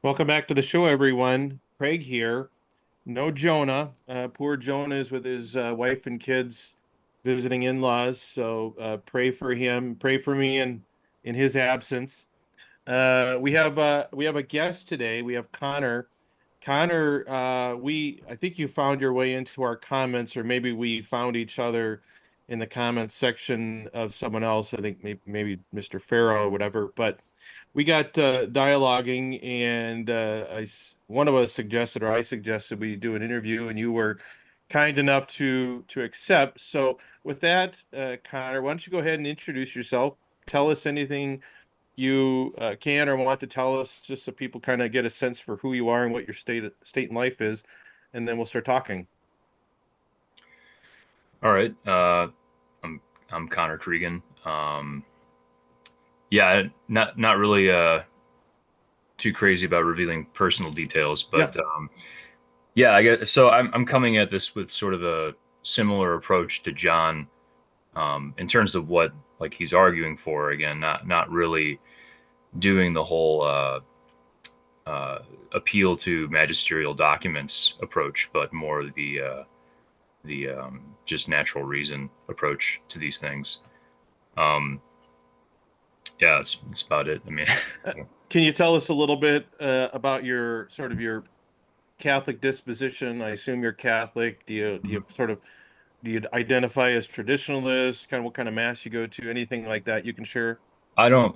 Welcome back to the show, everyone. Craig here. No Jonah. Poor Jonah is with his wife and kids visiting in-laws. So pray for him. Pray for me in his absence. We have a guest today. We have Connor. Connor, I think you found your way into our comments, or maybe we found each other in the comments section of someone else. I think maybe Mr. Farrow or whatever. But we got dialoguing, and one of us suggested, or I suggested, we do an interview, and you were kind enough to accept. So with that, Connor, why don't you go ahead and introduce yourself? Tell us anything you can or want to tell us, just so people kind of get a sense for who you are and what your state in life is, and then we'll start talking. All right. I'm I'm Connor Cregan. Yeah, not really too crazy about revealing personal details, Yeah. but yeah, I guess so. I'm coming at this with sort of a similar approach to John, in terms of what like he's arguing for. Again, not really doing the whole appeal to magisterial documents approach, but more the just natural reason approach to these things. Um, yeah, that's about it. I mean, Uh, Can you tell us a little bit about your sort of your Catholic disposition? I assume you're Catholic. Do you identify as traditionalist? Kind of what kind of mass you go to? Anything like that you can share? I don't.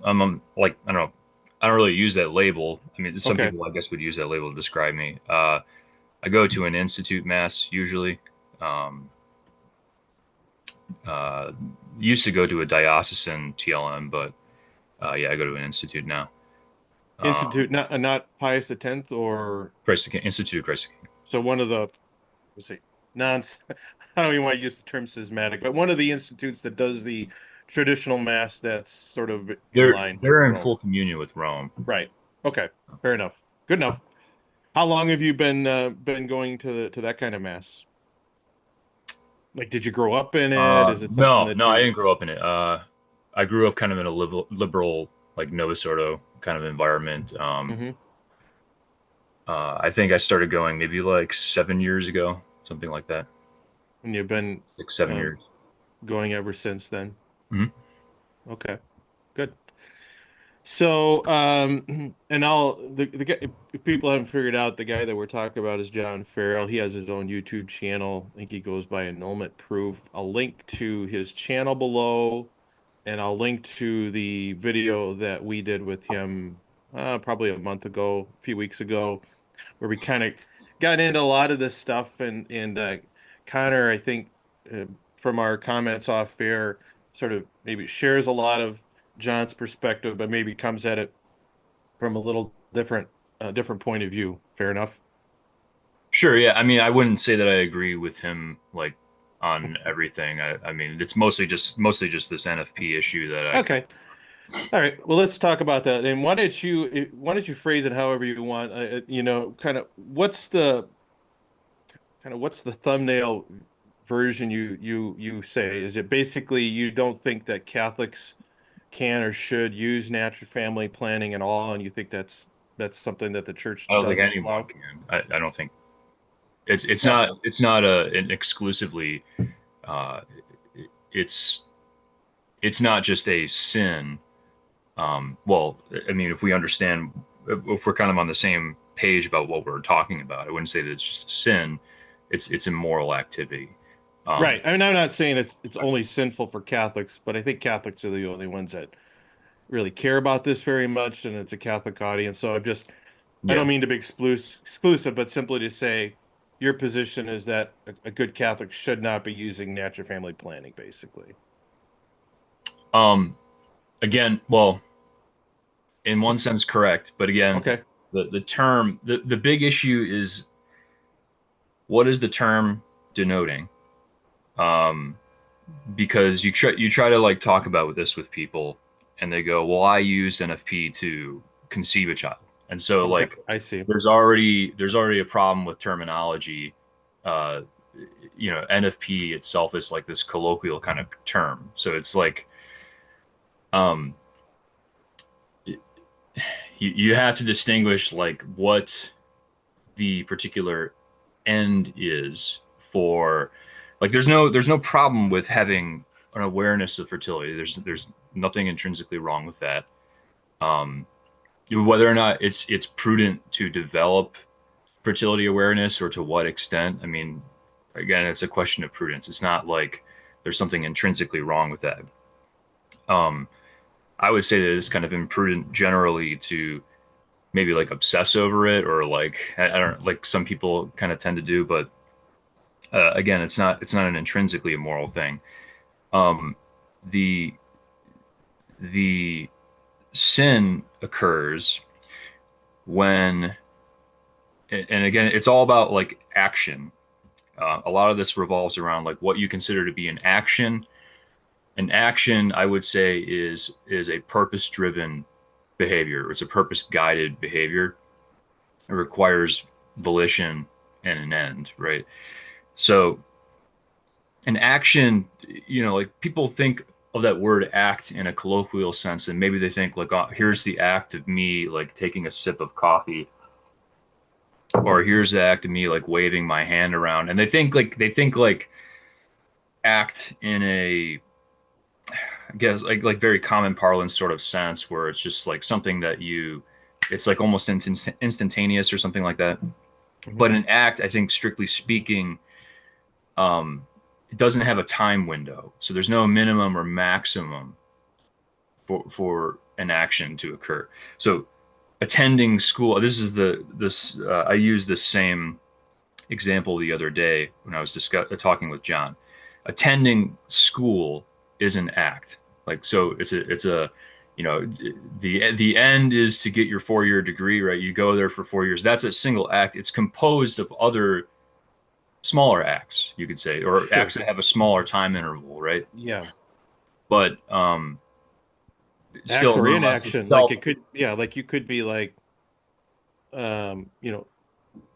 Like I don't know. I don't really use that label. I mean, some Okay. people I guess would use that label to describe me. I go to an institute mass usually. Um, uh, Used to go to a diocesan TLM, but yeah, I go to an institute now. Institute, Um, not Pius X, or Christ the King, Institute of Christ the King. so one of the, let's see, non, I don't even want to use the term schismatic, but one of the institutes that does the traditional mass that's sort of in line with They're in Rome. full communion with Rome. Right. Okay. Fair enough. Good enough. How long have you been going to that kind of mass? Like, did you grow up in it? Is it something that No, I you? didn't grow up in it. I grew up kind of in a liberal like Novus Ordo kind of environment. Hmm. I think I started going maybe like 7 years ago, something like that. And you've been 6, 7 uh, years. going ever since then? Mhm. Okay. Good. So, and the guy, if people haven't figured out, the guy that we're talking about is John Farrell. He has his own YouTube channel. I think he goes by Annulment Proof. I'll link to his channel below, and I'll link to the video that we did with him probably a month ago, a few weeks ago, where we kind of got into a lot of this stuff. And Connor, I think, uh, from our comments off air, sort of maybe shares a lot of John's perspective, but maybe comes at it from a little different point of view. Fair enough. Sure, yeah. I mean, I wouldn't say that I agree with him like on everything. I mean, it's mostly just this NFP issue that I kind Okay. All right. Well, let's talk about that. And why don't you phrase it however you want? Kind of what's the thumbnail version you say? Is it basically you don't think that Catholics can or should use natural family planning at all, and you think that's something that the church I don't think doesn't anyone allow? can. I don't think it's Yeah. not an exclusively uh it's it's not just a sin. Well, I mean, if we understand, if we're kind of on the same page about what we're talking about, I wouldn't say that it's just a sin. It's immoral activity. Um, Right. I mean, I'm not saying it's only sinful for Catholics, but I think Catholics are the only ones that really care about this very much, and it's a Catholic audience. So I yeah. don't mean to be exclusive, but simply to say your position is that a good Catholic should not be using natural family planning, basically. Um, Again, well, in one sense, correct, but again, Okay. the term, the big issue is what is the term denoting? Um, because you try to like talk about this with people, and they go, "Well, I used NFP to conceive a child," and so Okay. like I see. there's already a problem with terminology. Uh, NFP itself is like this colloquial kind of term, so it's like, um, you have to distinguish like what the particular end is for, like there's no problem with having an awareness of fertility. There's nothing intrinsically wrong with that. Um, whether or not it's prudent to develop fertility awareness or to what extent, I mean, again, it's a question of prudence. It's not like there's something intrinsically wrong with that. Um, I would say that it's kind of imprudent generally to maybe like obsess over it, or like I don't, like some people kind of tend to do, but again, it's not an intrinsically immoral thing. Um, the the sin occurs when, and again, it's all about like action. A lot of this revolves around like what you consider to be an action. An action, I would say, is a purpose-driven behavior. It's a purpose-guided behavior. It requires volition and an end, right? So an action, like people think of that word act in a colloquial sense, and maybe they think like, oh, here's the act of me like taking a sip of coffee, or here's the act of me like waving my hand around, and they think like act in a, I guess like very common parlance sort of sense, where it's just like something that it's like almost instantaneous or something like that. Mhm. But an act, I think, strictly speaking, it doesn't have a time window, so there's no minimum or maximum for an action to occur. So attending school, this I used the same example the other day when I was talking with John. Attending school is an act. Like, so it's a the end is to get your 4 year degree, right? You go there for 4 years. That's a single act. It's composed of other smaller acts, you could say, or acts Sure. that have a smaller time interval, right? Yeah. But Acts still, or nonetheless, inaction. Like it could, yeah, like you could be like, you know,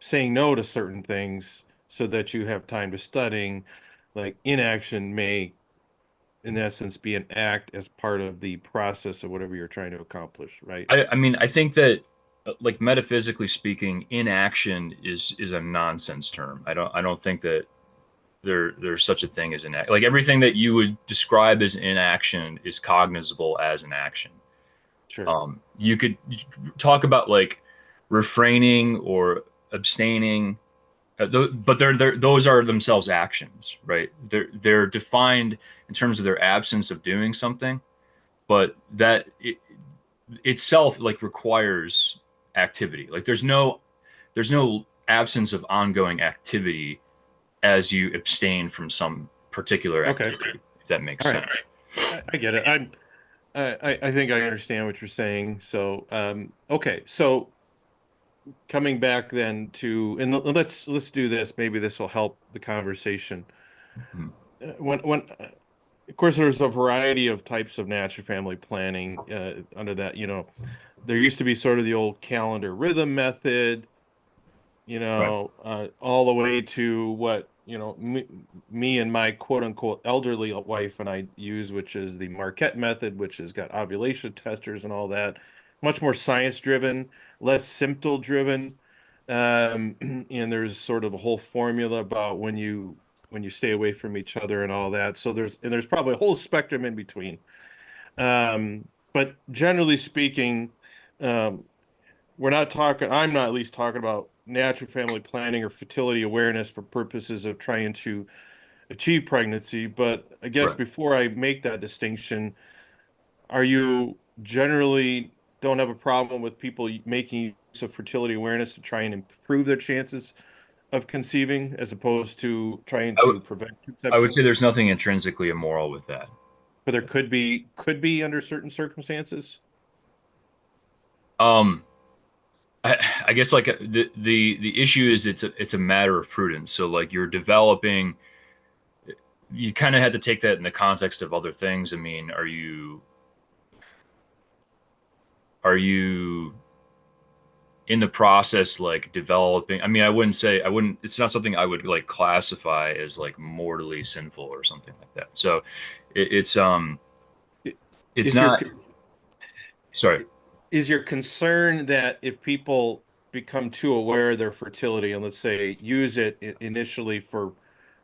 saying no to certain things so that you have time to studying. Like inaction may, in essence, be an act as part of the process of whatever you're trying to accomplish, right? I mean, I think that, like metaphysically speaking, inaction is a nonsense term. I don't think that there's such a thing as inaction. Like everything that you would describe as inaction is cognizable as an action. Sure. You could talk about like refraining or abstaining, but those are themselves actions, right? They're defined in terms of their absence of doing something, but itself like requires activity. Like there's no absence of ongoing activity as you abstain from some particular Okay. activity, if that makes All right. sense. I get it. I think I understand what you're saying. So, okay. So coming back then to, and let's do this. Maybe this will help the conversation. Mhm. Of course, there's a variety of types of natural family planning under that. There used to be sort of the old calendar rhythm method, Right. all the way to what, me and my quote unquote elderly wife and I use, which is the Marquette method, which has got ovulation testers and all that. Much more science driven, less symptom driven. And there's sort of a whole formula about when you stay away from each other and all that. So there's probably a whole spectrum in between. But generally speaking, um, I'm not at least talking about natural family planning or fertility awareness for purposes of trying to achieve pregnancy. But I guess Right. before I make that distinction, are you generally don't have a problem with people making use of fertility awareness to try and improve their chances of conceiving as opposed to trying I would to prevent I would conception? say there's nothing intrinsically immoral with that. But there could be under certain circumstances. Um, I guess like the issue is it's a matter of prudence. So like you're developing, you kind of had to take that in the context of other things. I mean, are you in the process like developing? I mean, I wouldn't, it's not something I would like classify as like mortally sinful or something like that. So it's I- it's Is your not, sorry. is your concern that if people become too aware of their fertility and let's say use it initially for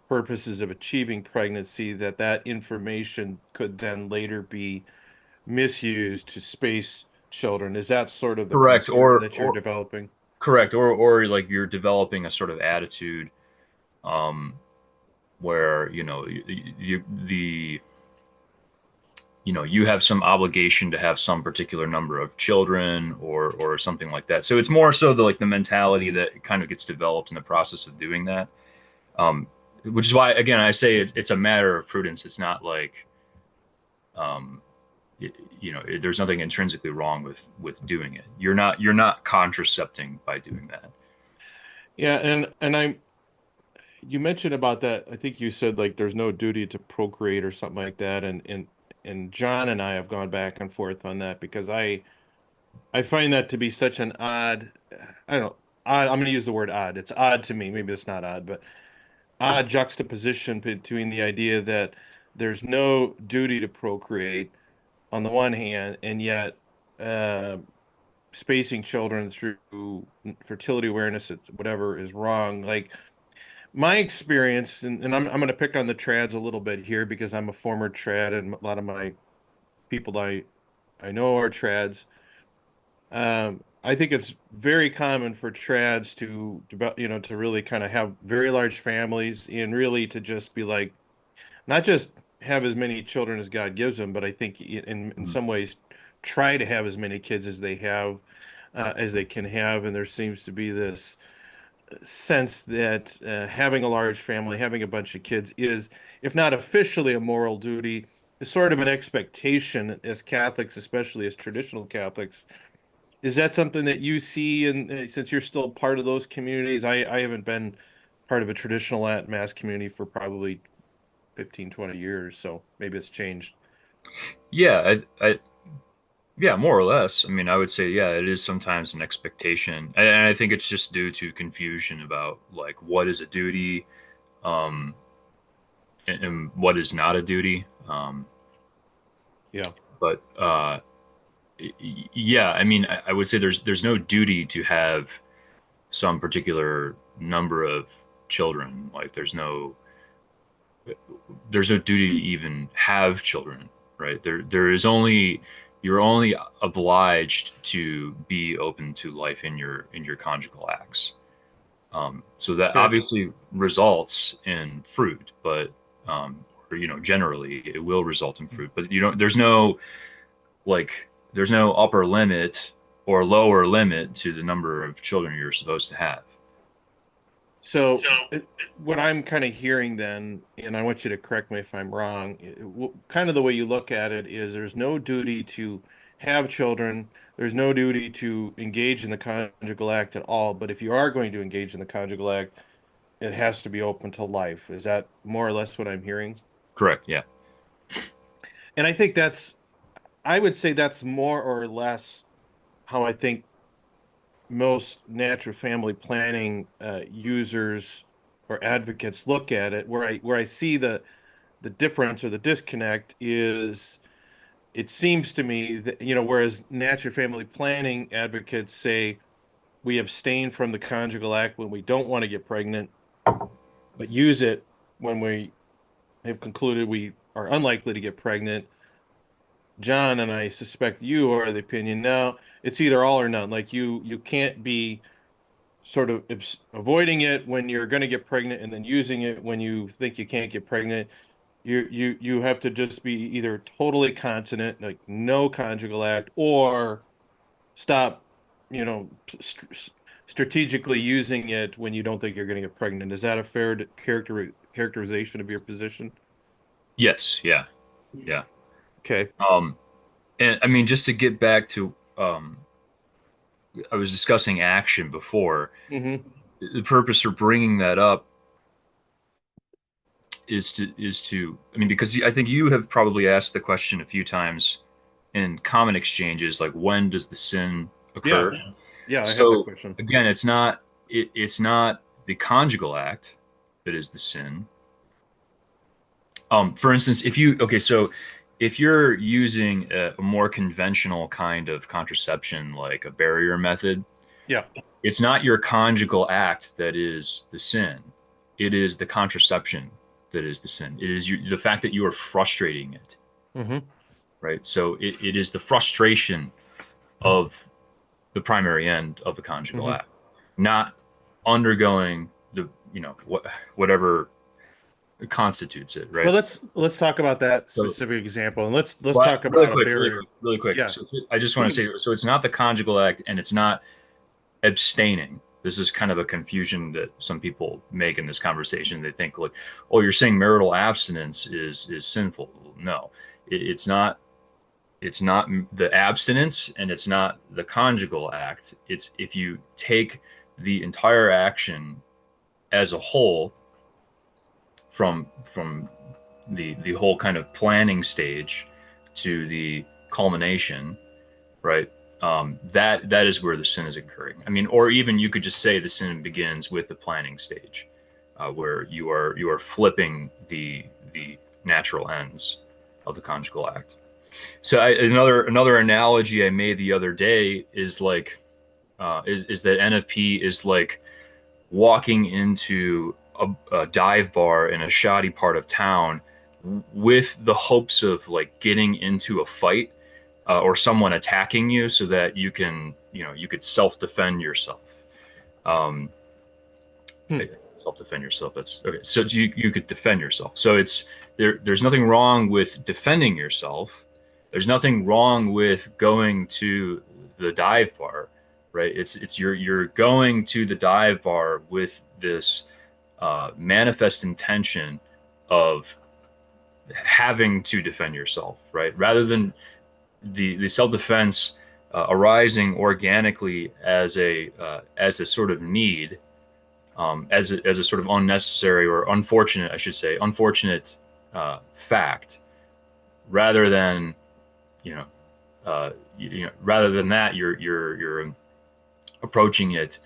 purposes of achieving pregnancy, that that information could then later be misused to space children? Is that sort of the Correct, concern that you're developing? correct, or like you're developing a sort of attitude, um, where you have some obligation to have some particular number of children or something like that. So it's more so the mentality that kind of gets developed in the process of doing that. Um, which is why, again, I say it's a matter of prudence. It's not like, um, there's nothing intrinsically wrong with doing it. You're not contracepting by doing that. Yeah, and you mentioned about that. I think you said like there's no duty to procreate or something like that, and John and I have gone back and forth on that because I find that to be such an odd, I don't know, odd, I'm going to use the word odd. It's odd to me. Maybe it's not odd, but odd juxtaposition between the idea that there's no duty to procreate on the one hand, and yet uh, spacing children through fertility awareness, whatever is wrong. Like my experience, and I'm going to pick on the trads a little bit here because I'm a former trad, and a lot of my people I know are trads. I think it's very common for trads to really kind of have very large families and really to just be like, not just have as many children as God gives them, but I think in Mhm. some ways try to have as many kids as they have, as they can have. And there seems to be this sense that having a large family, having a bunch of kids is, if not officially a moral duty, is sort of an expectation as Catholics, especially as traditional Catholics. Is that something that you see? And since you're still part of those communities, I haven't been part of a traditional Latin Mass community for probably 15, 20 years, so maybe it's changed. Yeah, yeah, more or less. I mean, I would say, yeah, it is sometimes an expectation, and I think it's just due to confusion about like what is a duty, um, and what is not a duty. Yeah. But yeah, I mean, I would say there's no duty to have some particular number of children. Like there's no duty to even have children, right? There is only you're only obliged to be open to life in your conjugal acts. So that Okay. obviously results in fruit, but or, generally it will result in fruit. But like there's no upper limit or lower limit to the number of children you're supposed to have. So what I'm kind of hearing then, and I want you to correct me if I'm wrong, kind of the way you look at it is there's no duty to have children, there's no duty to engage in the conjugal act at all, but if you are going to engage in the conjugal act, it has to be open to life. Is that more or less what I'm hearing? Correct. Yeah. And I think I would say that's more or less how I think most natural family planning users or advocates look at it. Where I see the difference or the disconnect is it seems to me that whereas natural family planning advocates say we abstain from the conjugal act when we don't want to get pregnant, but use it when we have concluded we are unlikely to get pregnant. John and I suspect you are the opinion now it's either all or none. Like you can't be sort of avoiding it when you're going to get pregnant and then using it when you think you can't get pregnant. You have to just be either totally continent, like no conjugal act, or stop, you know, strategically using it when you don't think you're going to get pregnant. Is that a fair characterization of your position? Yes. Yeah. Yeah. Okay. Um, and I mean, just to get back to, I was discussing action before. Hmm. The purpose for bringing that up is to I mean, because I think you have probably asked the question a few times in common exchanges, like when does the sin Yeah. occur? Yeah, I had that So question. again, it's not the conjugal act that is the sin. For instance, if you okay, so if you're using a more conventional kind of contraception, like a barrier method, Yeah. it's not your conjugal act that is the sin. It is the contraception that is the sin. It is the fact that you are frustrating it, Hmm. right? So it is the frustration of the primary end of the conjugal Hmm. act, not undergoing the, whatever constitutes it, Well, right? let's talk about that So, specific example, and let's well, talk about a barrier. really quick. Yeah. So I just want to say, so it's not the conjugal act, and it's not abstaining. This is kind of a confusion that some people make in this conversation. They think like, oh, you're saying marital abstinence is sinful. No, it's not. It's not the abstinence, and it's not the conjugal act. It's if you take the entire action as a whole, from the whole kind of planning stage to the culmination, right? That is where the sin is occurring. I mean, or even you could just say the sin begins with the planning stage, where you are flipping the natural ends of the conjugal act. So another analogy I made the other day is like, is that NFP is like walking into a dive bar in a shoddy part of town with the hopes of like getting into a fight, or someone attacking you so that you could self-defend yourself. Um, Hmm. self-defend yourself. That's okay. So you could defend yourself. So there's nothing wrong with defending yourself. There's nothing wrong with going to the dive bar, right? It's you're going to the dive bar with this manifest intention of having to defend yourself, right? Rather than the self-defense arising organically as a sort of need, as a sort of unnecessary or unfortunate, I should say, unfortunate fact, rather than you know rather than that, you're approaching it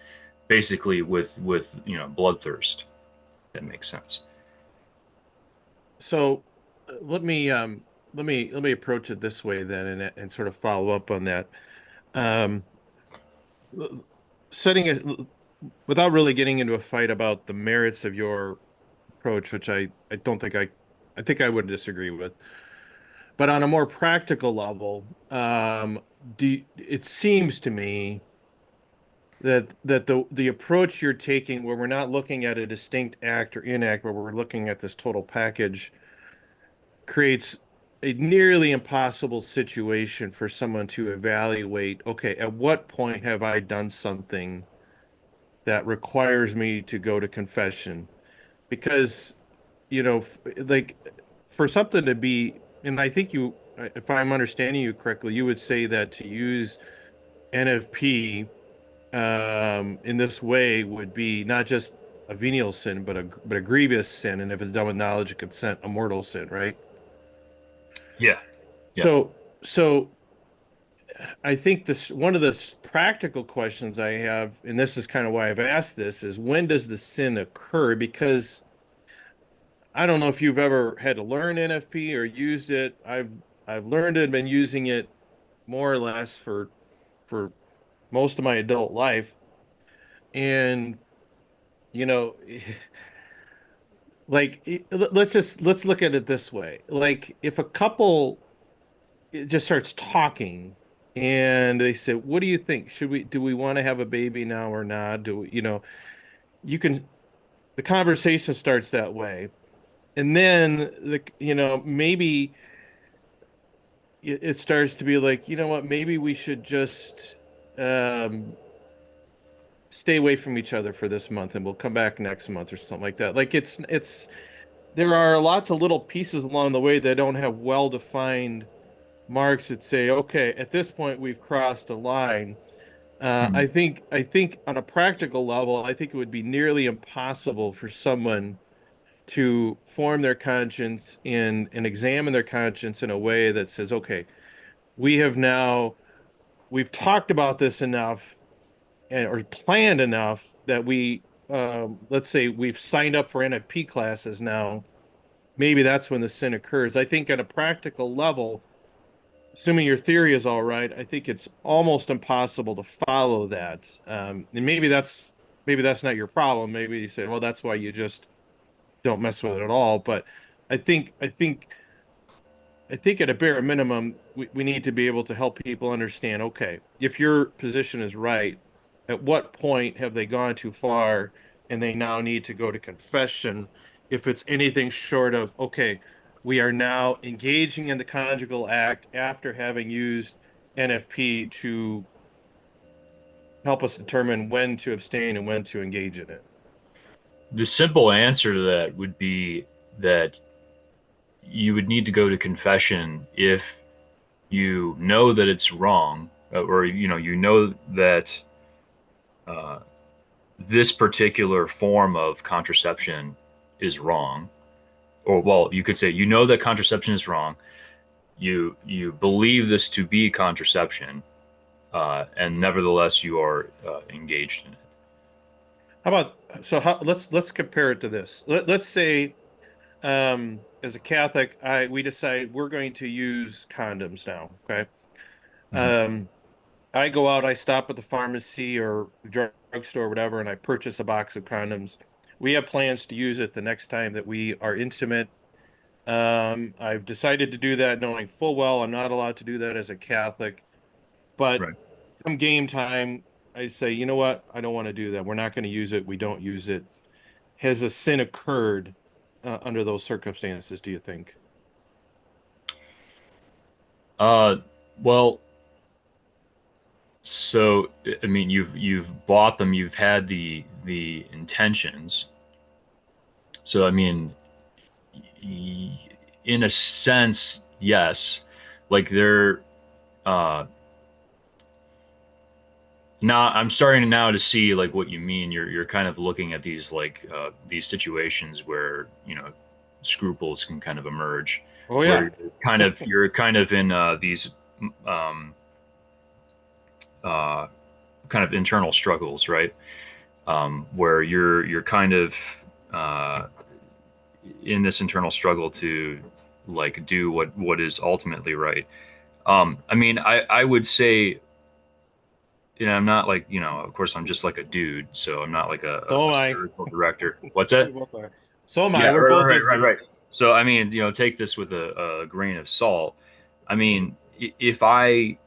basically with bloodthirst. That makes sense. So let me approach it this way then, and sort of follow up on that. Um, setting it without really getting into a fight about the merits of your approach, which I don't think I think I would disagree with. But on a more practical level, it seems to me that the approach you're taking, where we're not looking at a distinct act or inact, where we're looking at this total package, creates a nearly impossible situation for someone to evaluate, okay, at what point have I done something that requires me to go to confession? Because, like for something to be, and I think if I'm understanding you correctly, you would say that to use NFP in this way would be not just a venial sin, but a grievous sin, and if it's done with knowledge and consent, a mortal sin, right? Yeah. Yeah. So, so I think this one of the practical questions I have, and this is kind of why I've asked this, is when does the sin occur? Because I don't know if you've ever had to learn NFP or used it. I've learned it and been using it more or less for most of my adult life. And you know, let's look at it this way. Like if a couple just starts talking and they say, "What do you think? Do we want to have a baby now or not? Do we, you can the conversation starts that way. And then maybe it starts to be like, you know what, maybe we should just um stay away from each other for this month and we'll come back next month or something like that. Like it's there are lots of little pieces along the way that don't have well-defined marks that say, okay, at this point we've crossed a line. Mhm. I think on a practical level, I think it would be nearly impossible for someone to form their conscience and examine their conscience in a way that says, okay, we've talked about this enough or planned enough that let's say we've signed up for NFP classes now, maybe that's when the sin occurs. I think at a practical level, assuming your theory is all right, I think it's almost impossible to follow that. And maybe that's not your problem. Maybe you say, well, that's why you just don't mess with it at all. But I think I think I think at a bare minimum, we need to be able to help people understand, okay, if your position is right, at what point have they gone too far and they now need to go to confession? If it's anything short of, okay, we are now engaging in the conjugal act after having used NFP to help us determine when to abstain and when to engage in it. The simple answer to that would be that you would need to go to confession if you know that it's wrong, or you know that uh, this particular form of contraception is wrong, or well, you could say you know that contraception is wrong. You believe this to be contraception, and nevertheless you are engaged in it. How about let's compare it to this. Let's say as a Catholic, I we decide we're going to use condoms now. Okay. Mhm. Um, I go out, I stop at the pharmacy or drugstore or whatever, and I purchase a box of condoms. We have plans to use it the next time that we are intimate. I've decided to do that knowing full well I'm not allowed to do that as a Catholic, but Right. come game time, I say, you know what? I don't want to do that. We're not going to use it. We don't use it. Has a sin occurred under those circumstances, do you think? Uh, well, so I mean, you've bought them, you've had the intentions. So I mean, in a sense, yes. Like they're uh now I'm starting now to see like what you mean. You're kind of looking at these situations where, scruples can kind of emerge, Oh where yeah. you're kind of in these um uh kind of internal struggles, right? Where you're kind of uh in this internal struggle to like do what is ultimately right. I mean, I would say, I'm not like, of course, I'm just like a dude, so I'm not like So a am I. spiritual director. What's We that? both are. So am Yeah, I. We're right, both right, just right, right, right. dudes. So I mean, take this with a grain of salt. I mean, if I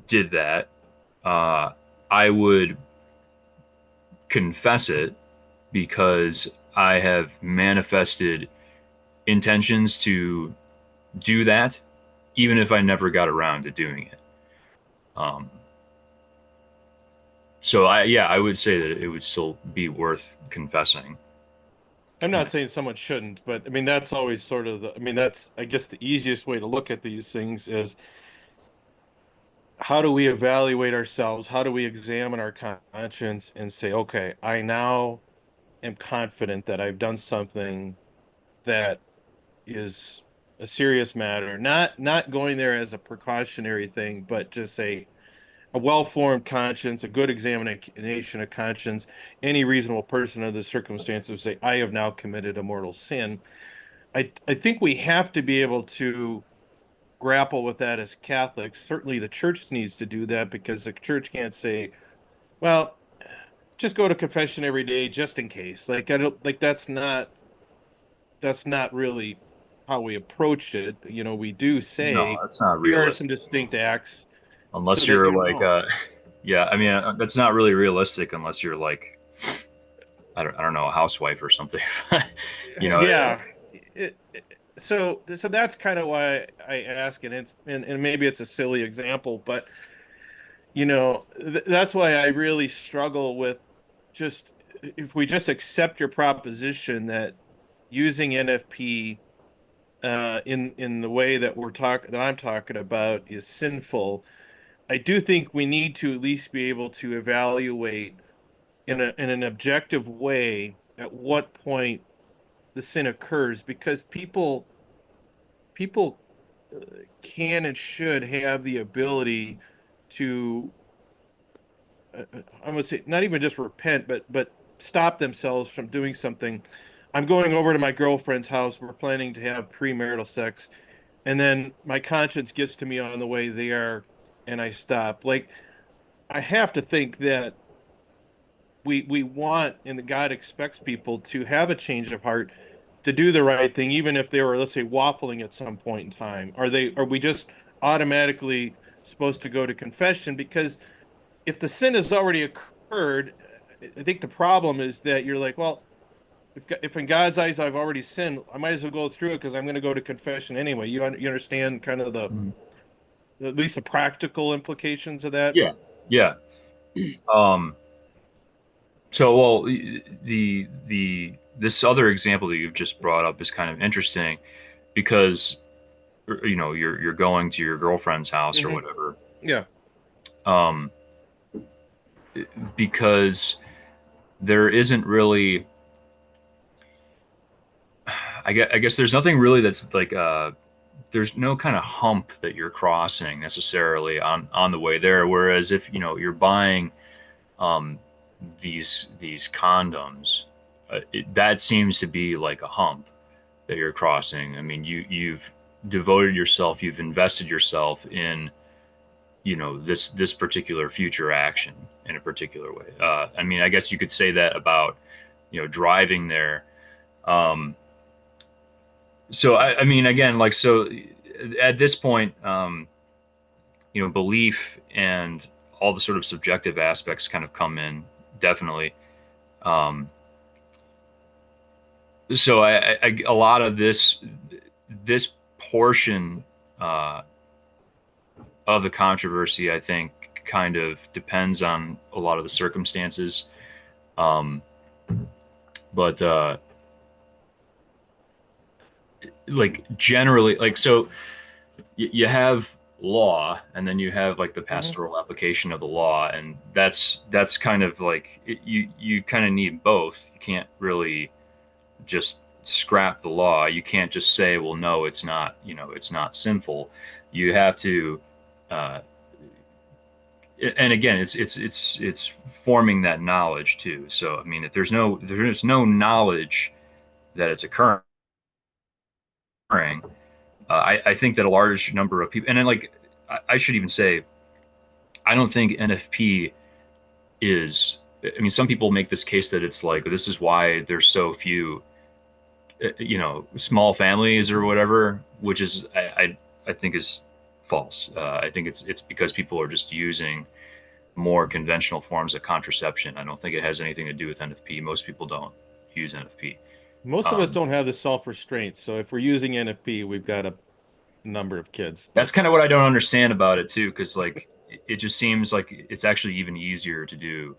did that, uh, I would confess it because I have manifested intentions to do that, even if I never got around to doing it. Um, so yeah, I would say that it would still be worth confessing. I'm not saying someone shouldn't, but I mean that's always sort of I mean that's I guess the easiest way to look at these things is how do we evaluate ourselves? How do we examine our conscience and say, okay, I now am confident that I've done something that is a serious matter. Not going there as a precautionary thing, but just a well-formed conscience, a good examination of conscience. Any reasonable person under the circumstances would say, I have now committed a mortal sin. I think we have to be able to grapple with that as Catholics. Certainly the church needs to do that because the church can't say, well, just go to confession every day just in case. Like I don't like that's not really how we approach it. You know, we do No, say that's not here are some realistic. distinct acts so Unless that you're you like, know. yeah, I mean, that's not really realistic unless you're like, I don't know, a housewife or something. you know, Yeah. So that's kind of why I ask it. And maybe it's a silly example, but that's why I really struggle with just if we just accept your proposition that using NFP in the way that I'm talking about is sinful. I do think we need to at least be able to evaluate in an objective way at what point the sin occurs because people can and should have the ability to I would say not even just repent, but stop themselves from doing something I'm going over to my girlfriend's house. We're planning to have premarital sex, and then my conscience gets to me on the way there, and I stop. Like, I have to think that we want and that God expects people to have a change of heart, to do the right thing, even if they were, let's say, waffling at some point in time. Are we just automatically supposed to go to confession? Because if the sin has already occurred, I think the problem is that you're like, well, if in God's eyes I've already sinned, I might as well go through it because I'm going to go to confession anyway. You understand kind of the, Mhm. at least the practical implications of that? Yeah, yeah. Um, so, well, this other example that you've just brought up is kind of interesting because you're going to your girlfriend's house or Hmm. whatever, Yeah. um, because there isn't really, I guess there's nothing really that's like there's no kind of hump that you're crossing necessarily on the way there. Whereas if you're buying um, these condoms, that seems to be like a hump that you're crossing. I mean, you've devoted yourself, you've invested yourself in this particular future action in a particular way. I mean, I guess you could say that about driving there. Um, so I mean, again, like so at this point, belief and all the sort of subjective aspects kind of come in definitely. Um, so a lot of this portion uh, of the controversy, I think, kind of depends on a lot of the circumstances. Um, but like generally, like so, you have law, and then you have like the Hmm. pastoral application of the law, and that's kind of like you kind of need both. You can't really just scrap the law. You can't just say, well, no, it's not, it's not sinful. You have to, uh, and again, it's forming that knowledge too. So, I mean, if there's no knowledge that it's occurring, I think that a large number of people, and then like, I should even say, I don't think NFP is. I mean, some people make this case that it's like this is why there's so few small families or whatever, which is I think is false. I think it's because people are just using more conventional forms of contraception. I don't think it has anything to do with NFP. Most people don't use NFP. Most of us Um, don't have the self-restraint. So if we're using NFP, we've got a number of kids. that's kind of what I don't understand about it too, because like it just seems like it's actually even easier to do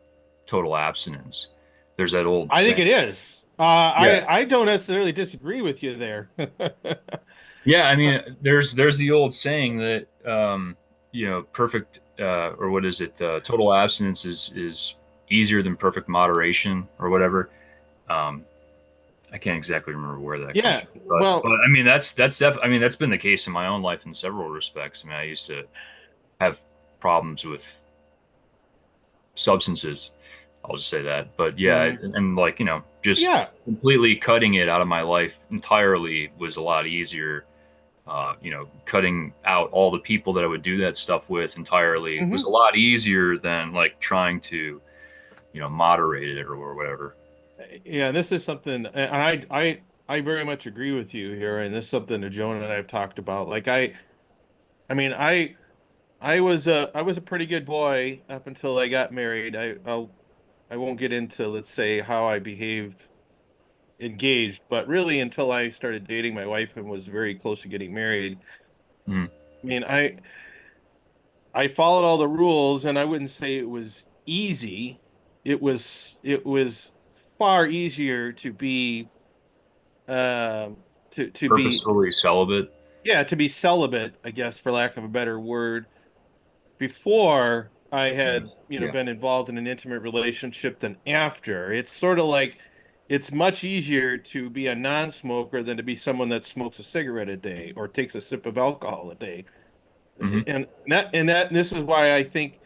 total abstinence. There's that old I think saying. it is. Yeah, I don't necessarily disagree with you there. yeah, I mean, there's the old saying that perfect or what is it? Total abstinence is easier than perfect moderation or whatever. Um, I can't exactly remember where that comes Yeah. from, but Well, I mean I mean that's been the case in my own life in several respects. I mean, I used to have problems with substances. I'll just say that, but yeah, mhm. and like just Yeah. completely cutting it out of my life entirely was a lot easier. Cutting out all the people that I would do that stuff with entirely was Hmm. a lot easier than like trying to, moderate it or whatever. Yeah, this is something, and I very much agree with you here, and this is something that Jonah and I have talked about. Like I mean, I was a pretty good boy up until I got married. I won't get into, let's say, how I behaved engaged, but really until I started dating my wife and was very close to getting married. Mm, I mean, I followed all the rules, and I wouldn't say it was easy. It was far easier to be to be purposefully celibate. yeah, to be celibate, I guess, for lack of a better word, before I had, Yeah. been involved in an intimate relationship than after. It's sort of like it's much easier to be a non-smoker than to be someone that smokes a cigarette a day or takes a sip of alcohol a day. Hmm. And this is why I think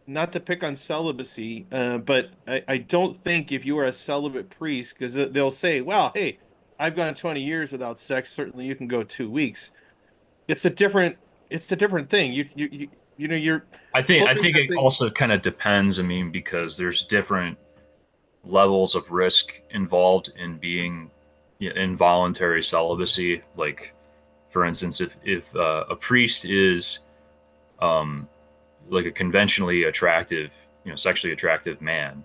not to pick on celibacy, but I don't think if you are a celibate priest, because they'll say, well, hey, I've gone 20 years without sex. Certainly you can go 2 weeks. It's a different, it's a different thing. You're I putting think that it thing. also kind of depends. I mean, because there's different levels of risk involved in being, involuntary celibacy. Like, for instance, if a priest is um, like a conventionally attractive, sexually attractive man,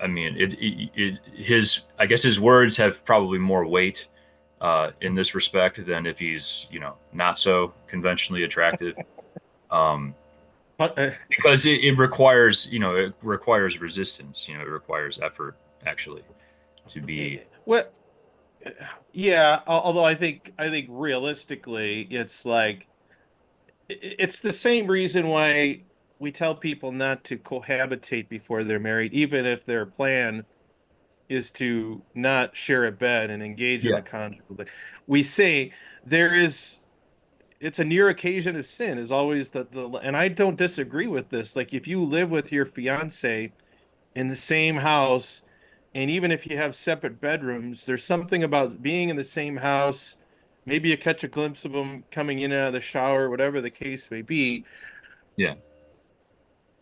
I mean, his I guess his words have probably more weight in this respect than if he's, not so conventionally attractive. Um, uh, because it requires, it requires resistance, it requires effort actually to be. well, yeah. Although I think realistically, it's like it's the same reason why we tell people not to cohabitate before they're married, even if their plan is to not share a bed and engage in Yeah. a conjugal thing. We say there is it's a near occasion of sin is always the and I don't disagree with this. Like if you live with your fiance in the same house, and even if you have separate bedrooms, there's something about being in the same house. Maybe you catch a glimpse of them coming in and out of the shower, whatever the case may be. Yeah.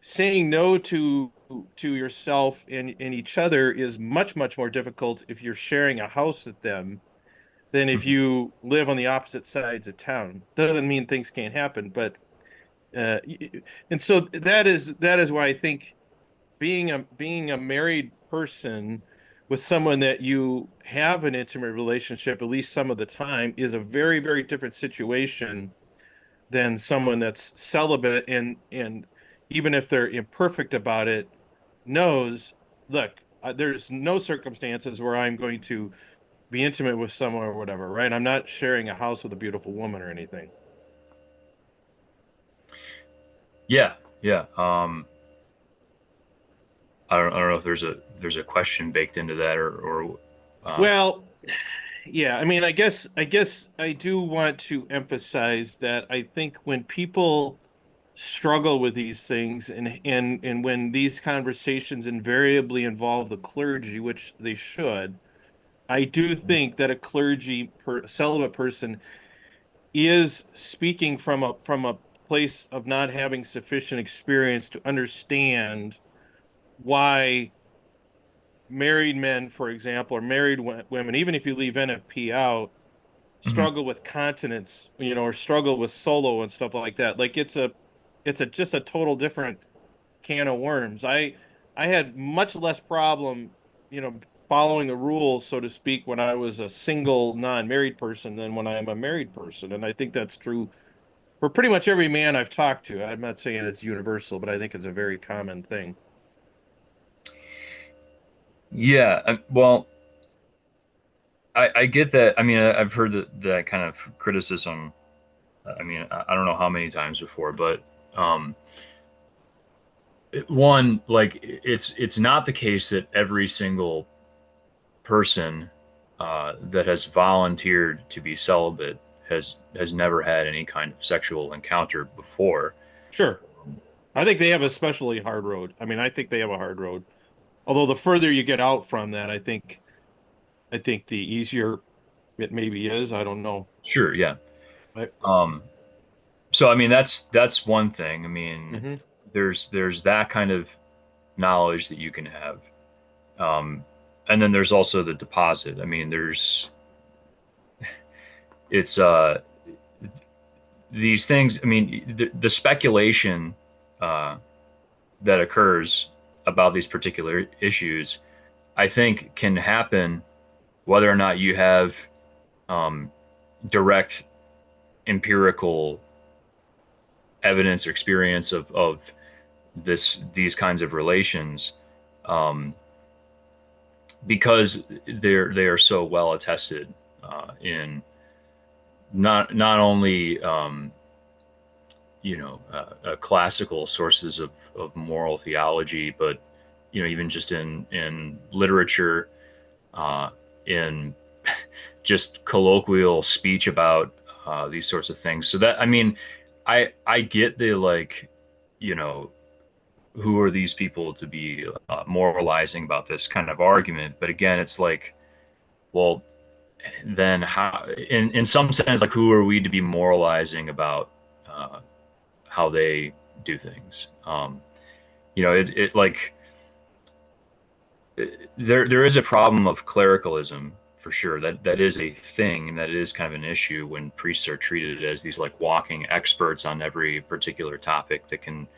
Saying no to yourself and each other is much more difficult if you're sharing a house with them than if Mhm. you live on the opposite sides of town. Doesn't mean things can't happen, but uh, and so that is why I think being a married person with someone that you have an intimate relationship at least some of the time is a very different situation than someone that's celibate and even if they're imperfect about it, knows, look, there's no circumstances where I'm going to be intimate with someone or whatever, right? I'm not sharing a house with a beautiful woman or anything. Yeah. Yeah. I don't know if there's a question baked into that, or um, Well, yeah, I mean, I guess I do want to emphasize that I think when people struggle with these things and when these conversations invariably involve the clergy, which they should, I do think that a celibate person is speaking from a place of not having sufficient experience to understand why married men, for example, or married women, even if you leave NFP out, mhm. struggle with continence, or struggle with solo and stuff like that. Like it's a just a total different can of worms. I had much less problem, you know, following the rules, so to speak, when I was a single, non-married person than when I am a married person. And I think that's true for pretty much every man I've talked to. I'm not saying it's universal, but I think it's a very common thing. Yeah. Well, I get that. I mean, I've heard that kind of criticism. I mean, I don't know how many times before, but um, one, like, it's not the case that every single person that has volunteered to be celibate has never had any kind of sexual encounter before. Sure. I think they have a especially hard road. I mean, I think they have a hard road. Although the further you get out from that, I think the easier it maybe is. I don't know. Sure, yeah. I, Um, so I mean, that's one thing. I mean, hmm there's that kind of knowledge that you can have, um, and then there's also the deposit. I mean, it's these things. I mean, the speculation uh, that occurs about these particular issues, I think, can happen whether or not you have um, direct empirical evidence or experience of these kinds of relations, um, because they are so well attested in not only classical sources of moral theology, but even just in literature, in just colloquial speech about these sorts of things. So that, I mean, I get the, like, you know who are these people to be moralizing about this kind of argument? But again, it's like, well, then how, in some sense, like, who are we to be moralizing about uh, how they do things? It like, there is a problem of clericalism for sure. That is a thing, and that is kind of an issue when priests are treated as these like walking experts on every particular topic that can,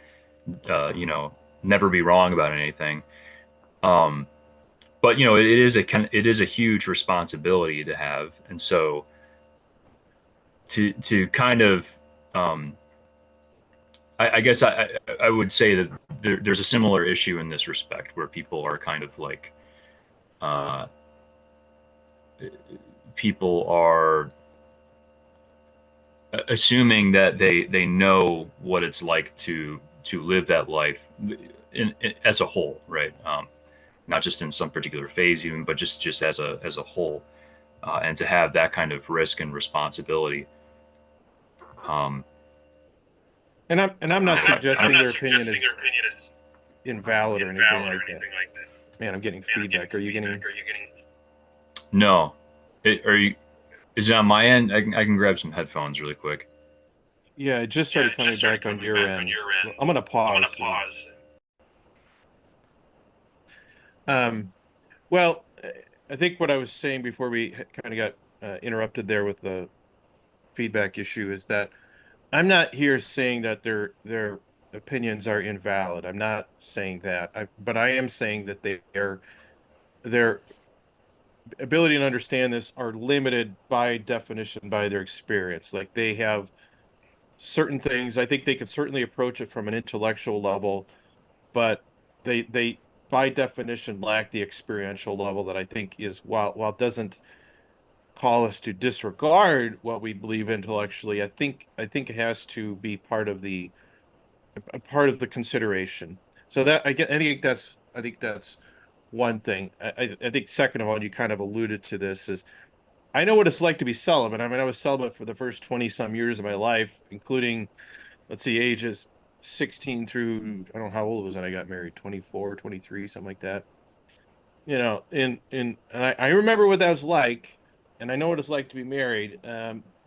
uh, you know, never be wrong about anything. Um, but it is a huge responsibility to have, and so to kind of, um, I guess I would say that there's a similar issue in this respect where people are kind of like, uh, people are assuming that they know what it's like to live that life as a whole, right? Not just in some particular phase, even, but just as a whole, and to have that kind of risk and responsibility. Um, And I'm not I'm suggesting not their opinion suggesting their is opinion is invalid or anything invalid or like that. anything like that. Man, I'm getting Man, I'm getting feedback. Are you feedback. getting? Are you getting? No. Are you? Is it on my end? I can grab some headphones really quick. Yeah, it just Yeah, started it just coming started back on coming your back on end. your end. I'm gonna I'm gonna pause and pause. um. Well, I think what I was saying before we kind of got interrupted there with the feedback issue is that I'm not here saying that their opinions are invalid. I'm not saying that. But I am saying that their ability to understand this are limited by definition by their experience. Like they have certain things. I think they can certainly approach it from an intellectual level, but they by definition lack the experiential level that I think is while it doesn't call us to disregard what we believe intellectually, I think it has to be part of the a part of the consideration. So that I think that's one thing. I think second of all, you kind of alluded to this is I know what it's like to be celibate. I mean, I was celibate for the first 20 some years of my life, including, let's see, ages 16 through, I don't know how old was it. I got married, 24, 23, something like that. And I remember what that was like, and I know what it's like to be married.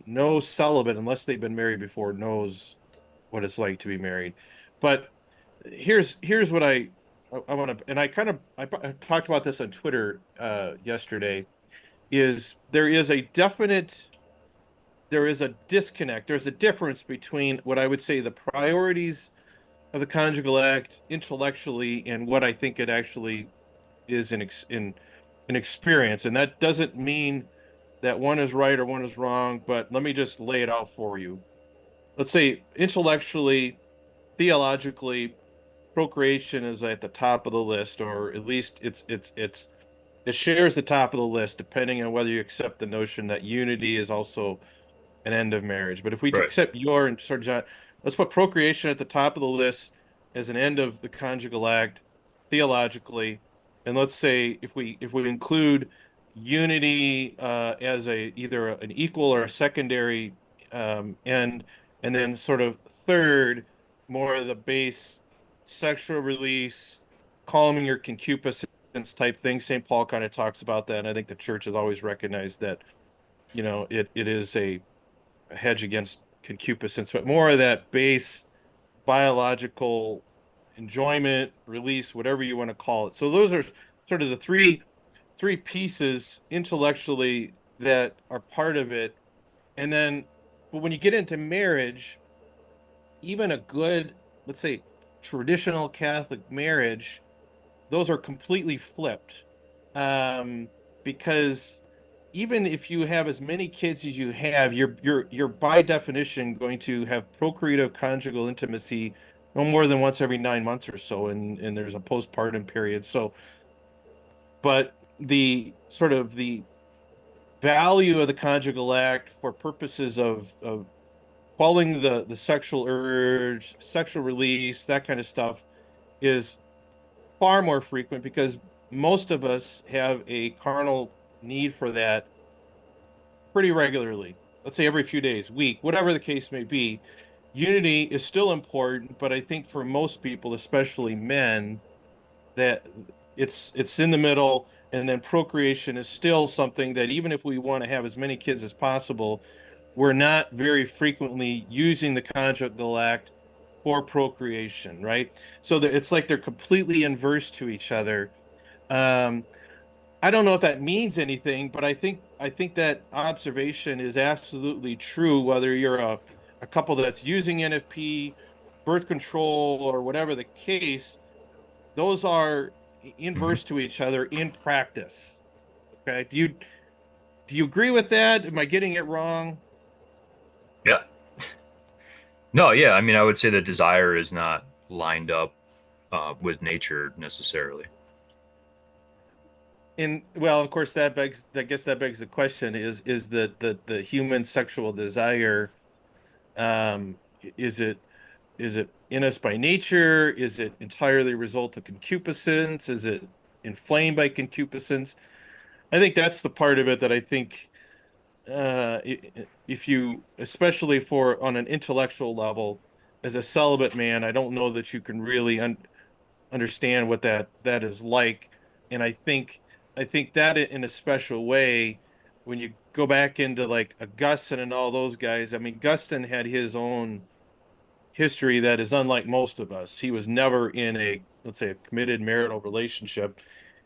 No celibate, unless they've been married before, knows what it's like to be married. But here's what I want to, and I talked about this on Twitter yesterday. Is there is a disconnect. There's a difference between what I would say the priorities of the conjugal act intellectually and what I think it actually is in an experience. And that doesn't mean that one is right or one is wrong, but let me just lay it out for you. Let's say intellectually, theologically, procreation is at the top of the list, or at least it shares the top of the list, depending on whether you accept the notion that unity is also an end of marriage. But if we Right. accept your and sort of John, let's put procreation at the top of the list as an end of the conjugal act theologically, and let's say if we include unity as a either an equal or a secondary end, and then sort of third, more of the base sexual release, calming your concupiscence type thing. St. Paul kind of talks about that, and I think the church has always recognized that it is a hedge against concupiscence, but more of that base biological enjoyment, release, whatever you want to call it. So those are sort of the three pieces intellectually that are part of it. And then, but when you get into marriage, even a good, let's say, traditional Catholic marriage, those are completely flipped. Um, because even if you have as many kids as you have, you're by definition going to have procreative conjugal intimacy no more than once every 9 months or so, and there's a postpartum period. So, but the sort of the value of the conjugal act for purposes of quelling the sexual urge, sexual release, that kind of stuff is far more frequent because most of us have a carnal need for that pretty regularly. Let's say every few days, week, whatever the case may be. unity is still important, but I think for most people, especially men, that it's in the middle, and then procreation is still something that even if we want to have as many kids as possible, we're not very frequently using the conjugal act for procreation, right? So that it's like they're completely inverse to each other. Um, I don't know if that means anything, but I think that observation is absolutely true, whether you're a couple that's using NFP, birth control, or whatever the case, those are Mhm. inverse to each other in practice. Okay. Do you agree with that? Am I getting it wrong? Yeah. No, yeah. I mean, I would say that desire is not lined up with nature necessarily. And well, of course, I guess that begs the question is the human sexual desire, um, is it in us by nature? Is it entirely a result of concupiscence? Is it inflamed by concupiscence? I think that's the part of it that I think, if you, especially for on an intellectual level, as a celibate man, I don't know that you can really understand what that is like. And I think that in a special way, when you go back into like Augustine and all those guys, I mean, Augustine had his own history that is unlike most of us. He was never in a, let's say, a committed marital relationship.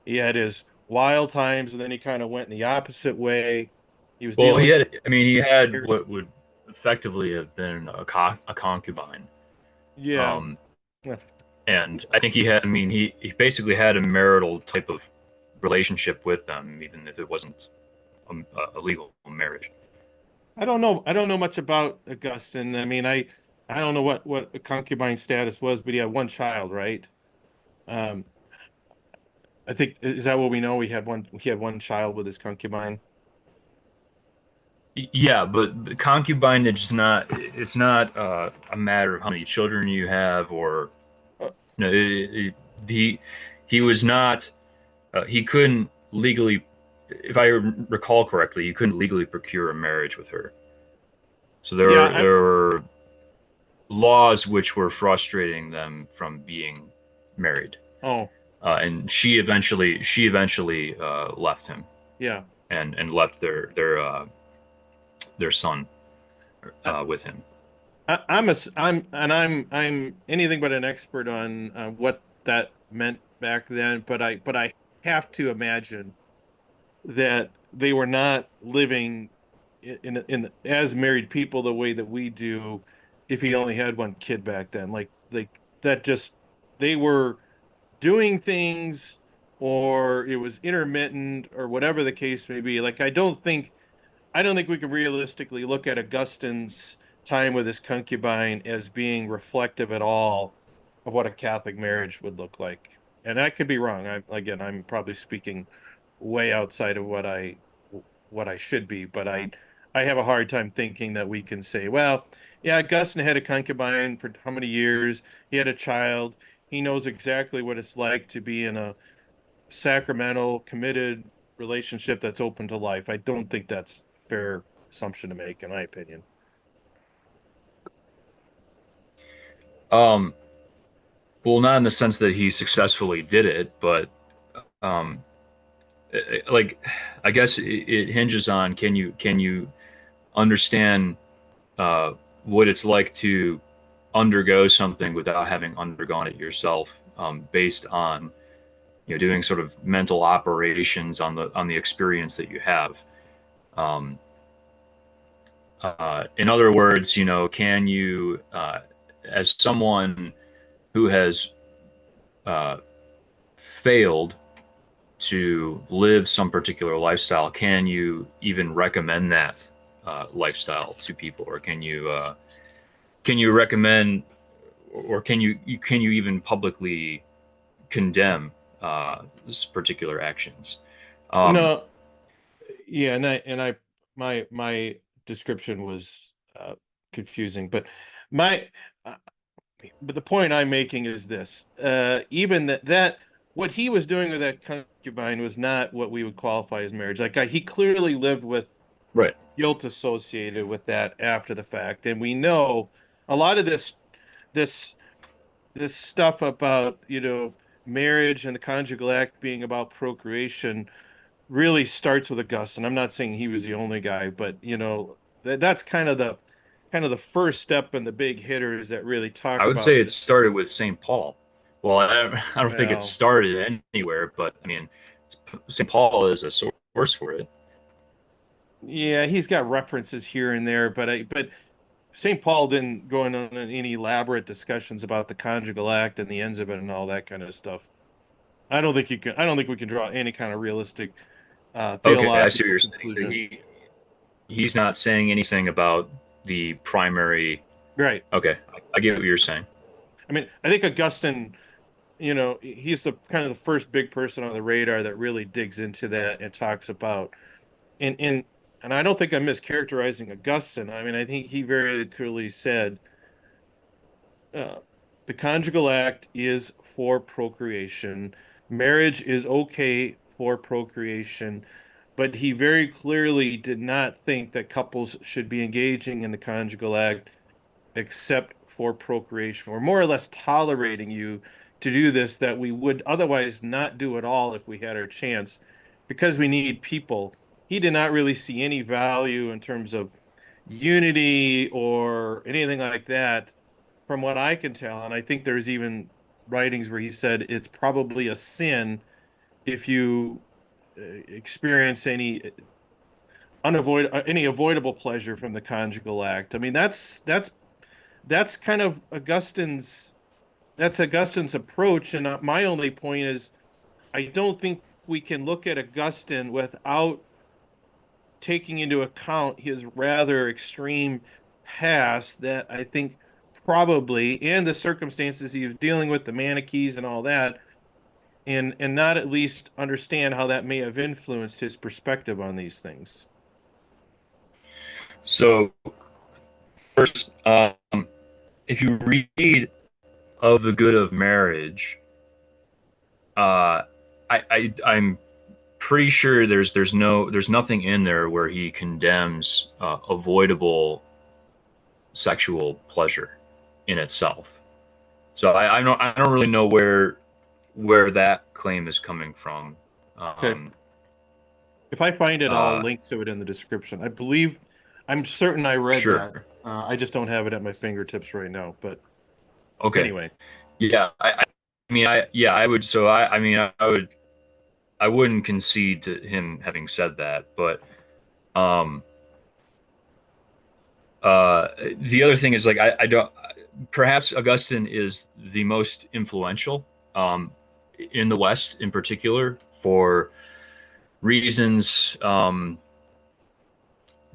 He had his wild times, and then he kind of went in the opposite way. He was Well, he dealing had, I mean, he had with, what would effectively have been a concubine. yeah. Um, and I think he had, I mean, he basically had a marital type of relationship with them, even if it wasn't a legal marriage. I don't know. I don't know much about Augustine. I mean, I don't know what a concubine status was, but he had one child, right? Um, I think, is that what we know? He had one child with his concubine. Yeah, but the concubinage is not, it's not a matter of how many children you have or, Uh, no, he, he was not, he couldn't legally, if I recall correctly, you couldn't legally procure a marriage with her. So yeah, there were laws which were frustrating them from being married. oh, And she eventually left him yeah. and left their son I, with him. I'm anything but an expert on what that meant back then, but I have to imagine that they were not living in as married people the way that we do if he only had one kid back then. Like that just they were doing things, or it was intermittent, or whatever the case may be. Like I don't think we can realistically look at Augustine's time with his concubine as being reflective at all of what a Catholic marriage would look like. And I could be wrong. I'm probably speaking way outside of what I should be, but I have a hard time thinking that we can say, well, yeah, Augustine had a concubine for how many years? He had a child. He knows exactly what it's like to be in a sacramental, committed relationship that's open to life. I don't think that's a fair assumption to make, in my opinion. Um, well, not in the sense that he successfully did it, but um, like I guess it hinges on can you understand uh, what it's like to undergo something without having undergone it yourself, based on doing sort of mental operations on the experience that you have. Um, in other words, can you, as someone who has uh, failed to live some particular lifestyle, can you even recommend that lifestyle to people, or can you recommend, or can you even publicly condemn particular actions? Um, No, yeah, and I my description was confusing, my uh, but the point I'm making is this: even that what he was doing with that concubine was not what we would qualify as marriage. Like he clearly lived with right. guilt associated with that after the fact, and we know a lot of this this stuff about, marriage and the conjugal act being about procreation really starts with Augustine. I'm not saying he was the only guy, but that's kind of the first step in the big hitters that really talk I would say about it this. started with St. Paul. Well, I don't think it Well, started anywhere, but I mean, St. Paul is a source for it. yeah, he's got references here and there, but St. Paul didn't go on any elaborate discussions about the conjugal act and the ends of it and all that kind of stuff. I don't think we can draw any kind of realistic Okay, I see what theological you're saying. So conclusion. he's not saying anything about the primary. Right. Okay, I get what you're saying. I mean, I think Augustine, he's the kind of the first big person on the radar that really digs into that and talks about and and and I don't think I'm mischaracterizing Augustine. I mean, I think he very clearly said uh, the conjugal act is for procreation. Marriage is okay for procreation, but he very clearly did not think that couples should be engaging in the conjugal act except for procreation. We're more or less tolerating you to do this that we would otherwise not do at all if we had our chance because we need people. He did not really see any value in terms of unity or anything like that, from what I can tell. And I think there's even writings where he said it's probably a sin if you experience any avoidable pleasure from the conjugal act. I mean, that's kind of Augustine's approach. And my only point is, I don't think we can look at Augustine without taking into account his rather extreme past that I think probably, and the circumstances he was dealing with, the Manichees and all that, and not at least understand how that may have influenced his perspective on these things. So first, if you read of the good of marriage, I'm pretty sure there's nothing in there where he condemns avoidable sexual pleasure in itself. So I don't really know where that claim is coming from. Okay. Um, If I find it, I'll uh, link to it in the description. I'm certain I read sure. that. I just don't have it at my fingertips right now. But Okay. anyway, Yeah. I mean, yeah, I would. So I mean, I wouldn't concede to him having said that, but um, the other thing is like I don't. Perhaps Augustine is the most influential um, in the West, in particular, for reasons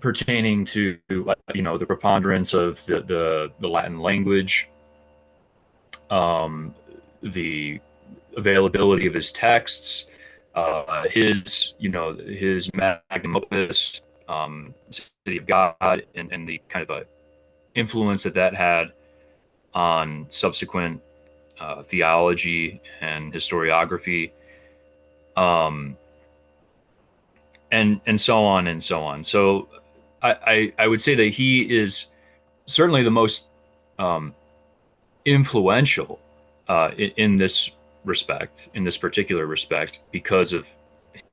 pertaining to the preponderance of the Latin language, um, the availability of his texts, his magnum opus, City of God, and the kind of a influence that had on subsequent theology and historiography, um, and so on and so on. So I would say that he is certainly the most um, influential in this respect, in this particular respect, because of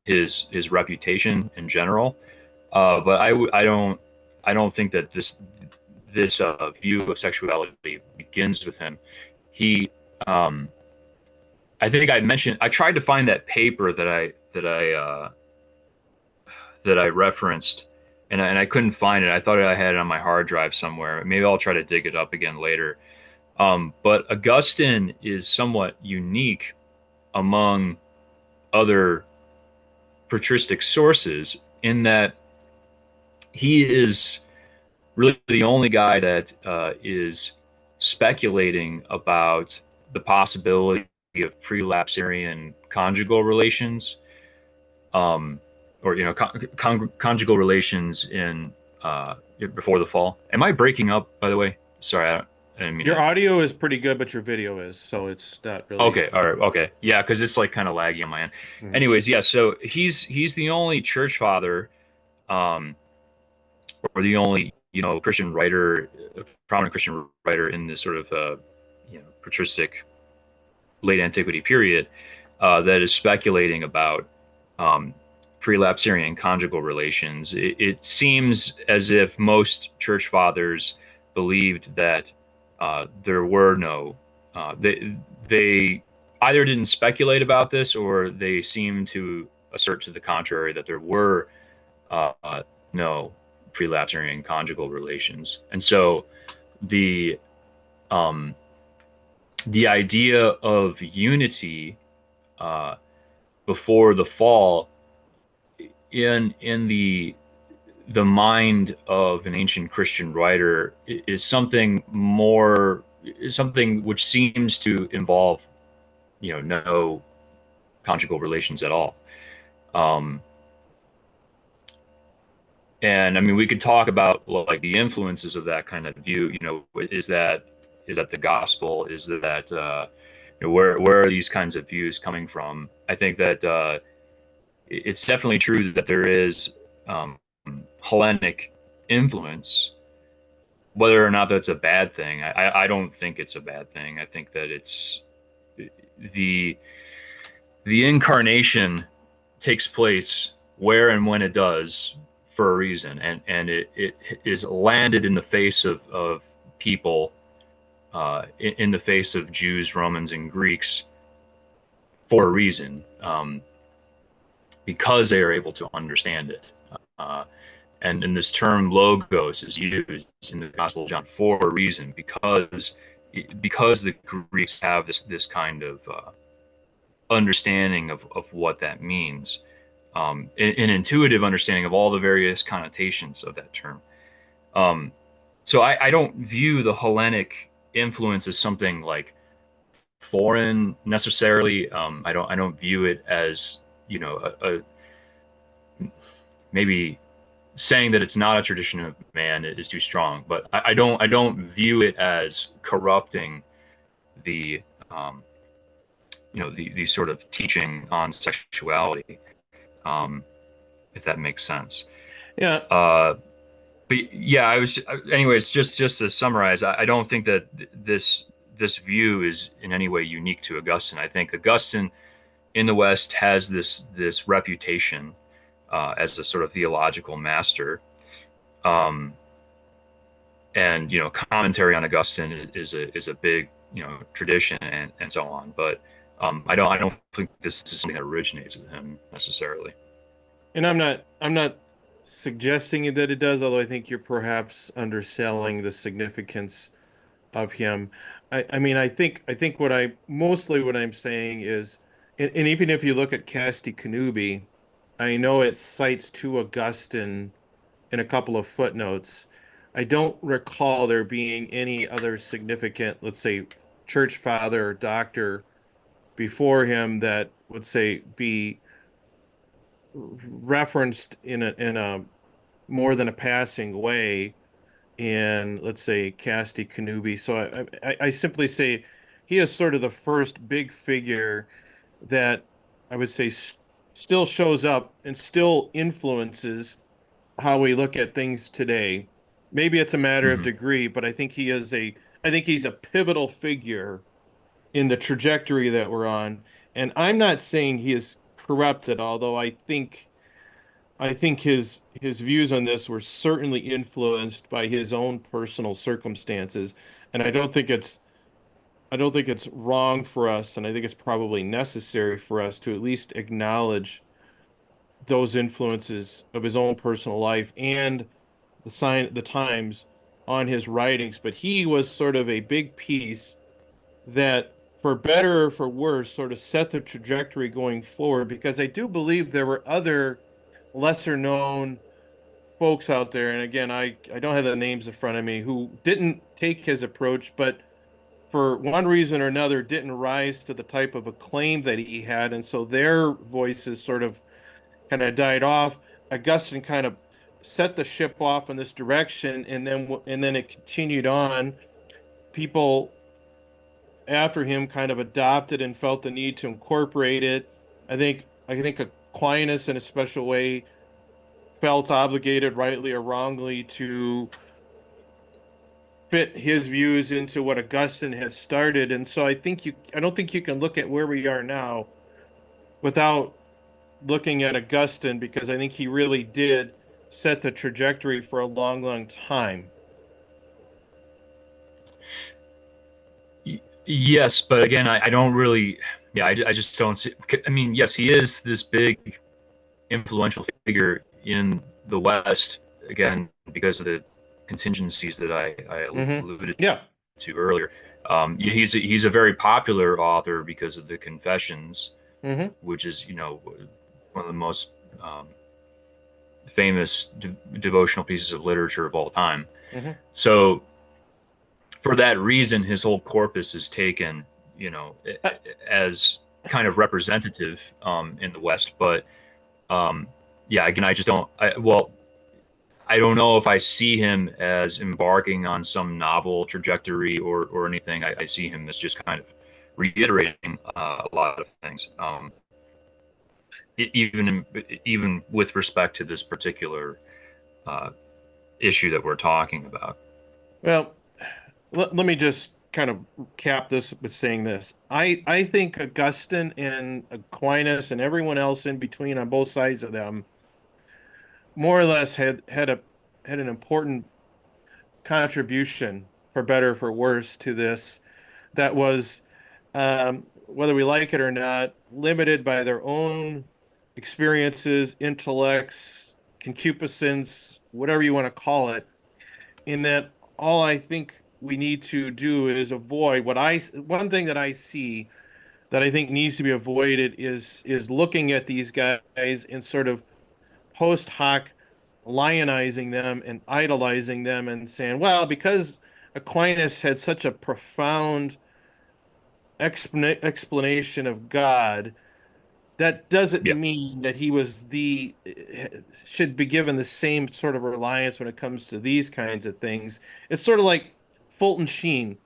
his reputation in general. But I don't think that this view of sexuality begins with him. He um, I think I tried to find that paper that I referenced, and I couldn't find it. I thought I had it on my hard drive somewhere. Maybe I'll try to dig it up again later. But Augustine is somewhat unique among other patristic sources in that he is really the only guy that is speculating about the possibility of prelapsarian conjugal relations, um, or conjugal relations in before the fall. Am I breaking up? By the way, sorry, I didn't mean your to. audio is pretty good, but your video is, so it's not really. Okay, all right, okay, yeah, because it's like kind of laggy on my end. Mhm. Anyways, yeah, so he's the only church father, um, or the only Christian writer, a prominent Christian writer in this sort of patristic late antiquity period that is speculating about um, prelapsarian conjugal relations. It seems as if most church fathers believed that there were no they either didn't speculate about this or they seem to assert to the contrary that there were uh, no prelapsarian conjugal relations, and so the um, the idea of unity uh, before the fall in the mind of an ancient Christian writer is something more, is something which seems to involve no conjugal relations at all. Um, and I mean, we could talk about like the influences of that kind of view. Is that the gospel? Is that where are these kinds of views coming from? I think that it's definitely true that there is um, Hellenic influence. Whether or not that's a bad thing, I don't think it's a bad thing. I think that it's the the incarnation takes place where and when it does for a reason, and it is landed in the face of people, in the face of Jews, Romans, and Greeks for a reason, because they are able to understand it. Uh, and this term logos is used in the Gospel of John for a reason, because the Greeks have this kind of understanding of what that means, an intuitive understanding of all the various connotations of that term. Um, so I don't view the Hellenic influence as something like foreign necessarily. I don't view it as maybe saying that it's not a tradition of man is too strong, but I don't view it as corrupting the the sort of teaching on sexuality, um, if that makes sense. Yeah, Uh, but yeah, anyways, just to summarize, I don't think that this view is in any way unique to Augustine. I think Augustine in the West has this reputation as a sort of theological master. Um, and commentary on Augustine is a big tradition and so on. But I don't think this is something that originates with him necessarily. and I'm not suggesting that it does, although I think you're perhaps underselling the significance of him. I mean, I think what I'm saying is, and even if you look at Casti Canubi, I know it cites to Augustine in a couple of footnotes. I don't recall there being any other significant, let's say, church father or doctor before him that would say be referenced in a more than a passing way in, let's say, Casti Canubi. So I simply say he is sort of the first big figure that I would say still shows up and still influences how we look at things today. Maybe it's a matter of Hmm. degree, but I think he's a pivotal figure in the trajectory that we're on. And I'm not saying he is corrupted, although I think his views on this were certainly influenced by his own personal circumstances, and I don't think it's wrong for us, and I think it's probably necessary for us to at least acknowledge those influences of his own personal life and the times on his writings. But he was sort of a big piece that, for better or for worse, sort of set the trajectory going forward, because I do believe there were other lesser known folks out there, and again, I don't have the names in front of me, who didn't take his approach, but for one reason or another didn't rise to the type of acclaim that he had, and so their voices sort of kind of died off. Augustine kind of set the ship off in this direction, and then it continued on. People after him kind of adopted and felt the need to incorporate it. I think Aquinas in a special way felt obligated, rightly or wrongly, to fit his views into what Augustine had started. And so I don't think you can look at where we are now without looking at Augustine, because I think he really did set the trajectory for a long, long time. Yes, but again, I don't really, yeah, I just don't see. I mean, yes, he is this big influential figure in the West, again, because of the contingencies that I alluded Yeah. to earlier. He's a very popular author because of the Confessions, hmm which is, one of the most famous devotional pieces of literature of all time. hmm So for that reason, his whole corpus is taken, you know, Uh, as kind of representative in the West. But yeah, again, I just don't. I don't know if I see him as embarking on some novel trajectory or anything. I see him as just kind of reiterating a lot of things, even with respect to this particular uh, issue that we're talking about. well, let me just kind of cap this with saying this. I think Augustine and Aquinas and everyone else in between on both sides of them more or less had an important contribution, for better or for worse, to this that was, whether we like it or not, limited by their own experiences, intellects, concupiscence, whatever you want to call it. In that, all I think we need to do is avoid one thing that I see that I think needs to be avoided is looking at these guys and sort of post hoc lionizing them and idolizing them and saying, well, because Aquinas had such a profound explanation of God, that doesn't Yeah, mean that he was the should be given the same sort of reliance when it comes to these kinds of things. It's sort of like Fulton Sheen.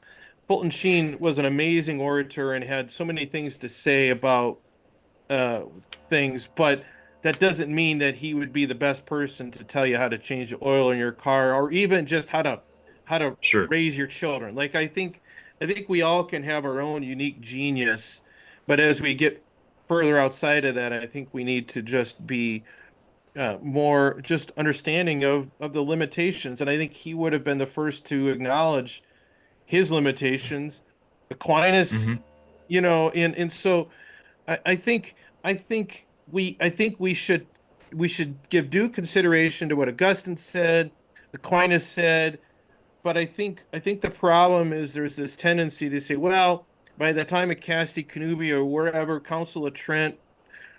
Fulton Sheen was an amazing orator and had so many things to say about uh, things, but that doesn't mean that he would be the best person to tell you how to change the oil in your car or even just how to sure. raise your children. Like I think we all can have our own unique genius, but as we get further outside of that, I think we need to just be more just understanding of the limitations. And I think he would have been the first to acknowledge his limitations. Aquinas, Hmm. and so I think I think we should give due consideration to what Augustine said, Aquinas said, but I think the problem is there's this tendency to say, well, by the time of Casti Connubii or wherever, Council of Trent,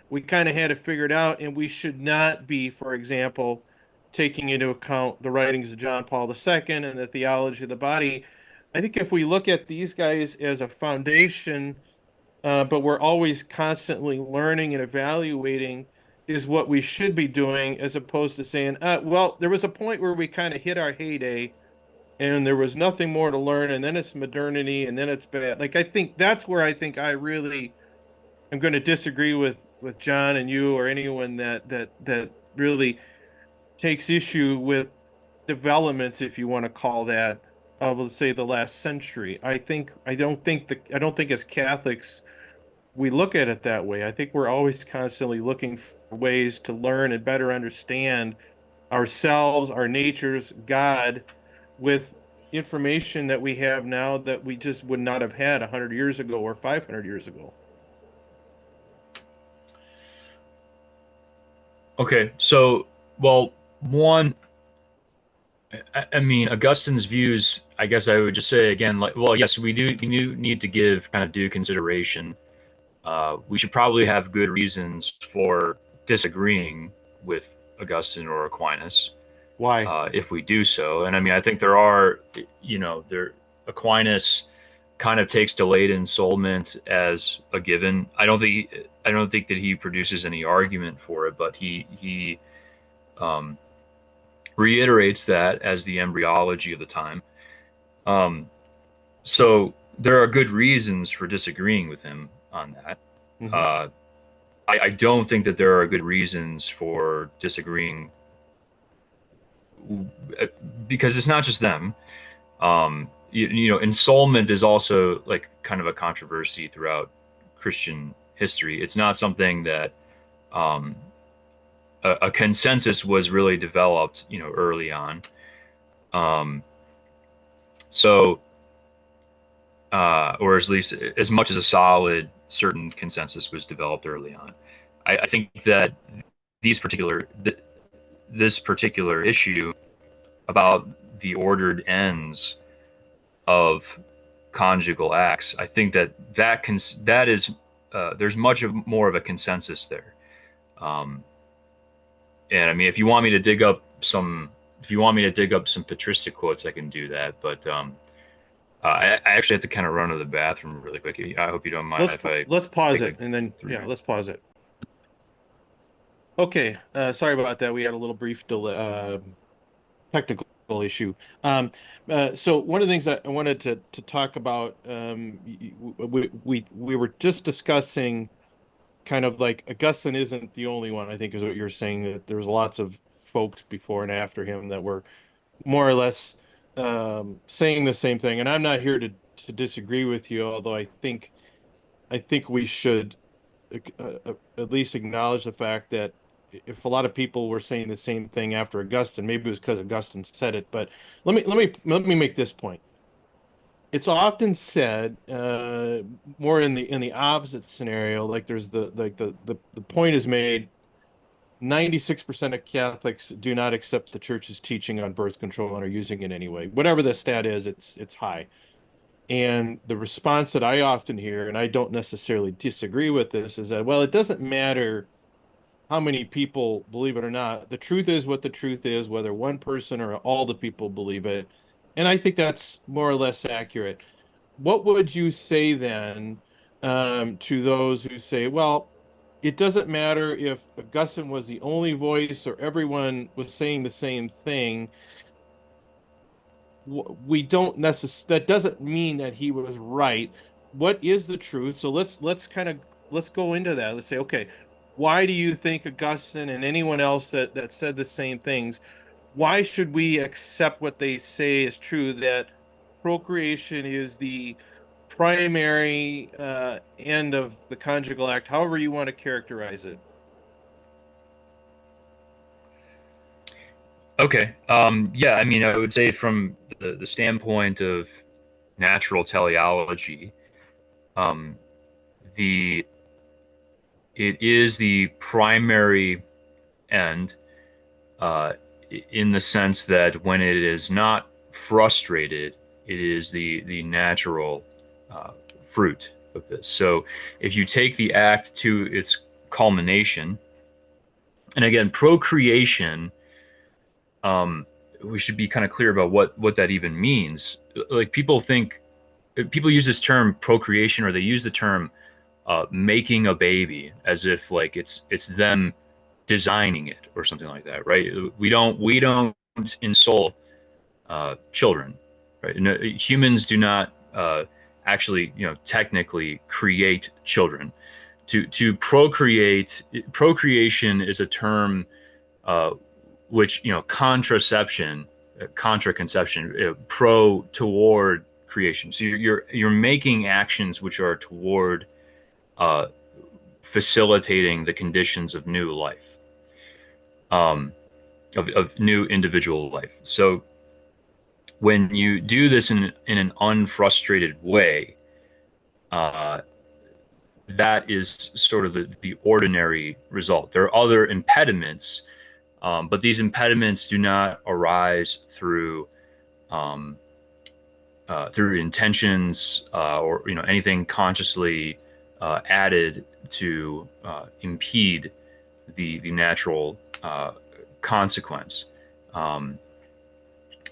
we kind of had it figured out, and we should not be, for example, taking into account the writings of John Paul II and the theology of the body. I think if we look at these guys as a foundation, but we're always constantly learning and evaluating is what we should be doing, as opposed to saying, well, there was a point where we kind of hit our heyday and there was nothing more to learn, and then it's modernity, and then it's bad. Like, I think that's where I think I really am going to disagree with John and you or anyone that really takes issue with developments, if you want to call that, of, let's say, the last century. I don't think as Catholics we look at it that way. I think we're always constantly looking for ways to learn and better understand ourselves, our natures, God, with information that we have now that we just would not have had 100 years ago or 500 years ago. Okay, so well, one, I mean, Augustine's views. I guess I would just say again, like, well, yes, we do need to give kind of due consideration. We should probably have good reasons for disagreeing with Augustine or Aquinas Why? if we do so. And I mean, I think there are, there Aquinas kind of takes delayed ensoulment as a given. I don't think that he produces any argument for it, but he um, reiterates that as the embryology of the time. Um, so there are good reasons for disagreeing with him on that. hmm Uh, I don't think that there are good reasons for disagreeing because it's not just them. Ensoulment is also like kind of a controversy throughout Christian history. It's not something that um, a consensus was really developed, early on. Um, so, or at least as much as a solid certain consensus was developed early on. I think that these particular th this particular issue about the ordered ends of conjugal acts, I think that is there's much of more of a consensus there. Um, and I mean, if you want me to dig up some patristic quotes, I can do that. But I actually have to kind of run to the bathroom really quick. I hope you don't mind if I Let's pause take it like and then three yeah, minutes. let's pause it. Okay, sorry about that. We had a little brief delay, technical issue. Um, so one of the things that I wanted to talk about, we were just discussing kind of like Augustine isn't the only one, I think is what you're saying, that there's lots of folks before and after him that were more or less saying the same thing. And I'm not here to disagree with you, although I think we should at least acknowledge the fact that if a lot of people were saying the same thing after Augustine, maybe it was because Augustine said it. But let me make this point. It's often said, more in the opposite scenario, like there's the point is made. 96% of Catholics do not accept the church's teaching on birth control and are using it anyway. Whatever the stat is, it's high. And the response that I often hear, and I don't necessarily disagree with this, is that, well, it doesn't matter how many people believe it or not. The truth is what the truth is, whether one person or all the people believe it. And I think that's more or less accurate. What would you say then, to those who say, well, it doesn't matter if Augustine was the only voice or everyone was saying the same thing? We don't necessarily, that doesn't mean that he was right. What is the truth? So let's kind of let's go into that. Let's say, okay, why do you think Augustine and anyone else that said the same things, why should we accept what they say is true, that procreation is the primary end of the conjugal act, however you want to characterize it? Okay. Yeah, I mean, I would say from the standpoint of natural teleology, um, the it is the primary end, uh, in the sense that when it is not frustrated, it is the natural uh, fruit of this. So if you take the act to its culmination, and again, procreation, um, we should be kind of clear about what that even means. Like people use this term procreation, or they use the term making a baby as if like it's them designing it or something like that, right? We don't insult children, right? No, humans do not actually, technically create children. To procreate, procreation is a term uh, which, contraception, contraconception, pro toward creation. So you're making actions which are toward uh, facilitating the conditions of new life, um, of new individual life. So when you do this in an unfrustrated way, uh, that is sort of the ordinary result. There are other impediments, but these impediments do not arise um, through intentions, or anything consciously added to impede the natural consequence. Um,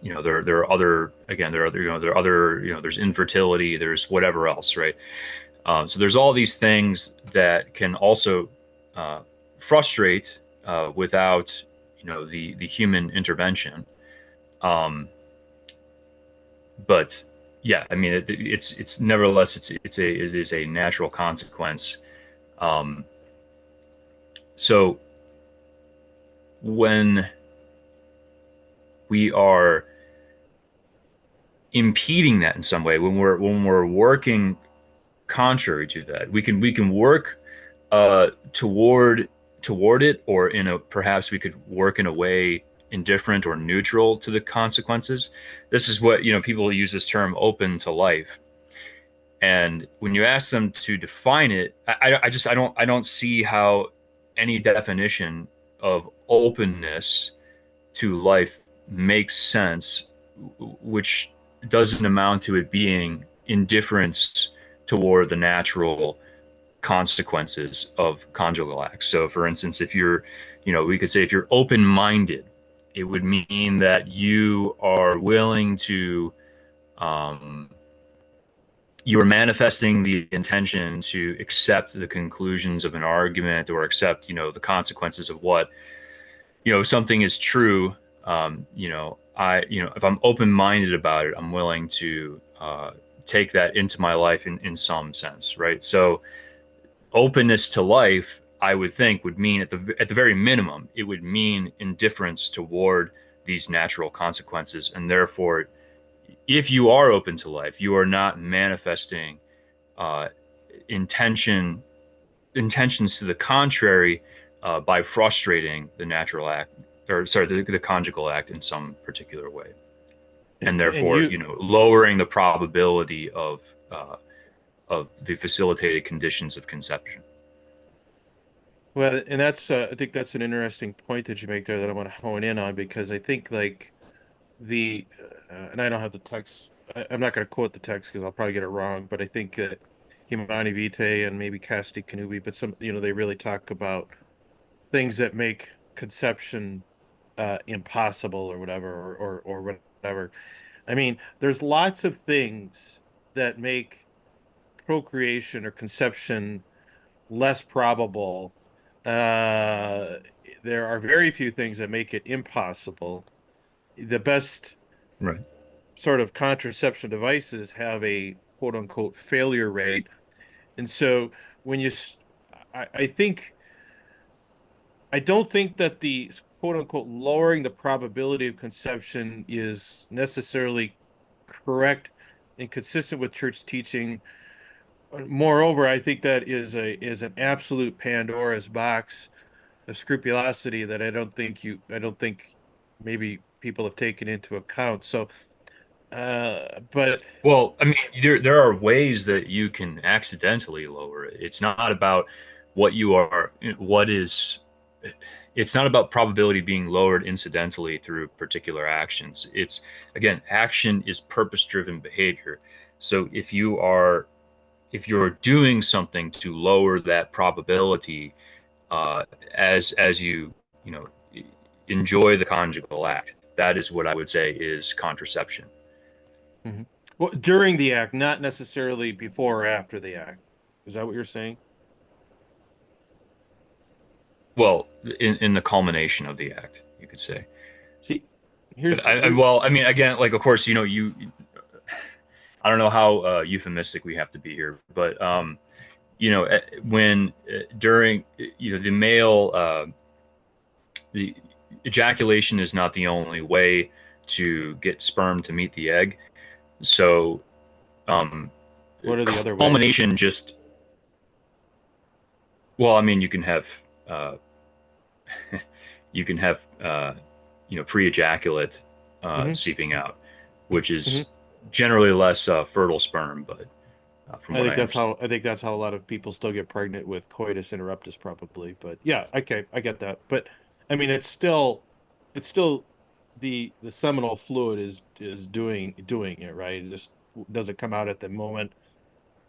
there are other, again, there are other, there are other, there's infertility, there's whatever else, right? So there's all these things that can also frustrate without the human intervention. Um, but yeah, I mean, it's nevertheless it is a natural consequence. Um, so when we are impeding that in some way, when we're working contrary to that, we can work toward it, or in a perhaps we could work in a way indifferent or neutral to the consequences. This is what, people use this term open to life. And when you ask them to define it, I don't see how any definition of openness to life makes sense, which doesn't amount to it being indifference toward the natural consequences of conjugal acts. So, for instance, if we could say if you're open minded, it would mean that you are willing to, um, you are manifesting the intention to accept the conclusions of an argument, or accept, the consequences of what, something is true. If I'm open minded about it, I'm willing to take that into my life in some sense, right? So, openness to life, I would think, would mean at the very minimum, it would mean indifference toward these natural consequences, and therefore, if you are open to life, you are not manifesting uh, intention intentions to the contrary, by frustrating the natural act, or sorry, the conjugal act in some particular way, and And therefore, you, lowering the probability of the facilitated conditions of conception. well, and I think that's an interesting point that you make there that I want to hone in on because I think like and I don't have the text. I'm not going to quote the text because I'll probably get it wrong, but I think Humani Vitae and maybe Casti Canubi, but they really talk about things that make conception impossible or whatever, or whatever. I mean, there's lots of things that make procreation or conception less probable. Uh, there are very few things that make it impossible. The best Right. sort of contraception devices have a quote unquote failure rate. And so when I think, I don't think that the quote unquote lowering the probability of conception is necessarily correct and consistent with church teaching. Moreover, I think that is an absolute Pandora's box of scrupulosity that I don't think maybe people have taken into account. So, but Well, I mean, there are ways that you can accidentally lower it. It's not about what you are, what is, it's not about probability being lowered incidentally through particular actions. It's, again, action is purpose-driven behavior. So if you're doing something to lower that probability, as you know enjoy the conjugal act, that is what I would say is contraception. Mhm. Well, during the act, not necessarily before or after the act. Is that what you're saying? Well, in the culmination of the act, you could say. See, But here's here. well, I mean, again, like, of course, I don't know how euphemistic we have to be here, but when during, the male, the ejaculation is not the only way to get sperm to meet the egg. So, um, What are the other ways? culmination just, well, I mean, uh, you can have pre-ejaculate Hmm. seeping out, which Hmm. is generally less fertile sperm, but from what I understand. I think that's how a lot of people still get pregnant with coitus interruptus, probably. But yeah, okay, I get that. But I mean, it's still the seminal fluid is doing it, right? It just does it come out at the moment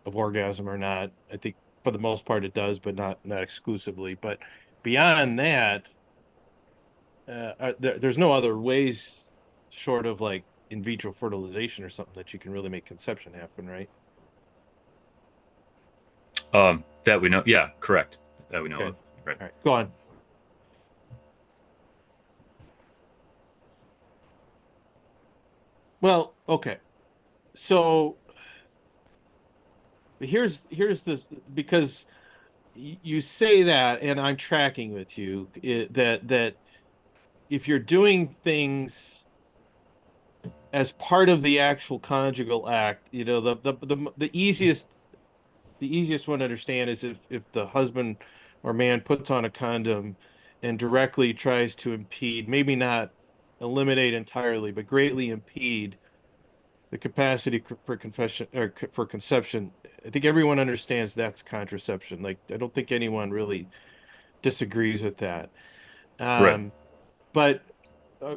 of orgasm or not? I think for the most part it does, but not exclusively. But beyond that, there's no other ways short of like in vitro fertilization or something that you can really make conception happen, right? That we know, yeah, correct. That we know Okay. of, right? All right. Go on. Well, okay. So here's the because you say that, and I'm tracking with you that if you're doing things as part of the actual conjugal act. The easiest one to understand is if the husband or man puts on a condom and directly tries to impede, maybe not eliminate entirely, but greatly impede the capacity for confession or for conception. I think everyone understands that's contraception. Like, I don't think anyone really disagrees with that. Right. Um, but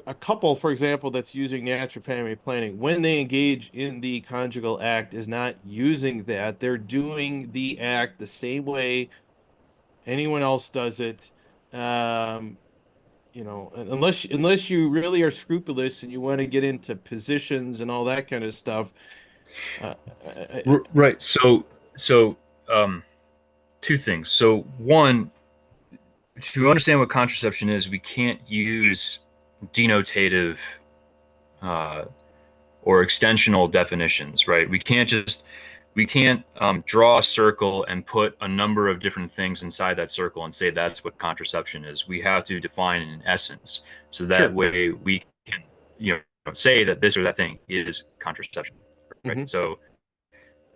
a couple, for example, that's using natural family planning, when they engage in the conjugal act, is not using that. They're doing the act the same way anyone else does it. Um, unless you really are scrupulous and you want to get into positions and all that kind of stuff. Uh, Right. So um, two things. So one, to understand what contraception is, we can't use denotative uh, or extensional definitions, right? We can't draw a circle and put a number of different things inside that circle and say that's what contraception is. We have to define an essence, so that sure. way we can, say that this or that thing is contraception, right? Hmm. So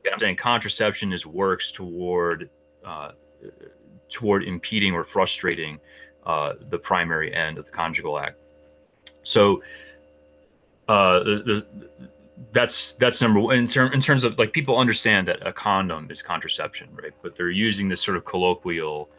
yeah, I'm saying contraception is works uh, toward impeding or frustrating the primary end of the conjugal act. So the that's number one in terms of, like, people understand that a condom is contraception, right? But they're using this sort of colloquial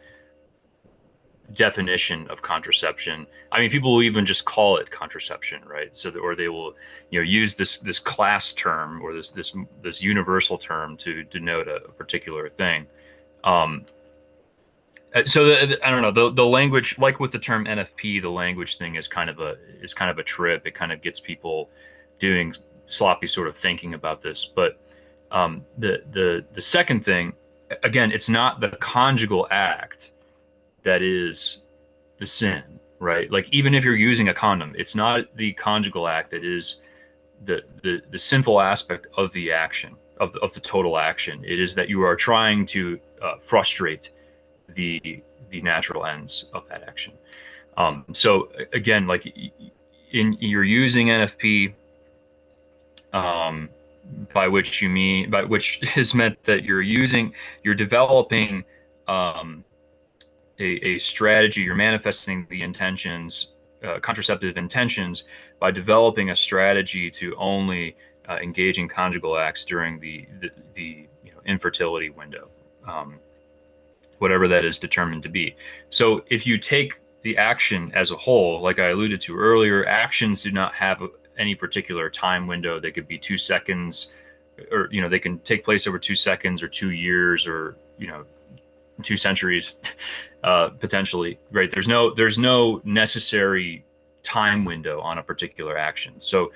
definition of contraception. I mean, people will even just call it contraception, right? So that, or they will, use this class term or this universal term to denote a particular thing. Um, I don't know, the language, like with the term NFP, the language thing is kind of a trip. It kind of gets people doing sloppy sort of thinking about this. But the second thing, again, it's not the conjugal act that is the sin, right? Like, even if you're using a condom, it's not the conjugal act that is the sinful aspect of the action, of the total action. It is that you are trying to frustrate the natural ends of that action. So again, like, you're using NFP, um, by which is meant that you're developing um, a strategy. You're manifesting the intentions, contraceptive intentions, by developing a strategy to only engage in conjugal acts during the infertility window. Whatever that is determined to be. So if you take the action as a whole, like I alluded to earlier, actions do not have any particular time window. They could be 2 seconds, or they can take place over 2 seconds or 2 years, or 2 centuries, potentially. Right? There's no necessary time window on a particular action. So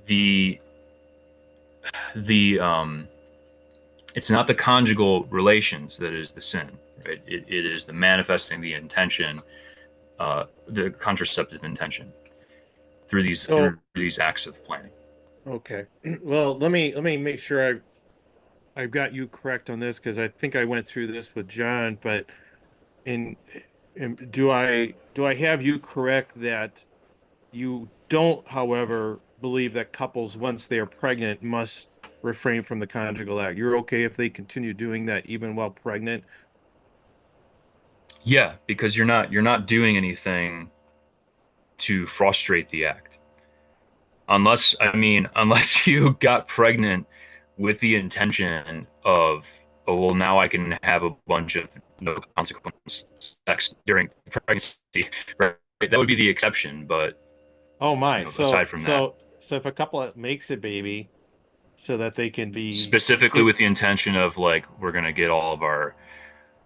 the the it's not the conjugal relations that is the sin, right? It is the manifesting the intention, the contraceptive intention through these So, through these acts of planning. okay. Well, let me make sure I've got you correct on this, because I think I went through this with John, but in, do I have you correct that you don't, however, believe that couples, once they are pregnant, must refrain from the conjugal act? You're okay if they continue doing that even while pregnant? Yeah, because you're not doing anything to frustrate the act, unless you got pregnant with the intention of, oh well, now I can have a bunch of no consequence sex during pregnancy, right? That would be the exception, but Oh my. So aside from that, so so if a couple makes a baby so that they can be specifically in, with the intention of, like, we're gonna get all of our,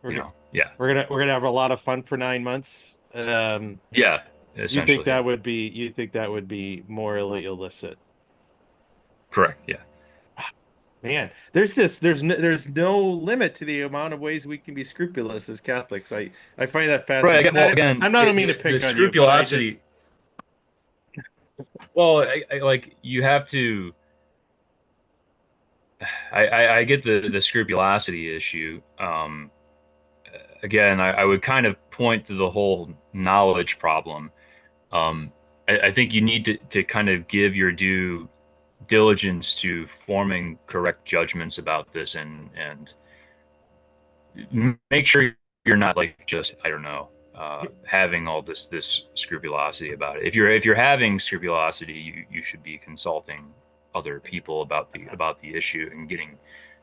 we're gonna yeah, we're gonna have a lot of fun for 9 months. yeah, You think essentially, yeah, that would be morally illicit? correct, yeah. Man, there's no limit to the amount of ways we can be scrupulous as Catholics. I find that Right. fascinating. Again, well, again, I'm not I mean to the pick on you, but I scrupulosity. just Well, like, you have to. I get the scrupulosity issue. Again, I would kind of point to the whole knowledge problem. Um, I think you need to kind of give your due diligence to forming correct judgments about this, and make sure you're not like just, I don't know, having all this scrupulosity about it. If you're having scrupulosity, you should be consulting other people about the issue and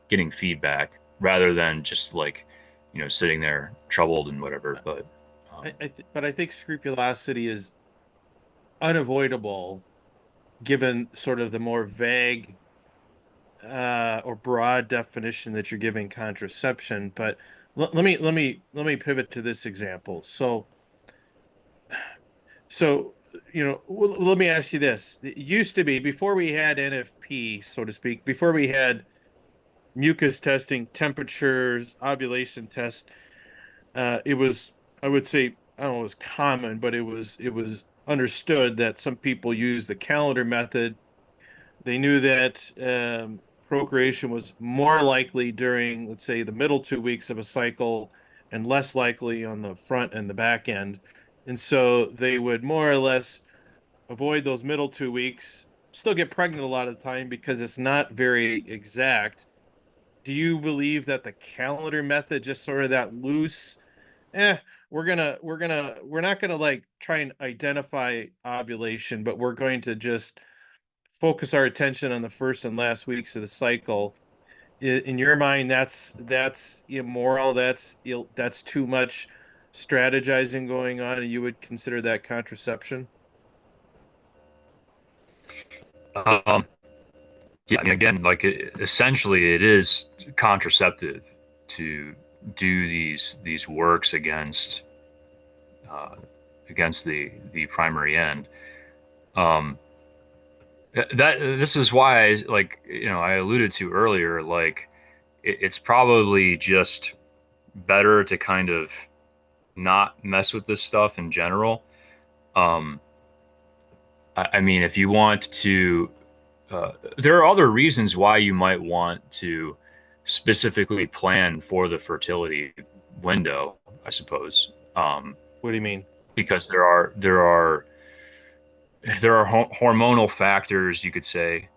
getting feedback rather than just like, sitting there troubled and whatever. But um, But I think scrupulosity is unavoidable given sort of the more vague or broad definition that you're giving contraception. But let me pivot to this example. So let me ask you this. It used to be before we had NFP, so to speak, before we had mucus testing, temperatures, ovulation tests, it was, I would say, I don't know, it was common, but it was understood that some people use the calendar method. They knew that procreation was more likely during, let's say, the middle 2 weeks of a cycle and less likely on the front and the back end. And so they would more or less avoid those middle 2 weeks, still get pregnant a lot of the time because it's not very exact. Do you believe that the calendar method, just sort of that loose, eh, we're not gonna like try and identify ovulation, but we're going to just focus our attention on the first and last weeks of the cycle. In your mind, that's immoral. That's too much strategizing going on, and you would consider that contraception? um, yeah, I mean, again, like essentially, it is contraceptive to do these works uh, against the primary end. Um, that this is why, like, I alluded to earlier, like it's probably just better to kind of not mess with this stuff in general. Um, I mean, if you want to, there are other reasons why you might want to specifically plan for the fertility window, I suppose, What do you mean? because there are hormonal factors, you could say,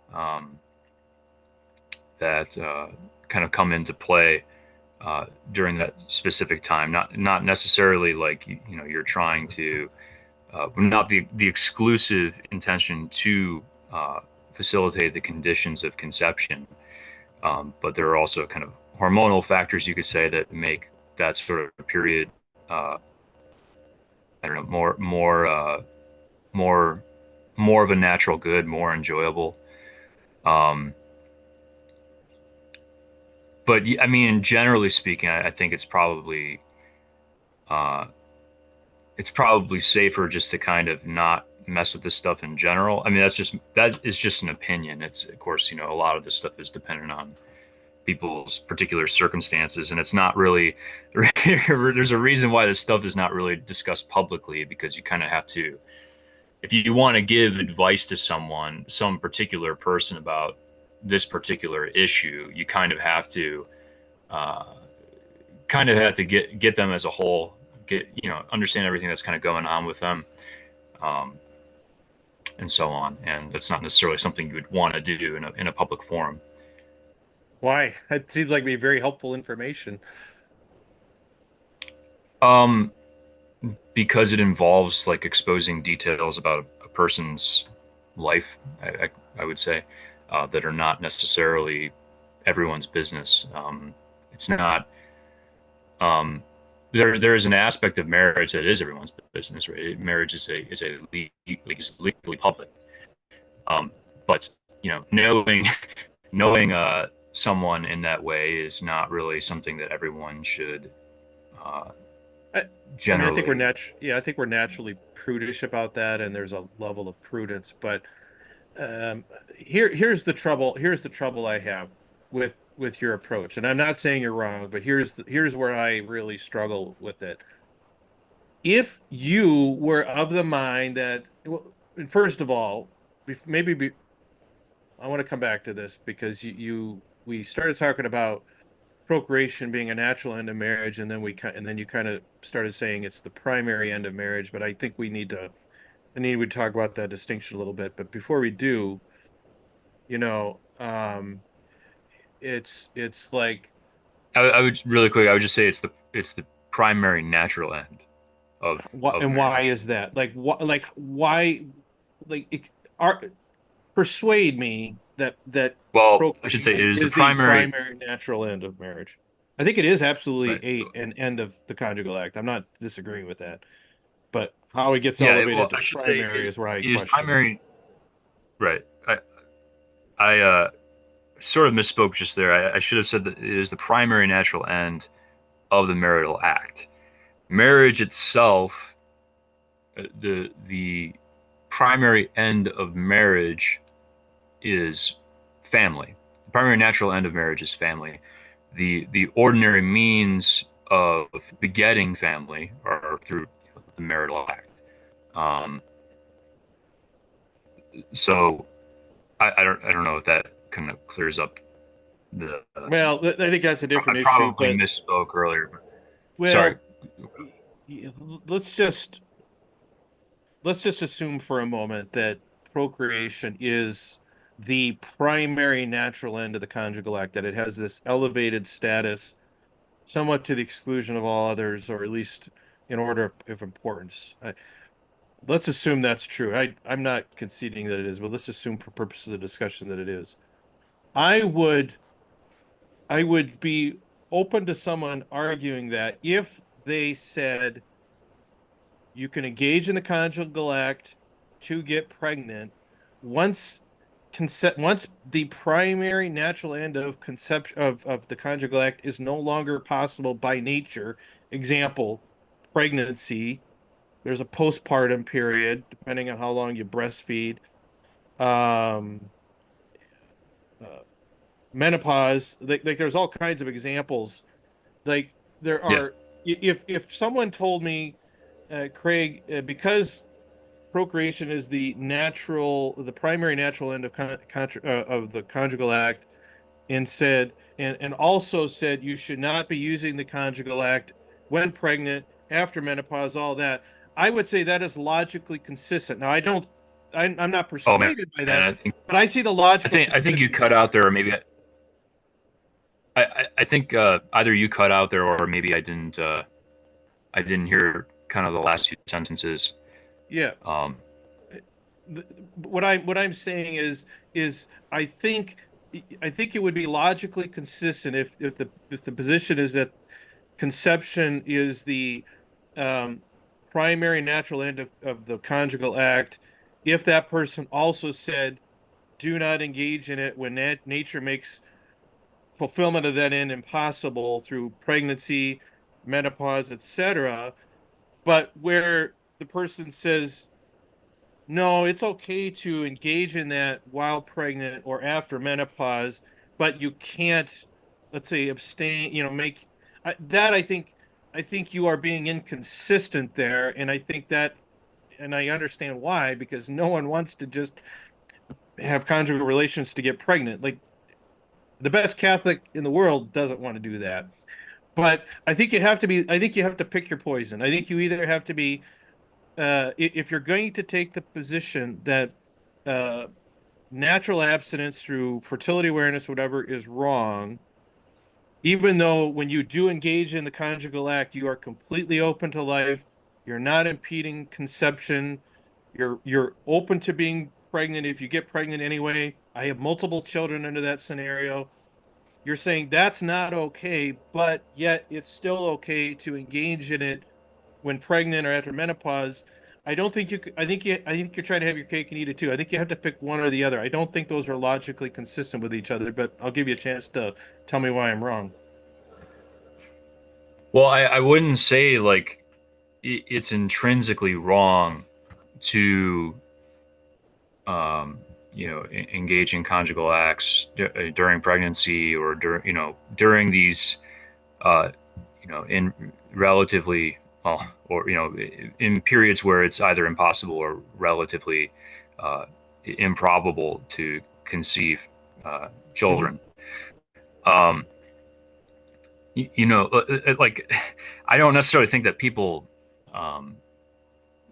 that kind of come into play during that specific time. Not necessarily like you're trying to, not the exclusive intention to facilitate the conditions of conception, but there are also kind of hormonal factors, you could say, that make that sort of period, uh, I don't know, more more of a natural good, more enjoyable. Um, but I mean, generally speaking, I think uh, it's probably safer just to kind of not mess with this stuff in general. I mean, that is just an opinion. It's, of course, a lot of this stuff is dependent on people's particular circumstances, and it's not really. There's a reason why this stuff is not really discussed publicly, because you kind of have to, if you want to give advice to someone, some particular person, about this particular issue, you uh, kind of have to get them as a whole, understand everything that's kind of going on with them, um, and so on. And that's not necessarily something you would want to do in a public forum. Why? It seems like be very helpful information. Um, because it involves like exposing details about a person's life, I would say, that are not necessarily everyone's business. It's not. Um, there is an aspect of marriage that is everyone's business, right? Marriage is legally public. Um, but knowing someone in that way is not really something that everyone should uh, I, I mean, I think generally. I think we're naturally prudish about that, and there's a level of prudence. But here's the trouble. Here's the trouble I have with your approach. And I'm not saying you're wrong, but here's where I really struggle with it. If you were of the mind that, well, and first of all, maybe I want to come back to this because we started talking about procreation being a natural end of marriage, and then you kind of started saying it's the primary end of marriage. But I think we need to I need to talk about that distinction a little bit. But before we do, you know, it's like I would really quick. I would just say it's the primary natural end what of and why marriage. is that? Like why like it, are persuade me that Well, I should say it procreation is the is the primary. primary natural end of marriage. I think it is absolutely Right. an end of the conjugal act. I'm not disagreeing with that, but how it gets Yeah. elevated Well, to I should say primary is where I it is question. primary. Right. I sort of misspoke just there. I should have said that it is the primary natural end of the marital act. Marriage itself, the primary end of marriage is family. The primary natural end of marriage is family. The ordinary means of begetting family are through the marital act. Um, so I don't know if that kind of clears up the. Well, I think that's a I different issue, probably but misspoke earlier. But sorry. well, let's just assume for a moment that procreation is the primary natural end of the conjugal act, that it has this elevated status, somewhat to the exclusion of all others, or at least in order of importance. Let's assume that's true. I'm not conceding that it is, but let's assume for purposes of discussion that it is. I would I would be open to someone arguing that if they said you can engage in the conjugal act to get pregnant once once the primary natural end of conception of the conjugal act is no longer possible by nature. Example, pregnancy. There's a postpartum period, depending on how long you breastfeed. Um, uh, Menopause. Like there's all kinds of examples. Like there Yeah. are. If someone told me, Craig, because procreation is the primary natural end of of the conjugal act, and said, and also said you should not be using the conjugal act when pregnant, after menopause, all that. I would say that is logically consistent. Now, I don't, I'm not Oh man, persuaded by man, that, but I see the logical I think you cut consistency. out there, or maybe I think either you cut out there, or maybe I didn't hear kind of the last few sentences. Yeah. Um, What I'm saying is I think it would be logically consistent if the position is that conception is the um, primary natural end of the conjugal act, if that person also said, do not engage in it when nature makes fulfillment of that end impossible through pregnancy, menopause, etc., but where the person says, no, it's okay to engage in that while pregnant or after menopause, but you can't, let's say, abstain, make that I think you are being inconsistent there, and I think that, and I understand why, because no one wants to just have conjugal relations to get pregnant. Like the best Catholic in the world doesn't want to do that. But I think you have to pick your poison. I think you either have to be if you're going to take the position that uh, natural abstinence through fertility awareness, whatever, is wrong, even though when you do engage in the conjugal act, you are completely open to life, you're not impeding conception, you're open to being pregnant if you get pregnant anyway. I have multiple children under that scenario. You're saying that's not okay, but yet it's still okay to engage in it when pregnant or after menopause. I don't think you. I think you're trying to have your cake and eat it too. I think you have to pick one or the other. I don't think those are logically consistent with each other. But I'll give you a chance to tell me why I'm wrong. well, I wouldn't say like it's intrinsically wrong to engage in conjugal acts during pregnancy or during these uh, in relatively well, or in periods where it's either impossible or relatively uh, improbable to conceive Hmm. children. Um, like I don't necessarily think that people um,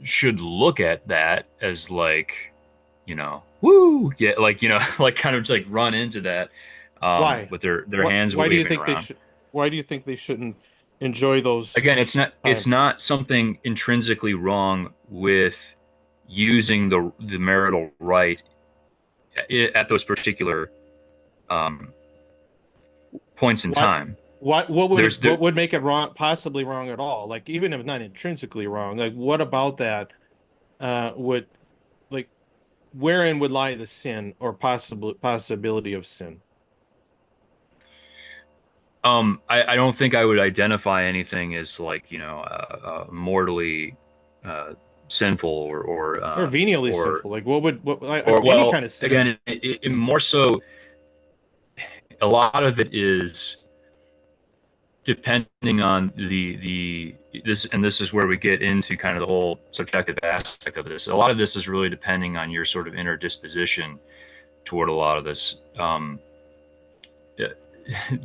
should look at that as like, woo, yeah, like, like kind of just like run into that Why? with their What? hands Why do you waving think they around. should? Why do you think they shouldn't enjoy those Again, it's times? not something intrinsically wrong with using the marital right at those particular um, points in What? time. What There's there would make it wrong? Possibly wrong at all? Like even if not intrinsically wrong, like what about that? Would like wherein would lie the sin or possibility of sin? I don't think I would identify anything as like, mortally uh, sinful Or venially or sinful? Like what would or any well, kind of sin? again, more so, a lot of it is depending on the this, and this is where we get into kind of the whole subjective aspect of this. A lot of this is really depending on your sort of inner disposition toward a lot of this.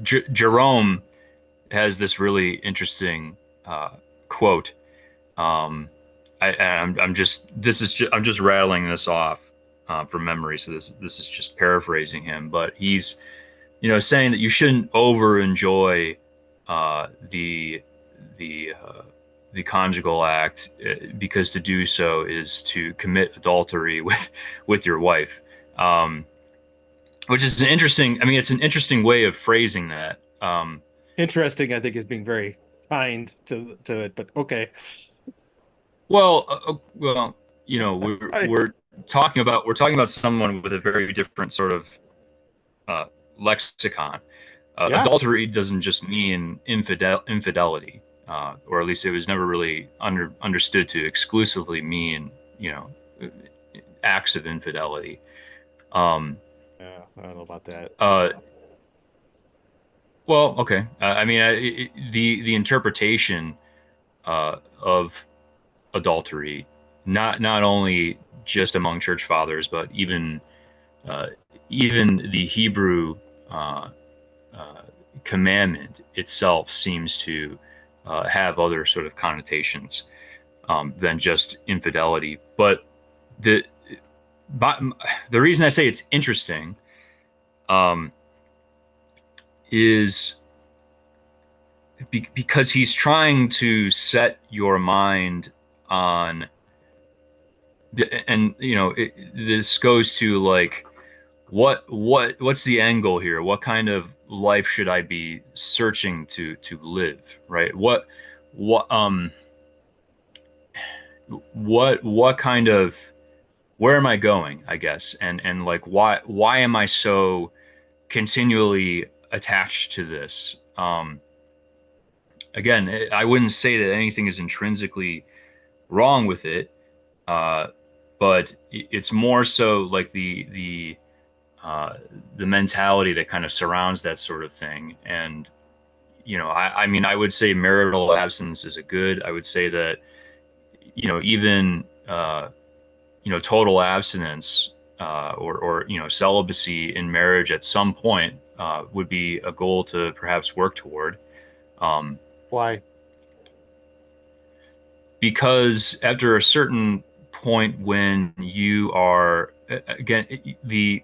Jerome has this really interesting uh, quote. Um, I'm just I'm just rattling this off from memory, so this is just paraphrasing him. But he's, saying that you shouldn't over enjoy the the uh, the conjugal act, because to do so is to commit adultery with your wife, um, which is an interesting. I mean, it's an interesting way of phrasing that. Interesting, I think, is being very kind to it, but okay. Well, I we're talking about someone with a very different sort of uh, lexicon. yeah. Adultery doesn't just mean infidelity, or at least it was never really understood to exclusively mean, acts of infidelity. Um, Yeah, I don't know about that. uh, well, okay. I mean, the interpretation of adultery, not only just among church fathers, but uh, even the Hebrew uh, uh, commandment itself seems to have other sort of connotations than just infidelity. The but the reason I say it's interesting um, is because he's trying to set your mind on, and this goes to like, what's the angle here? What kind of life should I be searching to live? Right? What what kind of, where am I going, I guess? And like, why am I so continually attached to this? Again, I wouldn't say that anything is intrinsically wrong with it, uh, but it's more so like uh, the mentality that kind of surrounds that sort of thing. And I mean, I would say marital abstinence is a good. I would say that even total abstinence, or celibacy in marriage at some point would be a goal to perhaps work toward. Um, Why? because after a certain point, when you are, again, the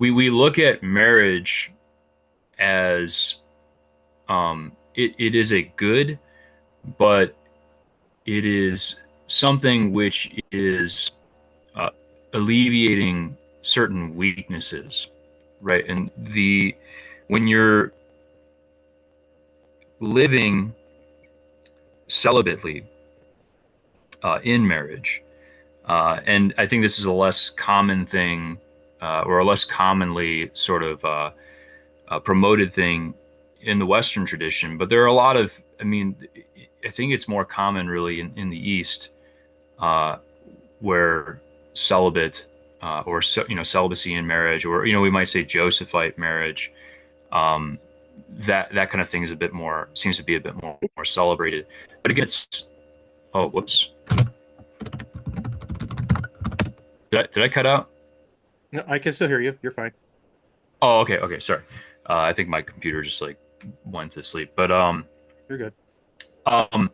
we look at marriage as, it is a good, but it is something which is uh, alleviating certain weaknesses, right? And when you're living celibately in marriage, and I think this is a less common thing, or a less commonly sort of promoted thing in the Western tradition, but there are a lot of, I mean, I think it's more common really in the East, uh, where celibate, or celibacy in marriage, or we might say Josephite marriage, um, that kind of thing is a bit more, seems to be a bit more celebrated. But it gets, oh, whoops, did I cut out? No, I can still hear you. You're fine. Oh, okay, sorry. I think my computer just like went to sleep. But You're good. um,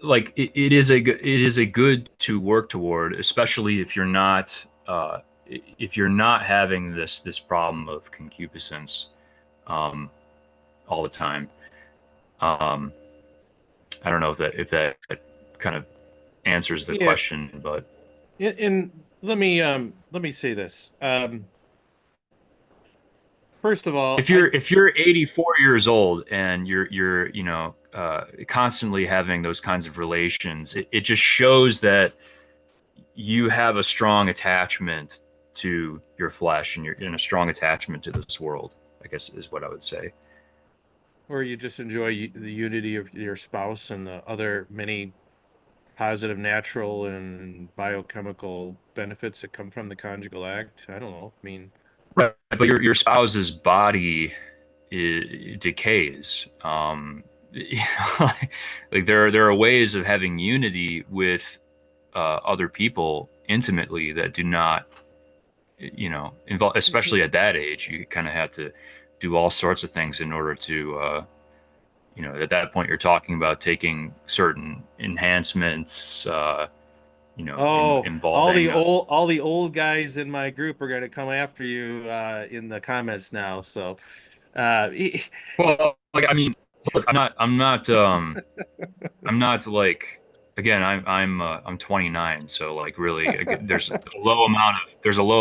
like it is a good to work toward, especially if you're not having this problem of concupiscence um, all the time. Um, I don't know if that kind of answers the Yeah, question, but and let me say this. First of all, if you're 84 years old and you're constantly having those kinds of relations, it just shows that you have a strong attachment to your flesh and you're in a strong attachment to this world, I guess is what I would say. or you just enjoy the unity of your spouse and the other many positive natural and biochemical benefits that come from the conjugal act. I don't know. I mean, Right. But your spouse's body decays. Like there are ways of having unity with other people intimately that do not, involve, especially at that age. You kind of have to do all sorts of things in order to, at that point you're talking about taking certain enhancements, oh, involving. all the old guys in my group are going to come after you in the comments now. So, uh, Well, like I mean, look, I'm not like again I'm 29, so like really there's a low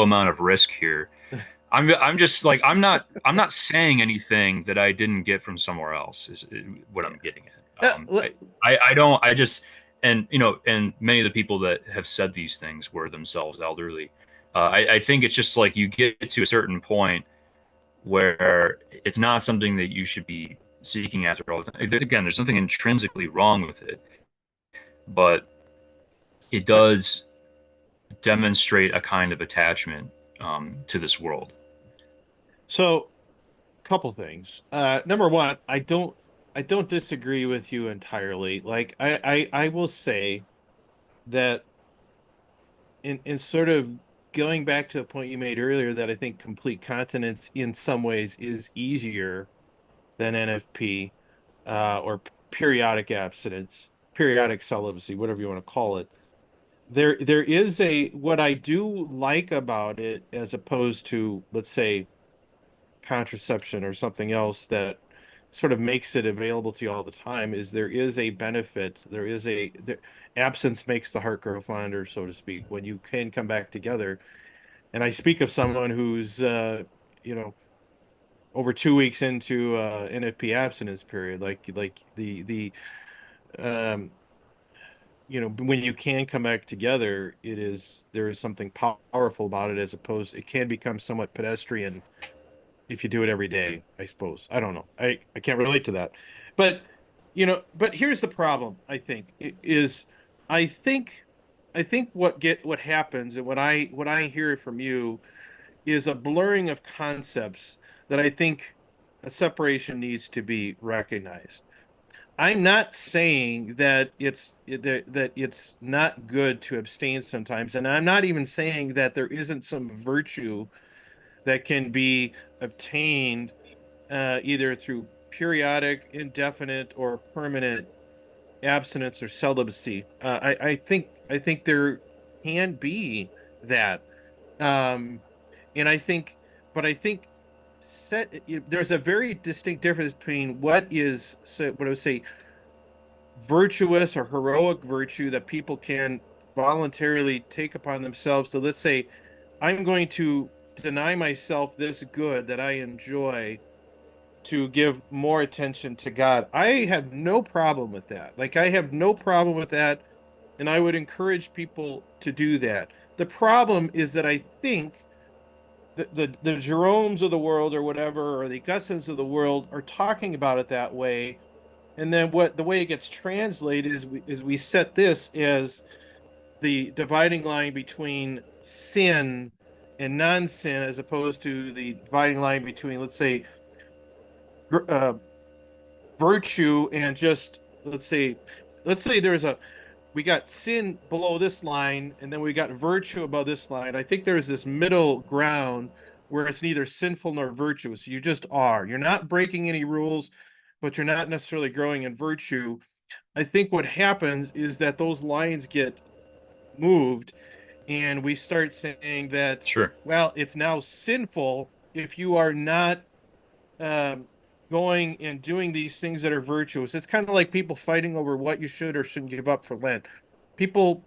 amount of risk here. I'm just like I'm not saying anything that I didn't get from somewhere else is what yeah. I'm getting at. Uh, le- I don't I just and many of the people that have said these things were themselves elderly. I think it's just like you get to a certain point where it's not something that you should be seeking after all the time. Again, there's nothing intrinsically wrong with it, but it uh, does demonstrate a kind of attachment to this world. so, couple things. Number one, I don't disagree with you entirely. Like, I will say that in sort of going back to a point you made earlier, that I think complete continence in some ways is easier than NFP or periodic abstinence, periodic celibacy, whatever you want to call it. There is a what I do like about it as opposed to, let's say, contraception or something else that sort of makes it available to you all the time is there is a benefit. Absence makes the heart grow fonder, so to speak, when you can come back together. And I speak of someone who's, you know, over 2 weeks into NFP abstinence period, like um, when you can come back together, there is something powerful about it as opposed it can become somewhat pedestrian if you do it every day, I suppose. I don't know. I can't relate to that. But but here's the problem, I think, is I think what happens and what I hear from you is a blurring of concepts that I think a separation needs to be recognized. I'm not saying that it's not good to abstain sometimes, and I'm not even saying that there isn't some virtue that can be obtained either through periodic, indefinite, or permanent abstinence or celibacy. I think there can be that, um, and I think, but I think there's a very distinct difference between what I would say virtuous or heroic virtue that people can voluntarily take upon themselves. So let's say I'm going to deny myself this good that I enjoy to give more attention to God. I have no problem with that. Like, I have no problem with that. And I would encourage people to do that. The problem is that I think the Jeromes of the world or whatever, or the Augustines of the world are talking about it that way. And then the way it gets translated is we set this as the dividing line between sin and non-sin, as opposed to the dividing line between, let's say, uh, virtue and just let's say there's a we got sin below this line and then we got virtue above this line. I think there's this middle ground where it's neither sinful nor virtuous. You just are. You're not breaking any rules, but you're not necessarily growing in virtue. I think what happens is that those lines get moved, and we start saying that, Sure. well, it's now sinful if you are not um, going and doing these things that are virtuous. It's kind of like people fighting over what you should or shouldn't give up for Lent. People,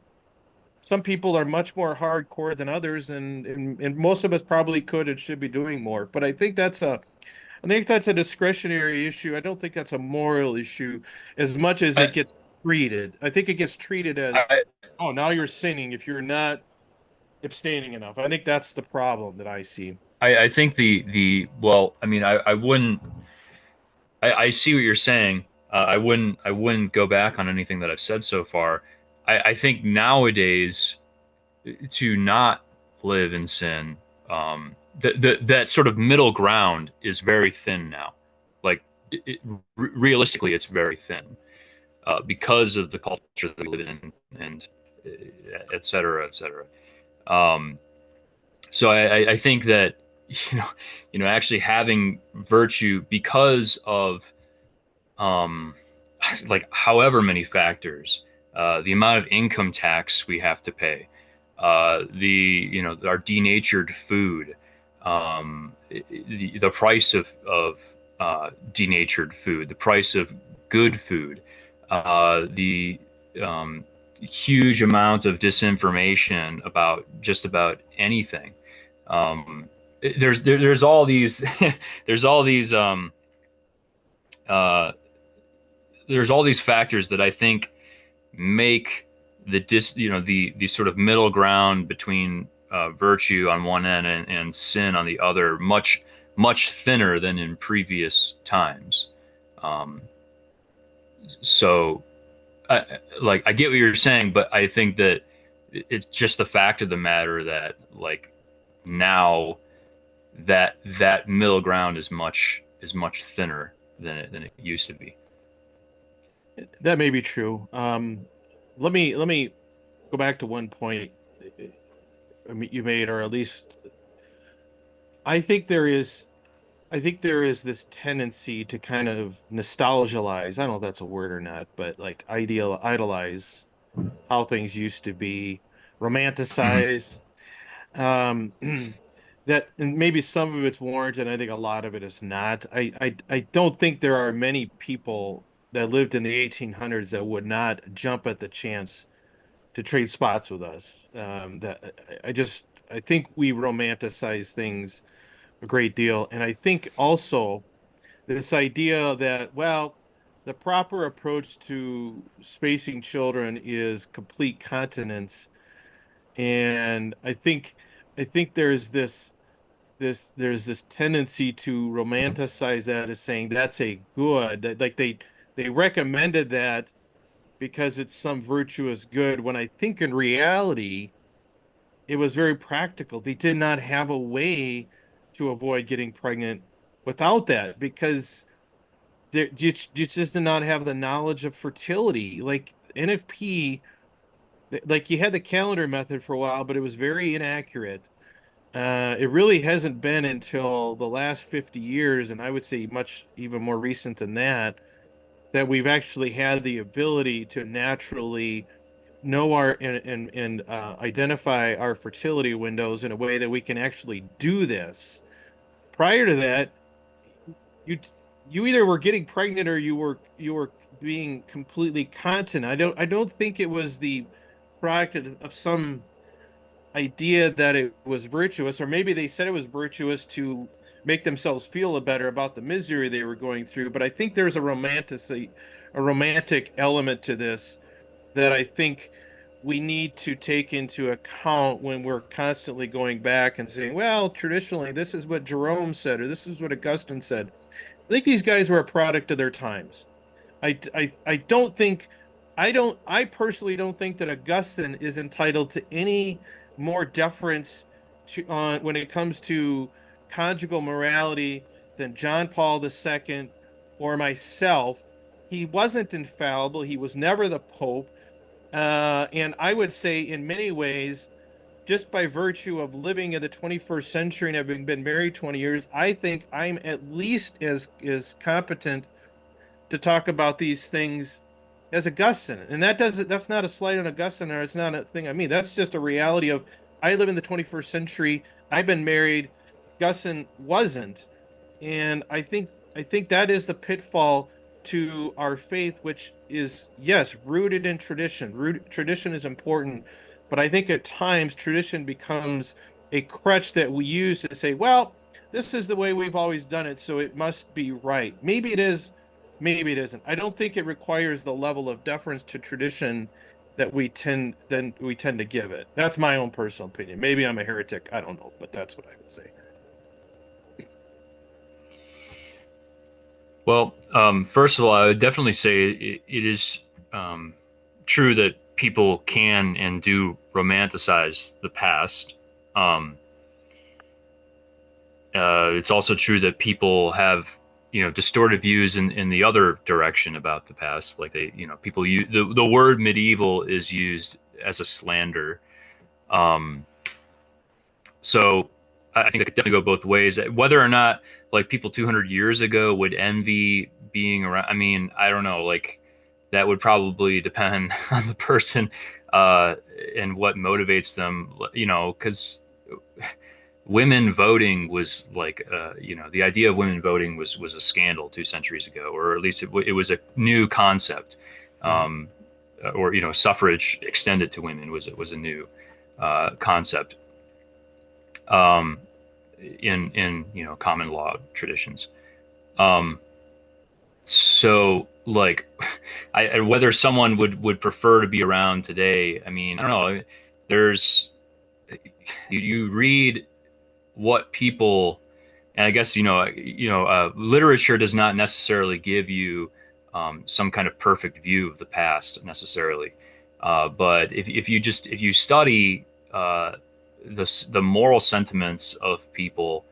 some people are much more hardcore than others, and most of us probably could and should be doing more. But I think that's a discretionary issue. I don't think that's a moral issue as much as it I, gets treated. I think it gets treated as, I, oh, now you're sinning if you're not abstaining enough. I think that's the problem that I see. I think well, I mean, I wouldn't. I see what you're saying. I wouldn't go back on anything that I've said so far. I think nowadays to not live in sin, that sort of middle ground is very thin now. Like realistically, it's very thin because of the culture that we live in, and et cetera, et cetera. Um, so I think that you know, actually having virtue because of um, like however many factors, the amount of income tax we have to pay, the our denatured food, the price of denatured food, the price of good food, the huge amount of disinformation about just about anything. Um, there's all these there's all these uh, there's all these factors that I think make the sort of middle ground between virtue on one end and sin on the other much thinner than in previous times. Um, so I get what you're saying, but I think that it's just the fact of the matter that like now that middle ground is much thinner than it used to be. That may be true. Let me go back to one point you made, or at least I think there is I think there is this tendency to kind of nostalgialize. I don't know if that's a word or not, but like idolize how things used to be, Hmm. romanticize. Um, that and maybe some of it's warranted. I think a lot of it is not. I don't think there are many people that lived in the 1800s that would not jump at the chance to trade spots with us. That I think we romanticize things a great deal, and I think also this idea that, well, the proper approach to spacing children is complete continence, and I think there's this tendency to romanticize that as saying that's a good, that like they recommended that because it's some virtuous good, when I think in reality it was very practical. They did not have a way to avoid getting pregnant without that because you just did not have the knowledge of fertility. Like NFP, like you had the calendar method for a while, but it was very inaccurate. It really hasn't been until the last 50 years, and I would say much even more recent than that, that we've actually had the ability to naturally know our and identify our fertility windows in a way that we can actually do this. Prior to that, you you either were getting pregnant or you were being completely continent. I don't think it was the product of some idea that it was virtuous, or maybe they said it was virtuous to make themselves feel better about the misery they were going through. But I think there's a romantic element to this that I think we need to take into account when we're constantly going back and saying, well, traditionally, this is what Jerome said, or this is what Augustine said. I think these guys were a product of their times. I don't think, I personally don't think that Augustine is entitled to any more deference on when it comes to conjugal morality than John Paul II or myself. He wasn't infallible. He was never the Pope. And I would say, in many ways, just by virtue of living in the 21st century and having been married 20 years, I think I'm at least as competent to talk about these things as Augustine. And that's not a slight on Augustine, or it's not a thing I mean. That's just a reality of I live in the 21st century. I've been married. Augustine wasn't. And I think that is the pitfall to our faith, which is, yes, rooted in tradition. Tradition is important, but I think at times tradition becomes a crutch that we use to say, well, this is the way we've always done it, so it must be right. Maybe it is, maybe it isn't. I don't think it requires the level of deference to tradition that we tend to give it. That's my own personal opinion. Maybe I'm a heretic. I don't know, but that's what I would say. Well, first of all, I would definitely say it is um, true that people can and do romanticize the past. Um, it's also true that people have, distorted views in the other direction about the past. Like people use the word medieval is used as a slander. Um, so I think it could definitely go both ways. Whether or not like people 200 years ago would envy being around, I mean, I don't know. Like that would probably depend on the person and what motivates them. Because women voting was like the idea of women voting was a scandal 2 centuries ago, or at least it was a new concept. Mhm. um, or suffrage extended to women was a new concept um, in common law traditions. um, so like whether someone would prefer to be around today, I mean, I don't know. There's you read what people, and I guess literature does not necessarily give you some kind of perfect view of the past necessarily, but if you study the moral sentiments of people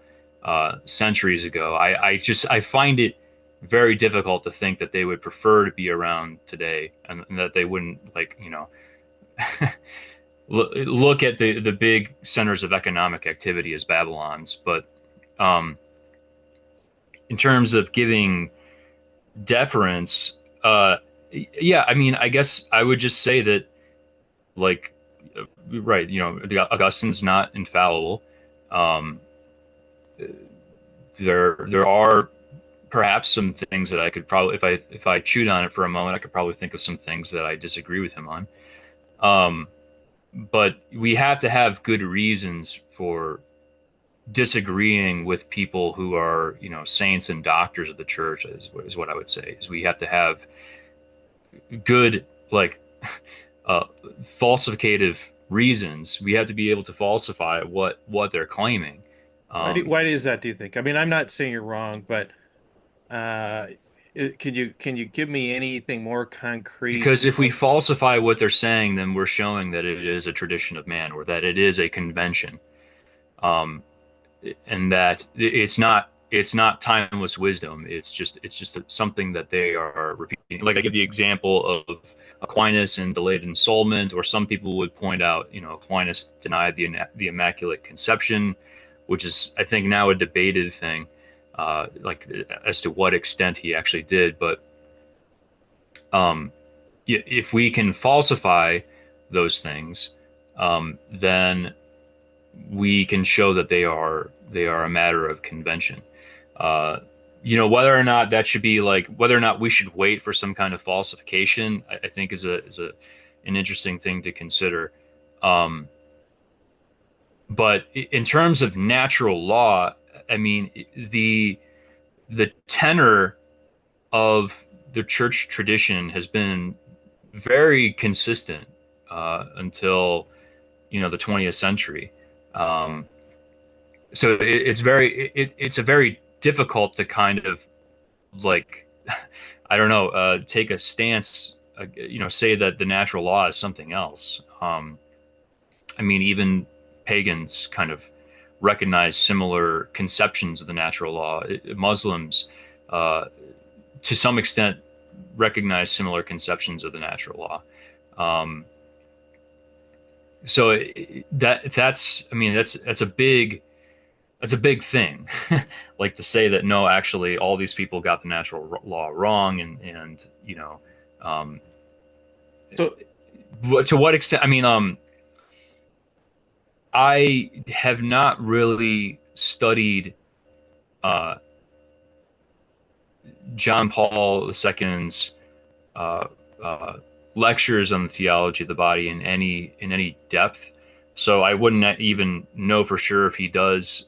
centuries ago, I find it very difficult to think that they would prefer to be around today, and that they wouldn't look at the big centers of economic activity as Babylons. But um, in terms of giving deference, yeah, I mean, I guess I would just say that, like, right, Augustine's not infallible. Um, there are perhaps some things that I could probably, if I chewed on it for a moment, I could probably think of some things that I disagree with him on. Um, but we have to have good reasons for disagreeing with people who are, saints and doctors of the church, is what I would say. Is we have to have good, like, uh, falsificative reasons. We have to be able to falsify what they're claiming. Um, Why is that, do you think? I mean, I'm not saying you're wrong, but uh, can you give me anything more concrete? because if we falsify what they're saying, then we're showing that it is a tradition of man, or that it is a convention. Um, and that it's not timeless wisdom. It's just something that they are repeating. Like I give the example of Aquinas and delayed ensoulment, or some people would point out, Aquinas denied the Immaculate Conception, which is, I think, now a debated thing, like as to what extent he actually did. But um, if we can falsify those things, then we can show that they are a matter of convention. Uh, whether or not that should be like, whether or not we should wait for some kind of falsification, I think is an interesting thing to consider. Um, but in terms of natural law, I mean, the tenor of the church tradition has been very consistent until the 20th century. Um, so it's a very difficult to kind of, like, I don't know, take a stance, say that the natural law is something else. I mean, even pagans kind of recognize similar conceptions of the natural law. Muslims, uh, to some extent, recognize similar conceptions of the natural law. Um, so that's, I mean, that's a big thing. Like, to say that no, actually all these people got the natural law wrong, and um, So to what extent? I mean, I have not really studied uh, John Paul II's uh, uh, lectures on the theology of the body in any depth. So I wouldn't even know for sure if he does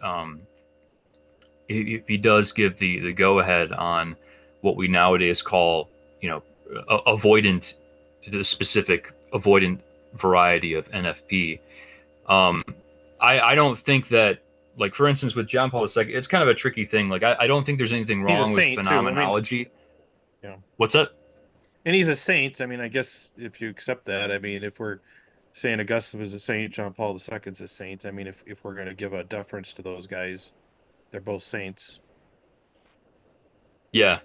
give the go ahead on what we nowadays call, you know, avoidant, the specific avoidant variety of NFP. Um, I don't think that, like, for instance, with John Paul II, it's kind of a tricky thing. Like, I don't think there's anything he's a wrong with saint too. I mean, phenomenology. you know, What's that? and he's a saint. I mean, I guess if you accept that, I mean, if we're saying Augustine was a saint, John Paul II's a saint. I mean, if we're going to give a deference to those guys, they're both saints. Yeah,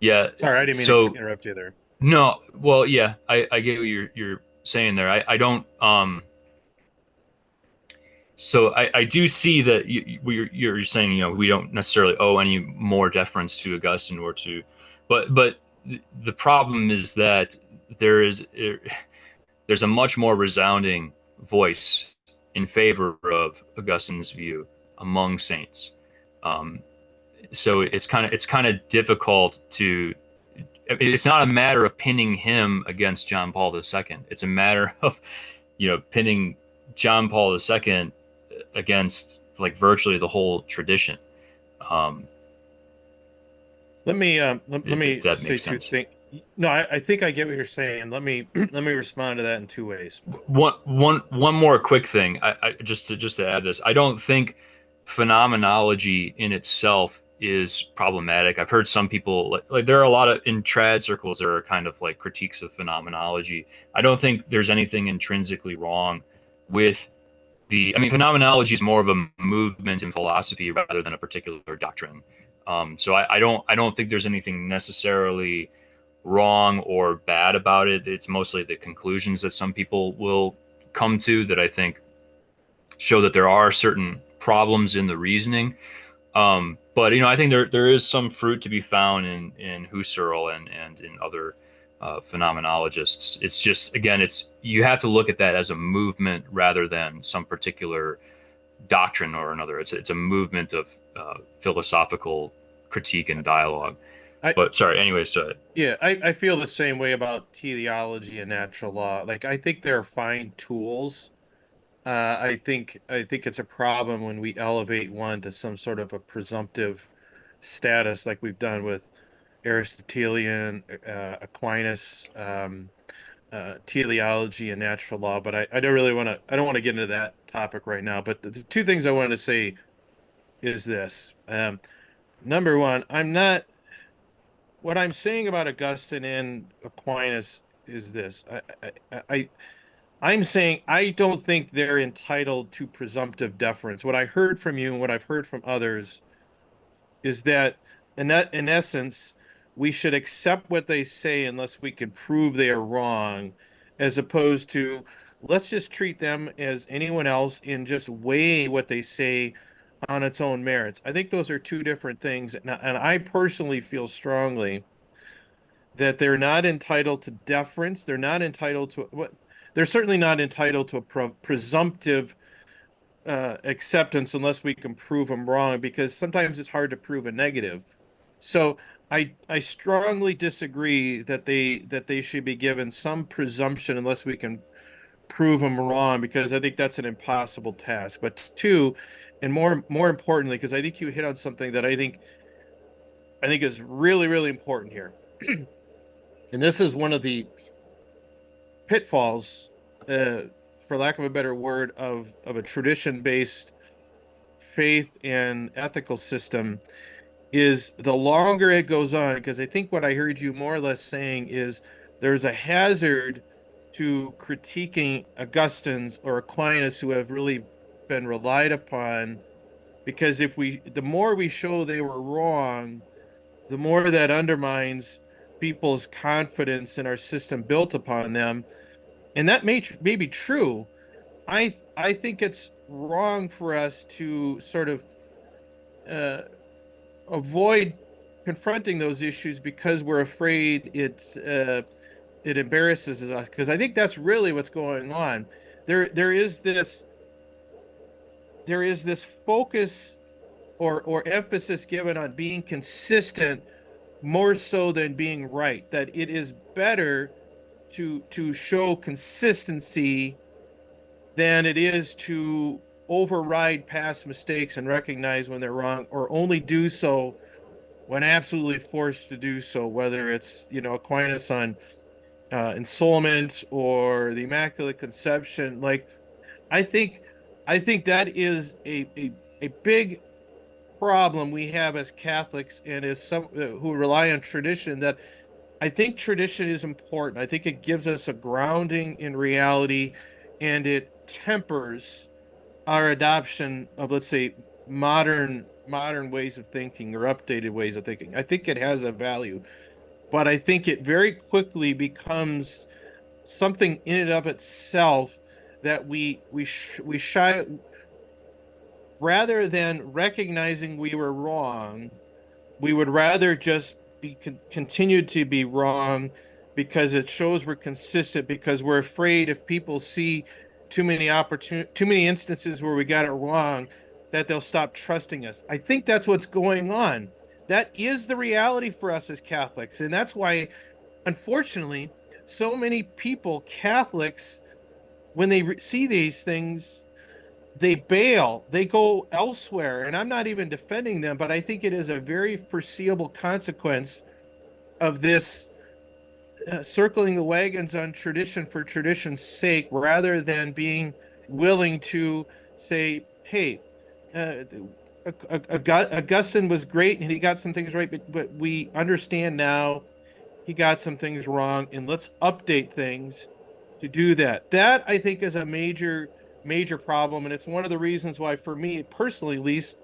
yeah. Sorry, I didn't mean to So interrupt you there. no, well, yeah, I get what you're saying there. I don't so I do see that you're saying, you know, we don't necessarily owe any more deference to Augustine or to, but the problem is that there is there's a much more resounding voice in favor of Augustine's view among saints. Um, so it's kind of difficult to. It's not a matter of pinning him against John Paul II. It's a matter of, you know, pinning John Paul II against like virtually the whole tradition. Um, Let if me that say makes two sense. things. No, I think I get what you're saying. Let me let me respond to that in two ways. One more quick thing. I just to add this. I don't think phenomenology in itself is problematic. I've heard some people like there are a lot of in trad circles there are kind of like critiques of phenomenology. I don't think there's anything intrinsically wrong with the. I mean, phenomenology is more of a movement in philosophy rather than a particular doctrine. So I don't think there's anything necessarily wrong or bad about it. It's mostly the conclusions that some people will come to that I think show that there are certain problems in the reasoning. But you know, I think there is some fruit to be found in Husserl and in other phenomenologists. It's just again, it's you have to look at that as a movement rather than some particular doctrine or another. It's a movement of philosophical critique and dialogue. I But sorry, anyways, Yeah, I feel the same way about teleology and natural law. Like I think they're fine tools. I think it's a problem when we elevate one to some sort of a presumptive status, like we've done with Aristotelian, Aquinas, teleology and natural law. But I don't really want to. I don't want to get into that topic right now. But the two things I wanted to say is this. Number one, I'm not. What I'm saying about Augustine and Aquinas is this. I'm saying I don't think they're entitled to presumptive deference. What I heard from you and what I've heard from others is that in essence, we should accept what they say unless we can prove they are wrong, as opposed to let's just treat them as anyone else and just weigh what they say on its own merits. I think those are two different things, and I personally feel strongly that they're not entitled to deference. They're not entitled to what they're certainly not entitled to a presumptive acceptance unless we can prove them wrong, because sometimes it's hard to prove a negative. So I strongly disagree that they should be given some presumption unless we can prove them wrong, because I think that's an impossible task. But two, and more importantly, because I think you hit on something that I think is really important here. And this is one of the pitfalls, uh, for lack of a better word, of a tradition-based faith and ethical system is the longer it goes on, because I think what I heard you more or less saying is there's a hazard to critiquing Augustine's or Aquinas who have really been relied upon, because if we the more we show they were wrong, the more that undermines people's confidence in our system built upon them. And that may be true. I think it's wrong for us to sort of uh, avoid confronting those issues because we're afraid it embarrasses us because I think that's really what's going on. There is this focus or emphasis given on being consistent more so than being right. That it is better to show consistency than it is to override past mistakes and recognize when they're wrong, or only do so when absolutely forced to do so, whether it's, Aquinas on ensoulment or the Immaculate Conception. Like, I think, I think that is a big problem we have as Catholics and as some who rely on tradition. That I think tradition is important. I think it gives us a grounding in reality, and it tempers our adoption of, let's say, modern ways of thinking or updated ways of thinking. I think it has a value, but I think it very quickly becomes something in and of itself that we shy, rather than recognizing we were wrong. We would rather just be continue to be wrong because it shows we're consistent, because we're afraid if people see too many instances where we got it wrong, that they'll stop trusting us. I think that's what's going on. That is the reality for us as Catholics, and that's why, unfortunately, so many people, Catholics, when they see these things, they bail, they go elsewhere. And I'm not even defending them, but I think it is a very foreseeable consequence of this circling the wagons on tradition for tradition's sake, rather than being willing to say, hey, uh, Augustine was great and he got some things right, but we understand now he got some things wrong, and let's update things to do that. That I think is a major problem, and it's one of the reasons why, for me personally, at least,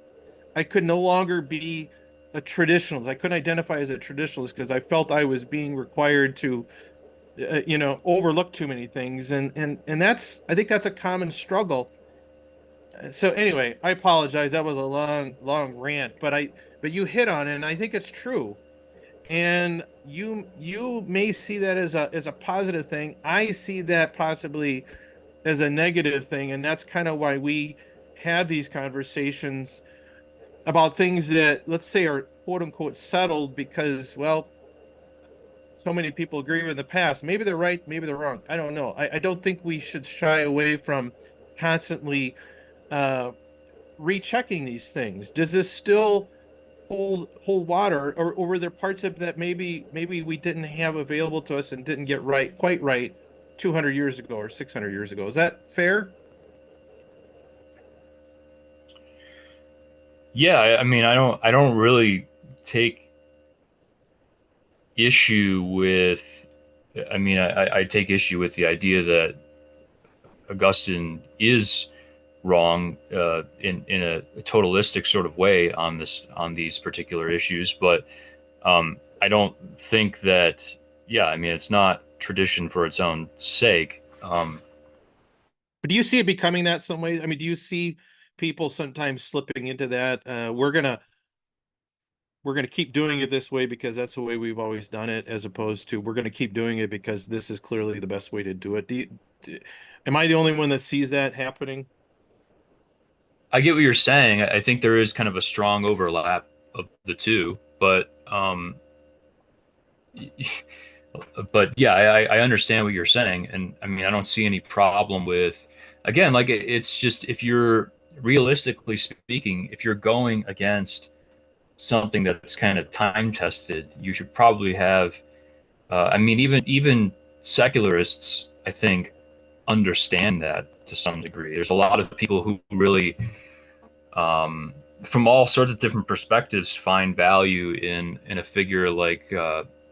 I could no longer be a traditionalist. I couldn't identify as a traditionalist because I felt I was being required to, overlook too many things, and that's I think that's a common struggle. So anyway, I apologize. That was a long rant, but you hit on it, and I think it's true. And you may see that as a positive thing. I see that possibly as a negative thing, and that's kind of why we have these conversations about things that, let's say, are quote unquote settled because, well, so many people agree with the past. Maybe they're right, maybe they're wrong. I don't know. I don't think we should shy away from constantly uh, rechecking these things. Does this still hold water, or were there parts of that maybe we didn't have available to us and didn't get quite right 200 years ago or 600 years ago? Is that fair? Yeah, I mean, I don't really take issue with. I mean, I take issue with the idea that Augustine is wrong in a totalistic sort of way on these particular issues, but I don't think that. Yeah, I mean, it's not tradition for its own sake. But do you see it becoming that some ways? I mean, do you see people sometimes slipping into that? We're gonna keep doing it this way because that's the way we've always done it, as opposed to we're gonna keep doing it because this is clearly the best way to do it. Am I the only one that sees that happening? I get what you're saying. I think there is kind of a strong overlap of the two, but yeah, I understand what you're saying, and I mean, I don't see any problem with, again, like it's just if you're realistically speaking, if you're going against something that's kind of time tested, you should probably have. I mean, even secularists, I think, understand that to some degree. There's a lot of people who really, from all sorts of different perspectives, find value in a figure like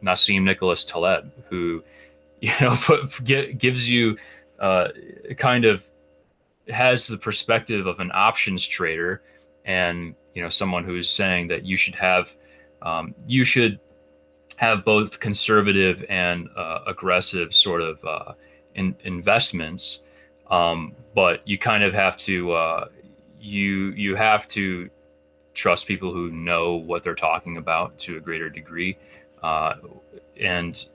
Nassim Nicholas Taleb, who gives you kind of has the perspective of an options trader, and someone who's saying that you should have both conservative and aggressive sort of investments, but you kind of have to you have to trust people who know what they're talking about to a greater degree. uh, and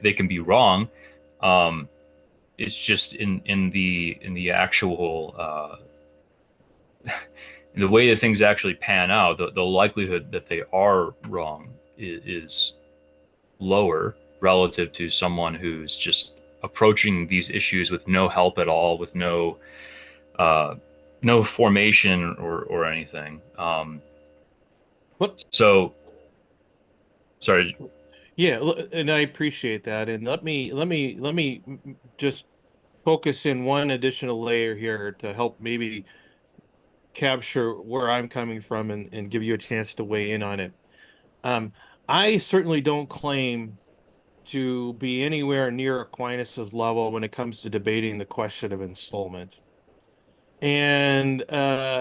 they can be wrong. Um, it's just in the actual the way that things actually pan out, the likelihood that they are wrong is lower relative to someone who's just approaching these issues with no help at all, with uh, no formation or anything. Well, So sorry. yeah, and I appreciate that. And let me just focus in one additional layer here to help maybe capture where I'm coming from and give you a chance to weigh in on it. Um, I certainly don't claim to be anywhere near Aquinas's level when it comes to debating the question of ensoulment. And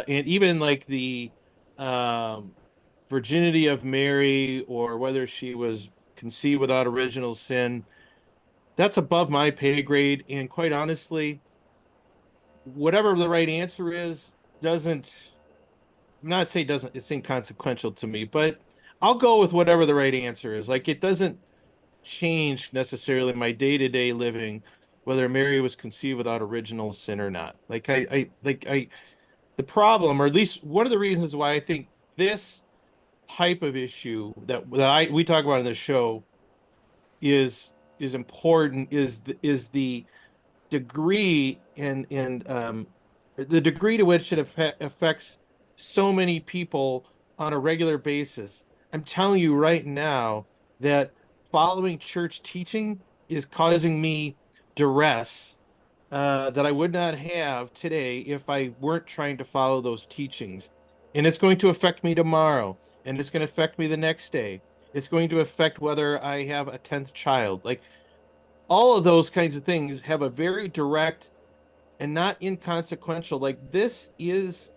even like the um virginity of Mary or whether she was conceived without original sin, that's above my pay grade. And quite honestly, whatever the right answer is, doesn't, I'm not saying doesn't, it's inconsequential to me, but I'll go with whatever the right answer is. Like it doesn't change necessarily my day-to-day living, whether Mary was conceived without original sin or not. The problem, or at least one of the reasons why I think this type of issue that we talk about in this show is important is the degree and the degree to which it affects so many people on a regular basis. I'm telling you right now that following church teaching is causing me duress that I would not have today if I weren't trying to follow those teachings. And it's going to affect me tomorrow, and it's going to affect me the next day. It's going to affect whether I have a 10th child. Like all of those kinds of things have a very direct and not inconsequential, like this is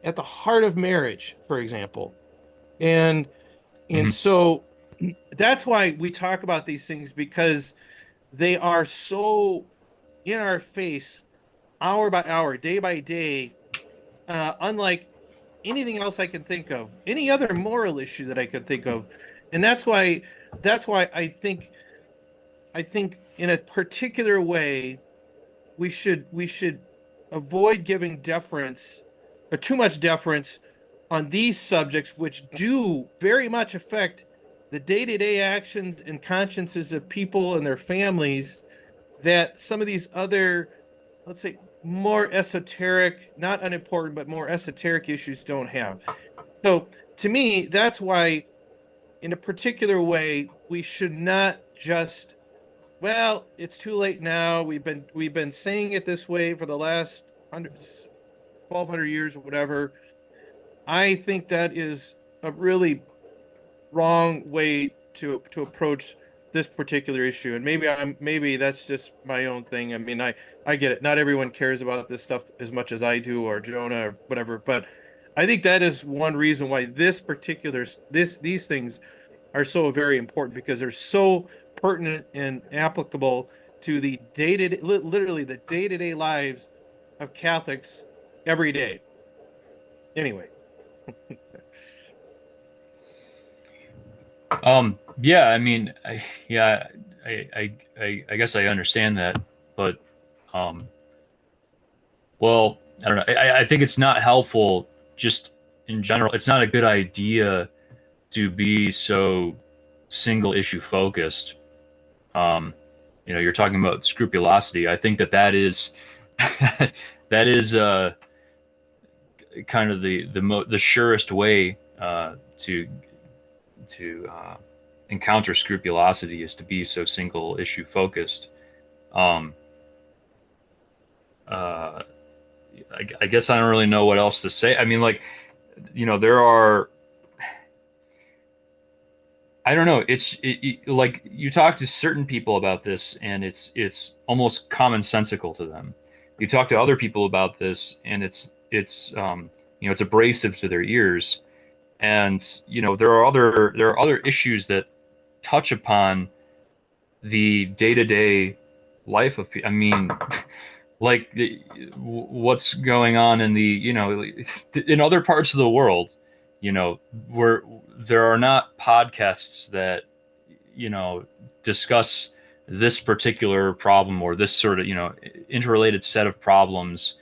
at the heart of marriage, for example. And and Mhm. so that's why we talk about these things because they are so in our face hour by hour, day by day, unlike anything else I can think of, any other moral issue that I could think of. And that's why I think in a particular way we should avoid giving deference or too much deference on these subjects, which do very much affect the day-to-day actions and consciences of people and their families that some of these other, let's say, more esoteric, not unimportant, but more esoteric issues don't have. So to me, that's why, in a particular way, we should not just, well, it's too late now. We've been saying it this way for the last 1,200 years or whatever. I think that is a really wrong way to approach this particular issue. And maybe that's just my own thing. I mean, I get it. Not everyone cares about this stuff as much as I do or Jonah or whatever, but I think that is one reason why this particular these things are so very important because they're so pertinent and applicable to the day-to-day, literally the day-to-day lives of Catholics every day. Anyway, Yeah, I mean, yeah, I guess I understand that, but um, well, I don't know. I think it's not helpful just in general. It's not a good idea to be so single issue focused. Um, you're talking about scrupulosity. I think that is that is kind of the surest way to encounter scrupulosity is to be so single issue focused. Um, uh, I guess I don't really know what else to say. I mean, like, there are, I don't know. Like you talk to certain people about this, and it's almost commonsensical to them. You talk to other people about this, and it's abrasive to their ears. And there are other issues that touch upon the day to day life of people. I mean, like what's going on in the in other parts of the world. you know, there are not podcasts that, you know, discuss this particular problem or this sort of, you know, interrelated set of problems,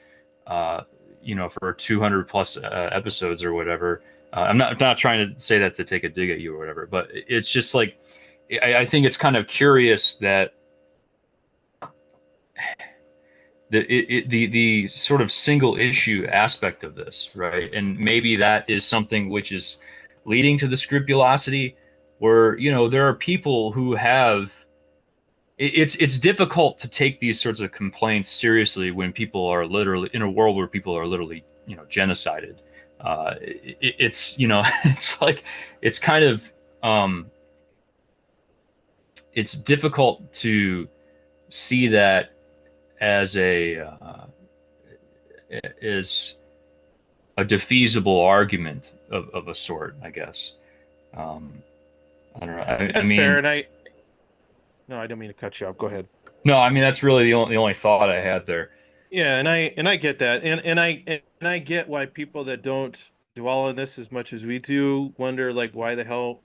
uh, you know, for 200 plus episodes or whatever. I'm not trying to say that to take a dig at you or whatever, but it's just like, I think it's kind of curious that the sort of single issue aspect of this, right? And maybe that is something which is leading to the scrupulosity, where, you know, there are people who have it's difficult to take these sorts of complaints seriously when people are literally in a world where people are literally, you know, genocided. It's, you know, it's like it's kind of um, it's difficult to see that as is a defeasible argument of a sort, I guess. Um, I don't know. I That's fair, mean, and I no, I don't mean to cut you off. Go ahead. no, I mean that's really the only thought I had there. Yeah, and I get that, and I get why people that don't dwell on this as much as we do wonder like why the hell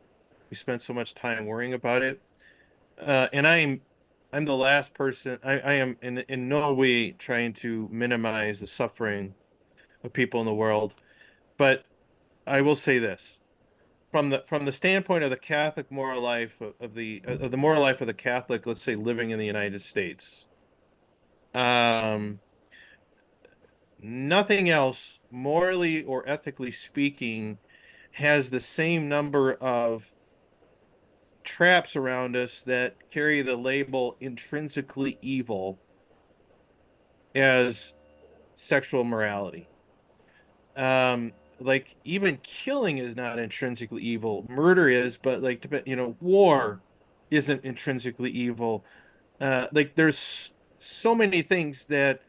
we spend so much time worrying about it. And I'm the last person. I am in no way trying to minimize the suffering of people in the world, but I will say this from the standpoint of the Catholic moral life of the moral life of the Catholic, let's say living in the United States. Um, Nothing else, morally or ethically speaking, has the same number of traps around us that carry the label intrinsically evil as sexual morality. Like even killing is not intrinsically evil. Murder is, but like war isn't intrinsically evil. Like there's so many things that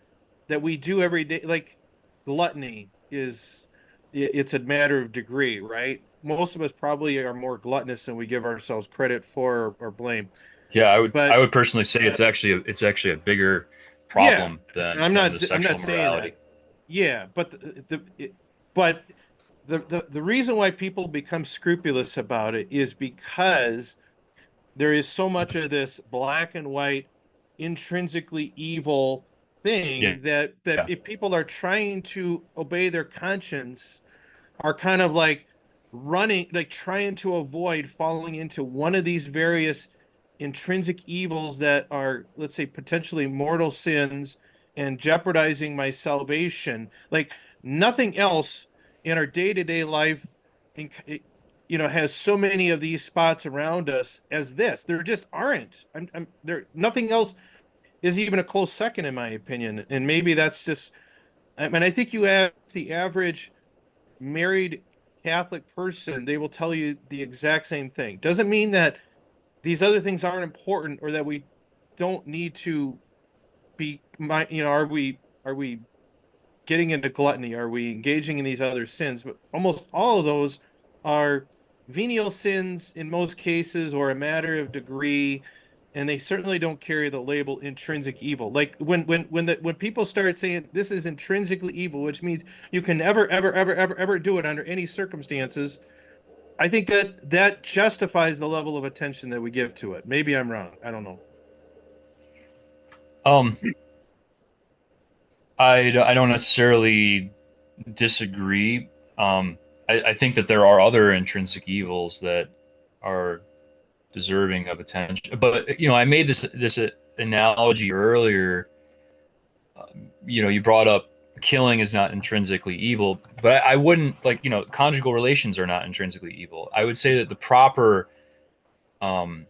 we do every day. Like gluttony is it's a matter of degree, right? Most of us probably are more gluttonous than we give ourselves credit for or blame. Yeah, I But would personally say it's actually a bigger yeah, problem than I'm the not sexual saying morality. that. Yeah, but but the reason why people become scrupulous about it is because there is so much of this black and white intrinsically evil Yeah, thing that yeah, if people are trying to obey their conscience are kind of like running, like trying to avoid falling into one of these various intrinsic evils that are, let's say, potentially mortal sins and jeopardizing my salvation. Like nothing else in our day-to-day life, in, has so many of these spots around us as this. There just aren't. There. Nothing else is even a close second, in my opinion. And maybe that's just. I mean, I think you ask the average married Catholic person, they will tell you the exact same thing. Doesn't mean that these other things aren't important or that we don't need to be are we getting into gluttony? Are we engaging in these other sins? But almost all of those are venial sins in most cases or a matter of degree, and they certainly don't carry the label intrinsic evil. Like when people start saying this is intrinsically evil, which means you can never, ever, ever, ever, ever do it under any circumstances, I think that justifies the level of attention that we give to it. Maybe I'm wrong. I don't know. um, I don't necessarily disagree. I think that there are other intrinsic evils that are deserving of attention. But, you know, I made this analogy earlier. You know, you brought up killing is not intrinsically evil, but I wouldn't, like, you know, conjugal relations are not intrinsically evil. I would say that the proper um,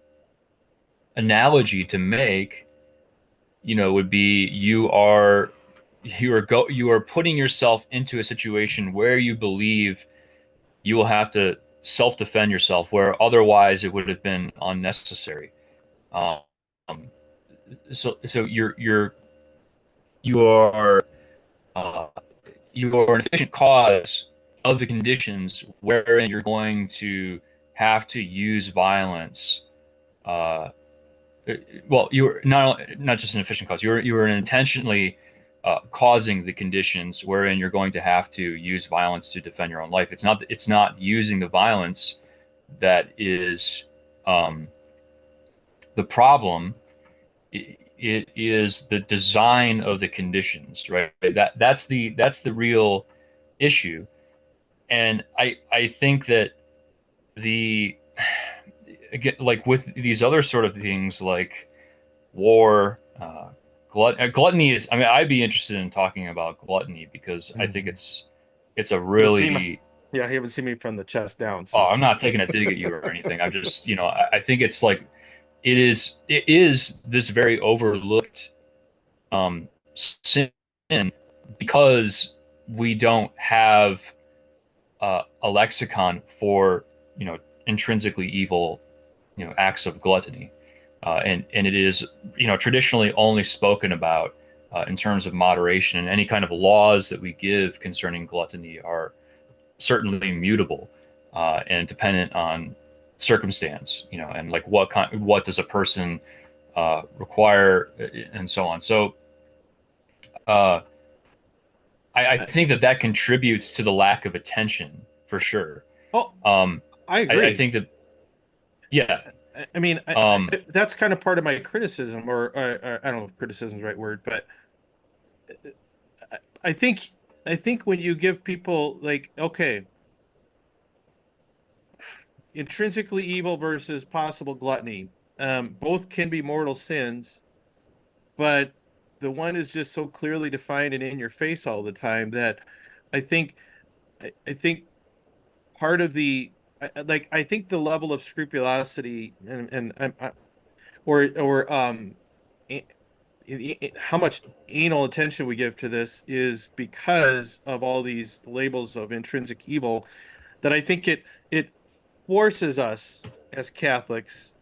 analogy to make, you know, would be you are putting yourself into a situation where you believe you will have to self-defend yourself, where otherwise it would have been unnecessary. Um, so you are uh, you are an efficient cause of the conditions wherein you're going to have to use violence. Uh, well, you're not just an efficient cause. You're an intentionally causing the conditions wherein you're going to have to use violence to defend your own life. It's not using the violence that is the problem. It is the design of the conditions, right? That's the real issue. And I think that the again, like with these other sort of things like war, gluttony is. I mean, I'd be interested in talking about gluttony because I think Mhm. it's a You'll see my, really. yeah, you haven't seen me from the chest down, Oh, so. I'm not taking a dig at you or anything. I'm just, I think it's like it is this very overlooked sin because we don't have a lexicon for intrinsically evil acts of gluttony, and it is traditionally only spoken about in terms of moderation, and any kind of laws that we give concerning gluttony are certainly mutable and dependent on circumstance, and like what does a person require, and so on. So uh, I I, think that contributes to the lack of attention for sure. oh, Um, I I agree. think that, yeah. I mean, Um, that's kind of part of my criticism, or I don't know if criticism is the right word, but I, I think I think when you give people like, okay, intrinsically evil versus possible gluttony, both can be mortal sins, but the one is just so clearly defined and in your face all the time that I think I think part of the I think the level of scrupulosity and or how much anal attention we give to this is because of all these labels of intrinsic evil that I think it forces us as Catholics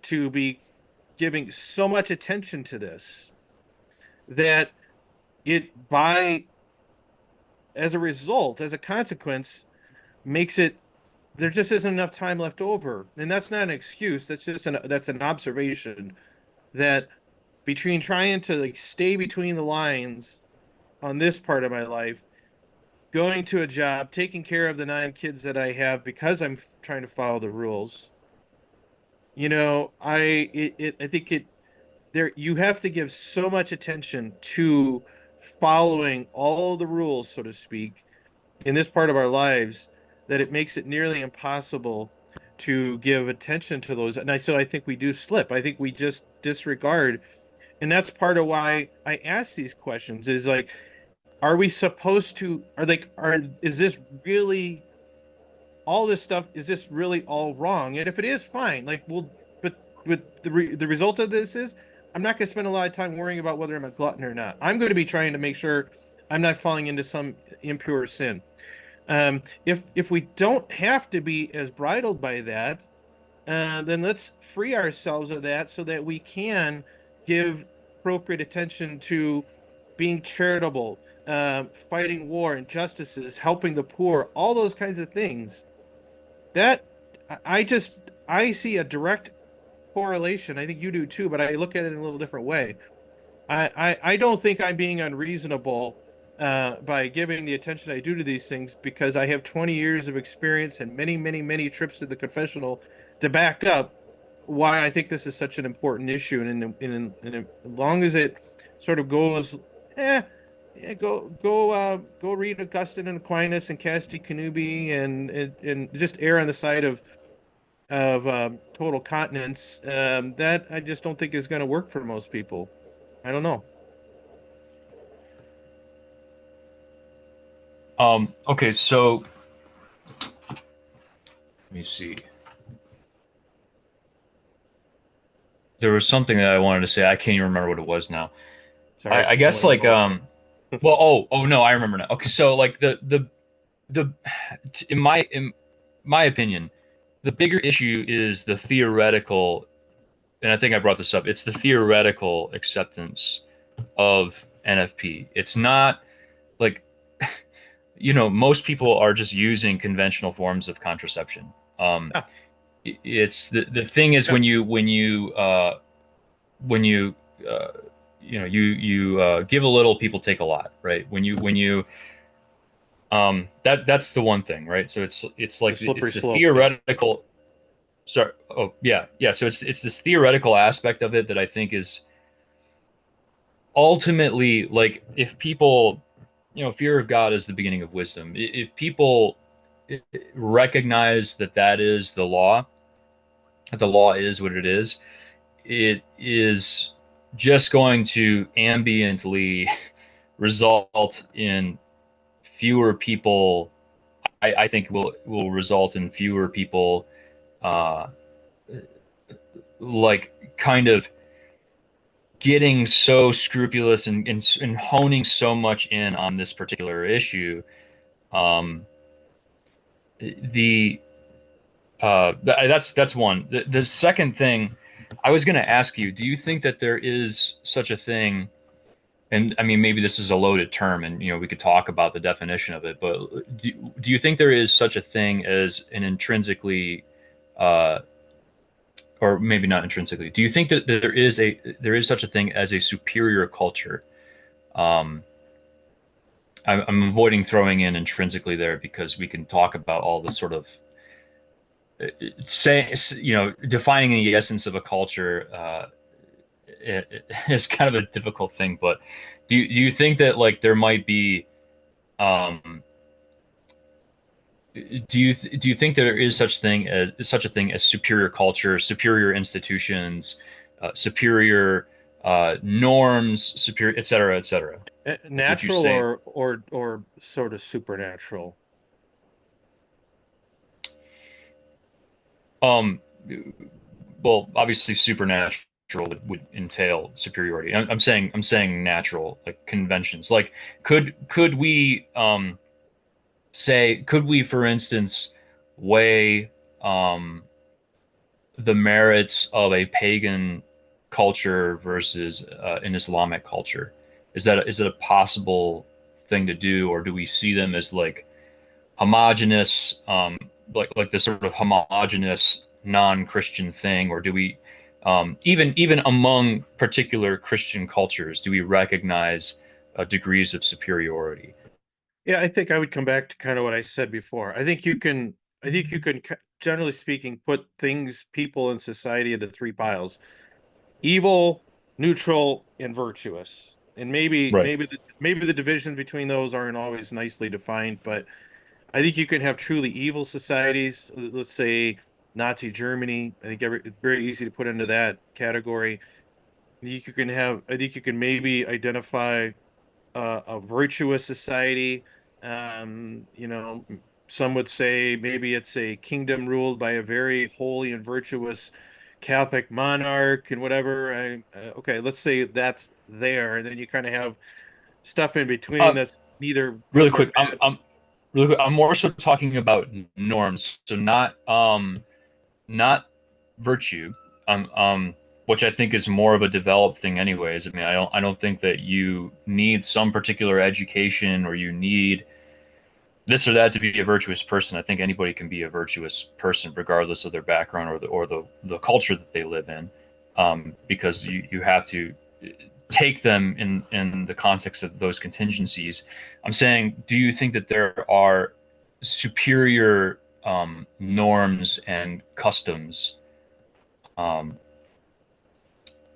to be giving so much attention to this that it by as a result, as a consequence, makes it there just isn't enough time left over. And that's not an excuse. That's an observation that between trying to like stay between the lines on this part of my life, going to a job, taking care of the 9 kids that I have because I'm trying to follow the rules. I think it there you have to give so much attention to following all the rules, so to speak, in this part of our lives that it makes it nearly impossible to give attention to those. And I think we do slip. I think we just disregard. And that's part of why I ask these questions is like, are we supposed to, is this really all this stuff? Is this really all wrong? And if it is, fine. But the result of this is I'm not going to spend a lot of time worrying about whether I'm a glutton or not. I'm going to be trying to make sure I'm not falling into some impure sin. If we don't have to be as bridled by that, then let's free ourselves of that so that we can give appropriate attention to being charitable, fighting war, injustices, helping the poor, all those kinds of things. That I just I see a direct correlation. I think you do too, but I look at it in a little different way. I don't think I'm being unreasonable by giving the attention I do to these things because I have 20 years of experience and many, many, many trips to the confessional to back up why I think this is such an important issue. And as long as it sort of goes, eh, go read Augustine and Aquinas and Casti Canubi and just err on the side of total continence. That I just don't think is going to work for most people. I don't know. okay, so let me see. There was something that I wanted to say. I can't even remember what it was now. I, Sorry, I I'll guess let you like go. well, oh no, I remember now. Okay, so like the in my opinion, the bigger issue is the theoretical, and I think I brought this up. It's the theoretical acceptance of NFP. It's not like most people are just using conventional forms of contraception. Yeah, It's the thing is yeah. when you uh, give a little, people take a lot, right? That's the one thing, right? So it's The like slippery it's the slope. Yeah. theoretical. Sorry. Oh, yeah, yeah. So it's this theoretical aspect of it that I think is ultimately, like, if people, fear of God is the beginning of wisdom. If people recognize that that is the law, that the law is what it is just going to ambiently result in fewer people. I think will result in fewer people, uh, like, kind of getting so scrupulous and honing so much in on this particular issue. Um, the that's one. The second thing I was going to ask you: do you think that there is such a thing? And I mean, maybe this is a loaded term, and we could talk about the definition of it. But do you think there is such a thing as an intrinsically, uh, or maybe not intrinsically? Do you think that there is such a thing as a superior culture? Um, I'm avoiding throwing in intrinsically there because we can talk about all the sort of say defining the essence of a culture. It's kind of a difficult thing, but do you think that, like, there might be, um, do you think there is such a thing as superior culture, superior institutions, superior norms, superior, et cetera, et cetera? Like, would you Natural say, or sort of supernatural. um, well, obviously supernatural would entail superiority. I'm saying natural, like conventions. Like, could we could we, for instance, weigh um the merits of a pagan culture versus an Islamic culture? Is it a possible thing to do, or do we see them as, like, homogenous, like the sort of homogenous non-Christian thing, or do we, even among particular Christian cultures, do we recognize degrees of superiority? Yeah, I think I would come back to kind of what I said before. I think you can, generally speaking, put things, people in society into three piles: evil, neutral, and virtuous. And Right. maybe the divisions between those aren't always nicely defined, but I think you can have truly evil societies. Let's say Nazi Germany. I think it's very easy to put into that category. I think you can maybe identify a virtuous society. Some would say maybe it's a kingdom ruled by a very holy and virtuous Catholic monarch and whatever. Okay, let's say that's there, and then you kind of have stuff in between Um, that's neither good really nor quick, bad. I'm more so talking about norms, so not virtue, which I think is more of a developed thing, anyways. I mean, I don't think that you need some particular education, or you need this or that to be a virtuous person. I think anybody can be a virtuous person, regardless of their background, or the culture that they live in, because you have to take them in the context of those contingencies. I'm saying, do you think that there are superior norms and customs, um,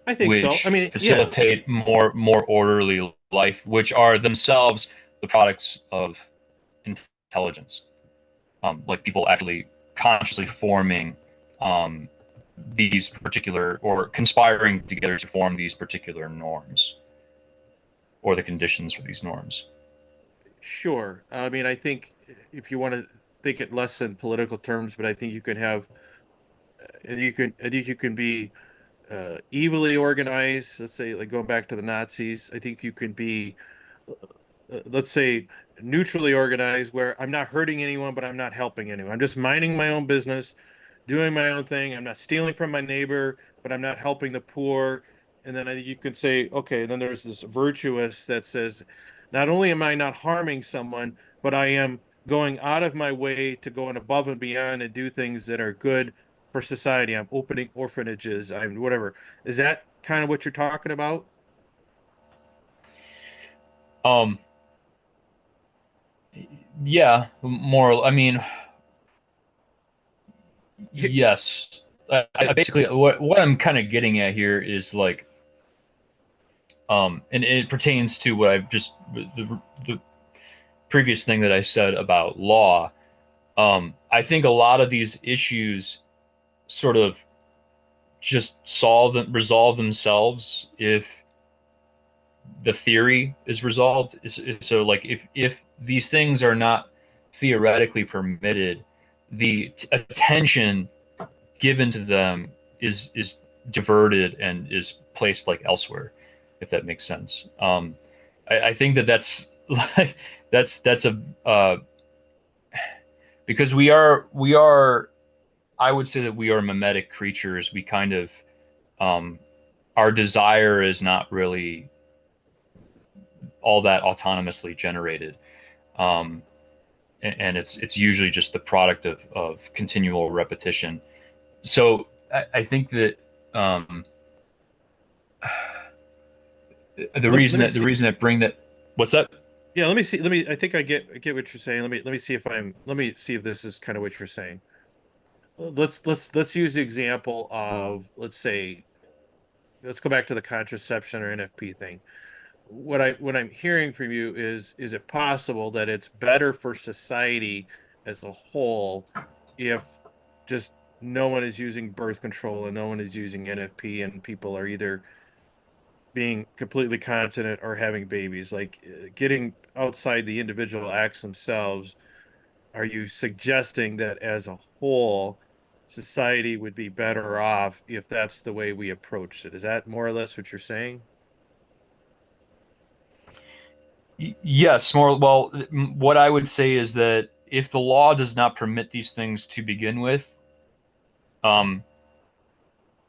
I think so. I which mean, yeah, facilitate more orderly life, which are themselves the products of intelligence, like people actually consciously forming um, these particular, or conspiring together to form these particular norms, or the conditions for these norms. sure. I mean, I think if you want to think it less in political terms, but I think you can have, I think you can be evilly organized. Let's say, like going back to the Nazis, I think you can be, let's say, neutrally organized, where I'm not hurting anyone, but I'm not helping anyone. I'm just minding my own business, doing my own thing. I'm not stealing from my neighbor, but I'm not helping the poor. And then I think you can say, okay, then there's this virtuous that says, not only am I not harming someone, but I am going out of my way to go and above and beyond and do things that are good for society. I'm opening orphanages. I'm whatever. Is that kind of what you're talking about? Um, yeah, more. I mean, yes. I basically what I'm kind of getting at here is like, and it pertains to what I've just the previous thing that I said about law. I think a lot of these issues sort of just resolve themselves if the theory is resolved. So like if these things are not theoretically permitted, the attention given to them is diverted and is placed like elsewhere, if that makes sense. I think that that's like that's a because we are I would say that we are mimetic creatures. We kind of um, our desire is not really all that autonomously generated. Um, and it's usually just the product of continual repetition. So I think that um, Let me the see. reason I bring that, what's that? Yeah, let me see. Let me. I think I get what you're saying. Let me see if I'm. Let me see if this is kind of what you're saying. Let's use the example of, let's say, let's go back to the contraception or NFP thing. What I'm hearing from you is it possible that it's better for society as a whole if just no one is using birth control and no one is using NFP and people are either being completely continent or having babies, like getting outside the individual acts themselves? Are you suggesting that as a whole, society would be better off if that's the way we approached it? Is that more or less what you're saying? Yes, more well. What I would say is that if the law does not permit these things to begin with, um,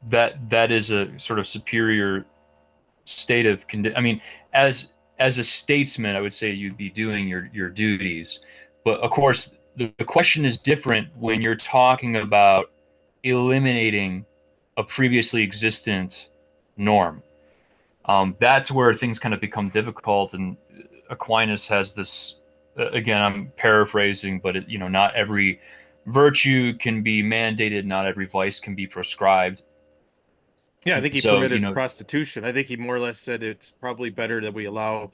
that is a sort of superior state of condi- I mean, as a statesman, I would say you'd be doing your duties. But of course, the question is different when you're talking about eliminating a previously existent norm. That's where things kind of become difficult. And Aquinas has this. Again, I'm paraphrasing, but not every virtue can be mandated, not every vice can be prescribed. Yeah, I think he So, permitted prostitution. I think he more or less said it's probably better that we allow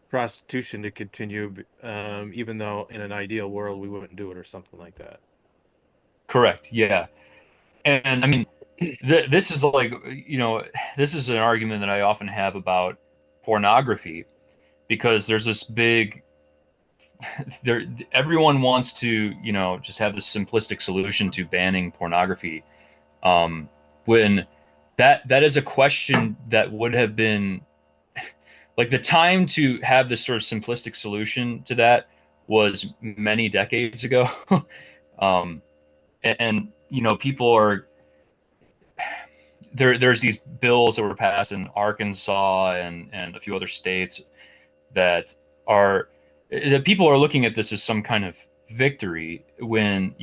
prostitution to continue, even though in an ideal world we wouldn't do it or something like that. correct, yeah. And I mean, this is like, this is an argument that I often have about pornography because there's this big there everyone wants to, just have this simplistic solution to banning pornography. When that is a question that would have been like the time to have this sort of simplistic solution to that was many decades ago. um, and people are there's these bills that were passed in Arkansas and a few other states that are that people are looking at this as some kind of victory when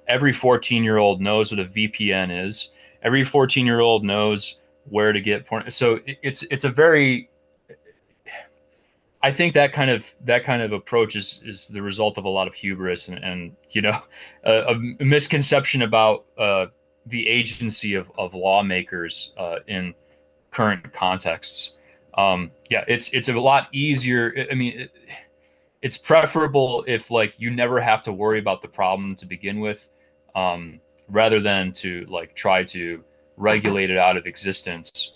every 14-year-old knows what a VPN is. Every 14-year-old knows where to get porn. So it's a very I think that kind of approach is the result of a lot of hubris and a misconception about the agency of lawmakers in current contexts. Yeah, it's a lot easier. I mean, it's preferable if like you never have to worry about the problem to begin with, um, rather than to like try to regulate it out of existence.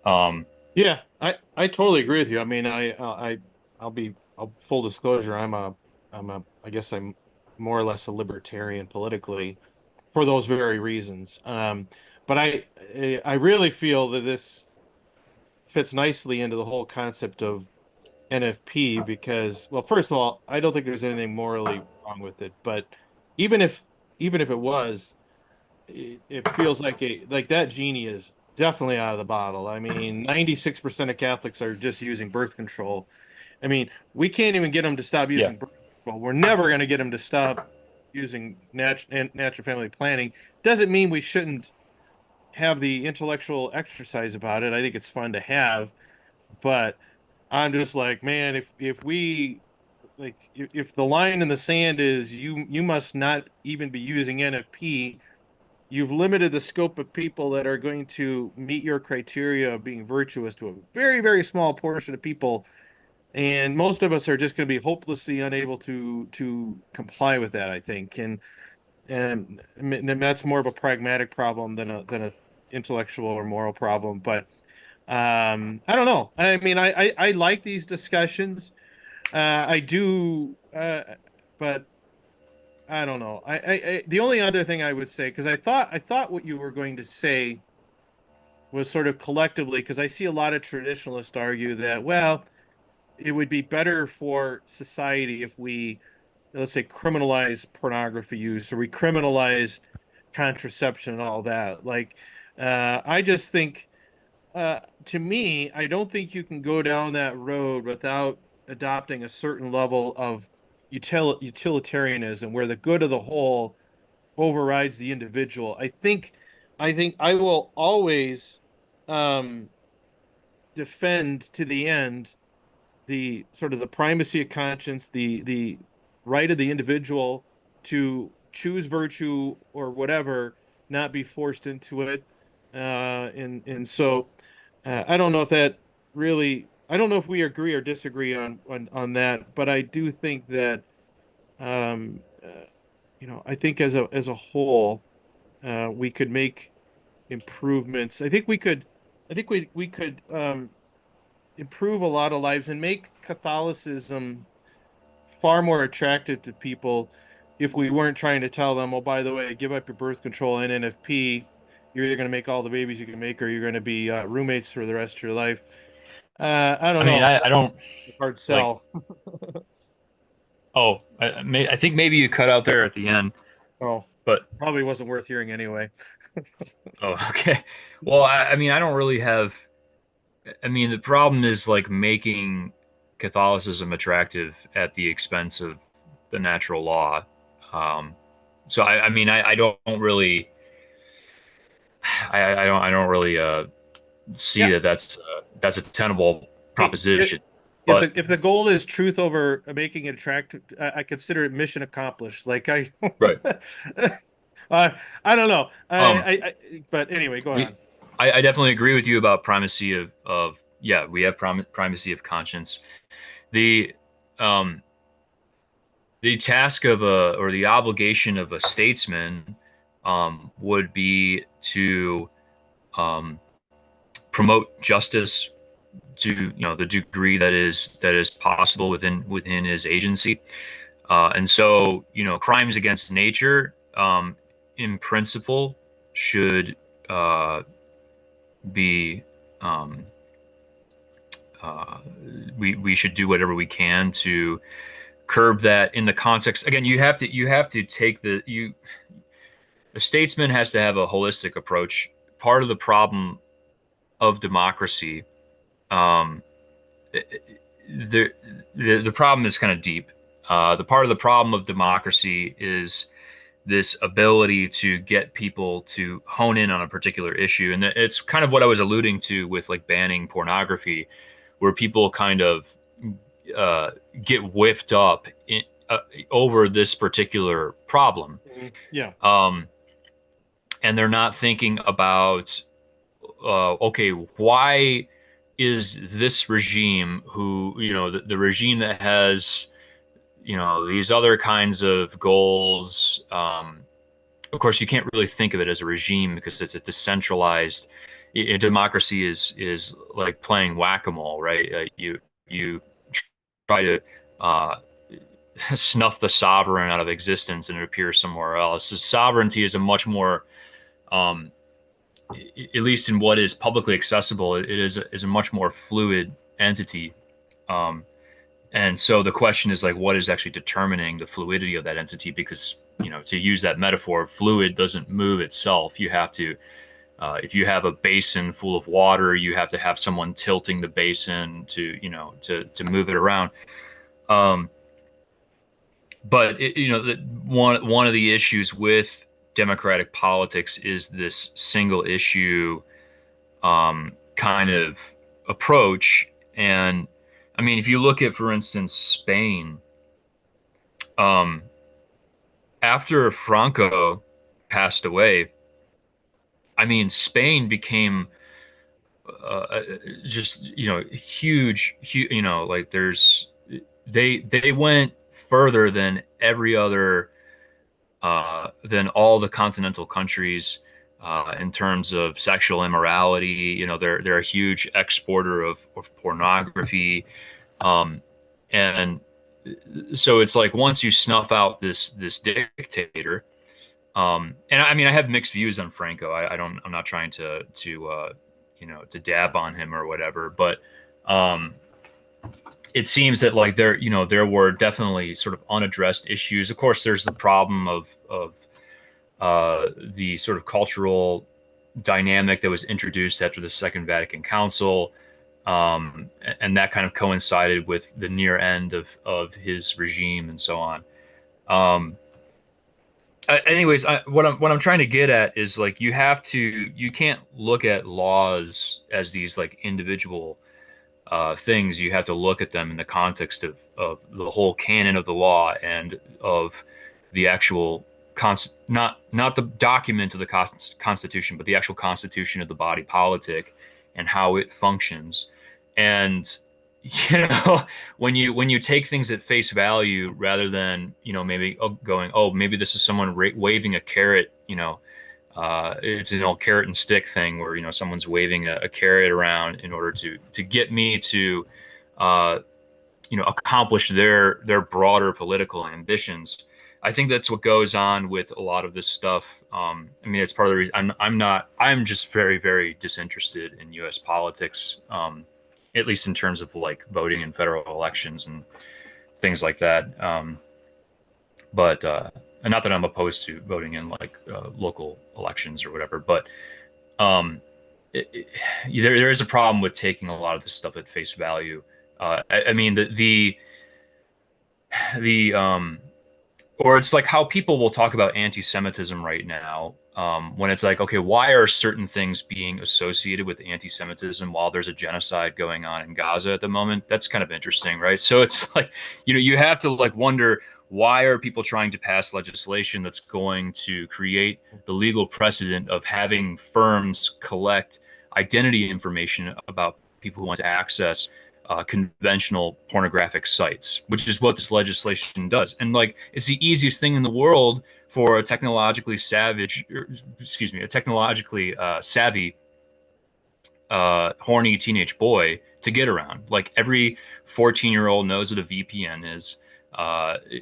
Um, Yeah, I totally agree with you. I mean, I'll full disclosure, I guess I'm more or less a libertarian politically for those very reasons. But I really feel that this fits nicely into the whole concept of NFP because, well, first of all, I don't think there's anything morally wrong with it, but even if even if it was, it feels like that genie is definitely out of the bottle. I mean, 96% of Catholics are just using birth control. I mean, we can't even get them to stop yeah, using birth control. We're never going to get them to stop using natural family planning. Doesn't mean we shouldn't have the intellectual exercise about it. I think it's fun to have, but I'm just like, man, if we like if the line in the sand is you must not even be using NFP, you've limited the scope of people that are going to meet your criteria of being virtuous to a very, very small portion of people. And most of us are just going to be hopelessly unable to comply with that, I think. And that's more of a pragmatic problem than a intellectual or moral problem. But I don't know. I mean, I like these discussions. I do, but I don't know. The only other thing I would say, because I thought what you were going to say was sort of collectively, because I see a lot of traditionalists argue that, well, it would be better for society if we, let's say, criminalize pornography use or we criminalize contraception and all that. Like, I just think, to me, I don't think you can go down that road without adopting a certain level of utilitarianism, where the good of the whole overrides the individual. I think I will always um, defend to the end the sort of the primacy of conscience, the right of the individual to choose virtue or whatever, not be forced into it. And so I don't know if that really, I don't know if we agree or disagree on that, but I do think that um, I think as a whole, we could make improvements. I think we could improve a lot of lives and make Catholicism far more attractive to people if we weren't trying to tell them, oh, by the way, give up your birth control and NFP. You're either going to make all the babies you can make, or you're going to be roommates for the rest of your life. I I don't mean, know. I don't That's a hard like. sell. Oh, I think maybe you cut out there at the end, Oh, but probably wasn't worth hearing anyway. oh, okay. Well, I mean, I don't really have. I mean, the problem is like making Catholicism attractive at the expense of the natural law. Um, so I mean, I don't really, I don't really see Yeah. that that's a tenable Hey, proposition. if But the goal is truth over making it attractive, I consider it mission accomplished. Like right. uh, I don't know. Um, But anyway, go we, on. I definitely agree with you about primacy of yeah, we have primacy of conscience. The um the task of a or the obligation of a statesman would be to um, promote justice to the degree that is possible within his agency. And so crimes against nature, in principle, should uh, be um, uh, we should do whatever we can to curb that in the context. Again, you have to take the statesman has to have a holistic approach. Part of the problem of democracy, um, the, the problem is kind of deep. The part of the problem of democracy is this ability to get people to hone in on a particular issue, and it's kind of what I was alluding to with like banning pornography, where people kind of uh, get whipped up over this particular problem. Yeah. Um, and they're not thinking about okay, why is this regime who the regime that has these other kinds of goals, of course you can't really think of it as a regime because it's a decentralized democracy is like playing whack-a-mole, right? You try to uh, snuff the sovereign out of existence and it appears somewhere else. So sovereignty is a much more um, at least in what is publicly accessible, it is a much more fluid entity. Um, and so the question is like, what is actually determining the fluidity of that entity? Because to use that metaphor, fluid doesn't move itself. You have to, if you have a basin full of water, you have to have someone tilting the basin to move it around. Um, but one of the issues with democratic politics is this single issue kind of approach. And I mean, if you look at, for instance, Spain, um, after Franco passed away, I mean, Spain became just huge, huge. Like they went further than every other than all the continental countries in terms of sexual immorality. They're a huge exporter of pornography, um, and so it's like once you snuff out this dictator. And I mean, I have mixed views on Franco. I'm not trying to dab on him or whatever, but um, it seems that like there were definitely sort of unaddressed issues. Of course, there's the problem of the sort of cultural dynamic that was introduced after the Second Vatican Council, and that kind of coincided with the near end of his regime and so on. Um, anyways, what I'm trying to get at is like you can't look at laws as these like individual things. You have to look at them in the context of the whole canon of the law and of the actual not the document of the Constitution, but the actual constitution of the body politic and how it functions. And when you take things at face value rather than maybe going, oh, maybe this is someone waving a carrot. It's an old carrot and stick thing where someone's waving a carrot around in order to get me to uh, accomplish their broader political ambitions. I think that's what goes on with a lot of this stuff. I mean, it's part of the reason I'm just very, very disinterested in U.S. politics, at least in terms of like voting in federal elections and things like that. But and not that I'm opposed to voting in like local elections or whatever, but um, there is a problem with taking a lot of this stuff at face value. I mean, the or it's like how people will talk about anti-Semitism right now, when it's like, okay, why are certain things being associated with anti-Semitism while there's a genocide going on in Gaza at the moment? That's kind of interesting, right? So it's like, you have to like wonder, why are people trying to pass legislation that's going to create the legal precedent of having firms collect identity information about people who want to access conventional pornographic sites, which is what this legislation does. And like, it's the easiest thing in the world for a technologically a technologically savvy, horny teenage boy to get around. Like every 14-year-old knows what a VPN is.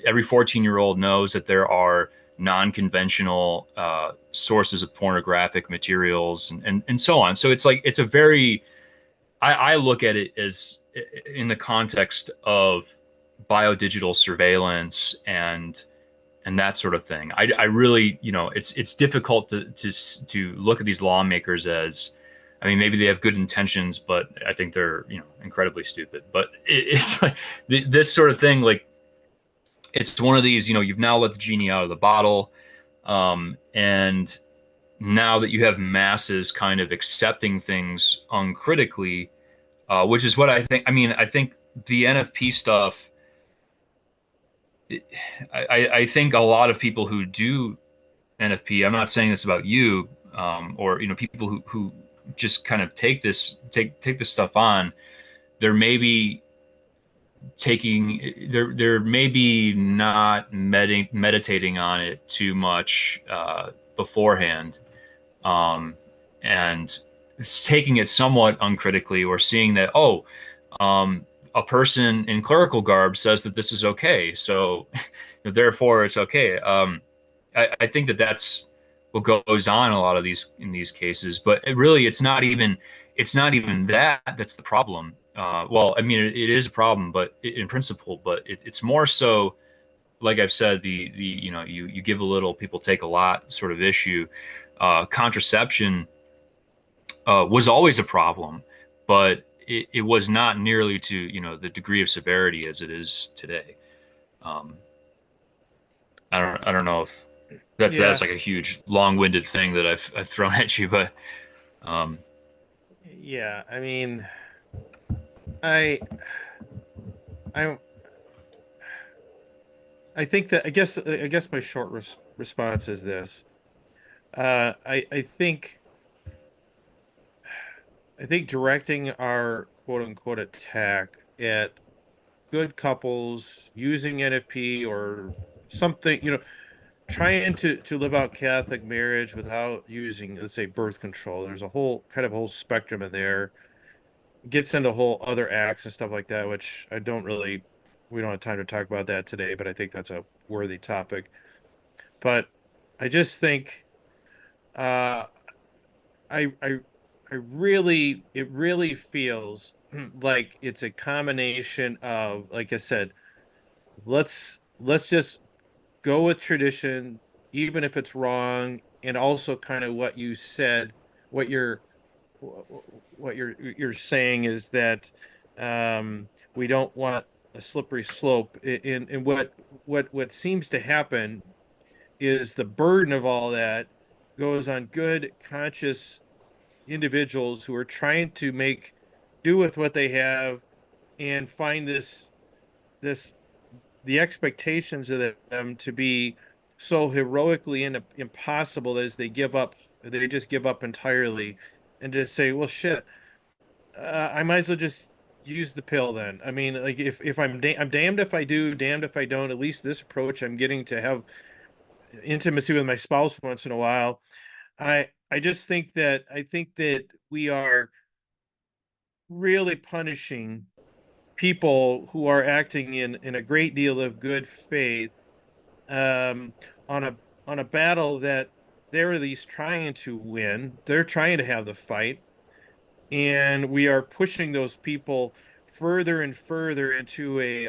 Every 14-year-old knows that there are non-conventional sources of pornographic materials and so on. So it's like it's a very I look at it as in the context of biodigital surveillance and that sort of thing. I really, it's difficult to look at these lawmakers as, I mean, maybe they have good intentions, but I think they're, incredibly stupid. But it's like this sort of thing, like it's one of these, you've now let the genie out of the bottle, and now that you have masses kind of accepting things uncritically, which is what I think. I mean, I think the NFP stuff. I think a lot of people who do NFP. I'm not saying this about you, or people who just kind of take this stuff on. They're maybe they're maybe not meditating on it too much beforehand, um, and taking it somewhat uncritically, or seeing that, oh, a person in clerical garb says that this is okay, so therefore it's okay. I think that that's what goes on in a lot of these cases, but it's not even that that's the problem. Well, I mean, it is a problem, but in principle, but it's more so, like I've said, the you give a little, people take a lot sort of issue. Contraception was always a problem, but it was not nearly to the degree of severity as it is today. Um, I don't know if that's Yeah, like a huge long-winded thing that I've thrown at you, but um, yeah. I mean, I I I think that I guess my short response is this. I think directing our quote unquote attack at good couples using NFP or something, trying to live out Catholic marriage without using, let's say, birth control. There's a whole spectrum in there. It gets into whole other acts and stuff like that, which we don't have time to talk about that today, but I think that's a worthy topic. But I just think uh I I I really it really feels like it's a combination of, like I said, let's just go with tradition, even if it's wrong, and also kind of what you said, what you're saying is that we don't want a slippery slope. In what seems to happen is the burden of all that goes on good, conscious individuals who are trying to make do with what they have and find this the expectations of them to be so heroically impossible as they just give up entirely and just say, well, shit, I might as well just use the pill then. I mean, like if I'm damned if I do, damned if I don't. At least this approach, I'm getting to have intimacy with my spouse once in a while. I think that we are really punishing people who are acting in a great deal of good faith, um, on a battle that they're at least trying to win. They're trying to have the fight, and we are pushing those people further and further into a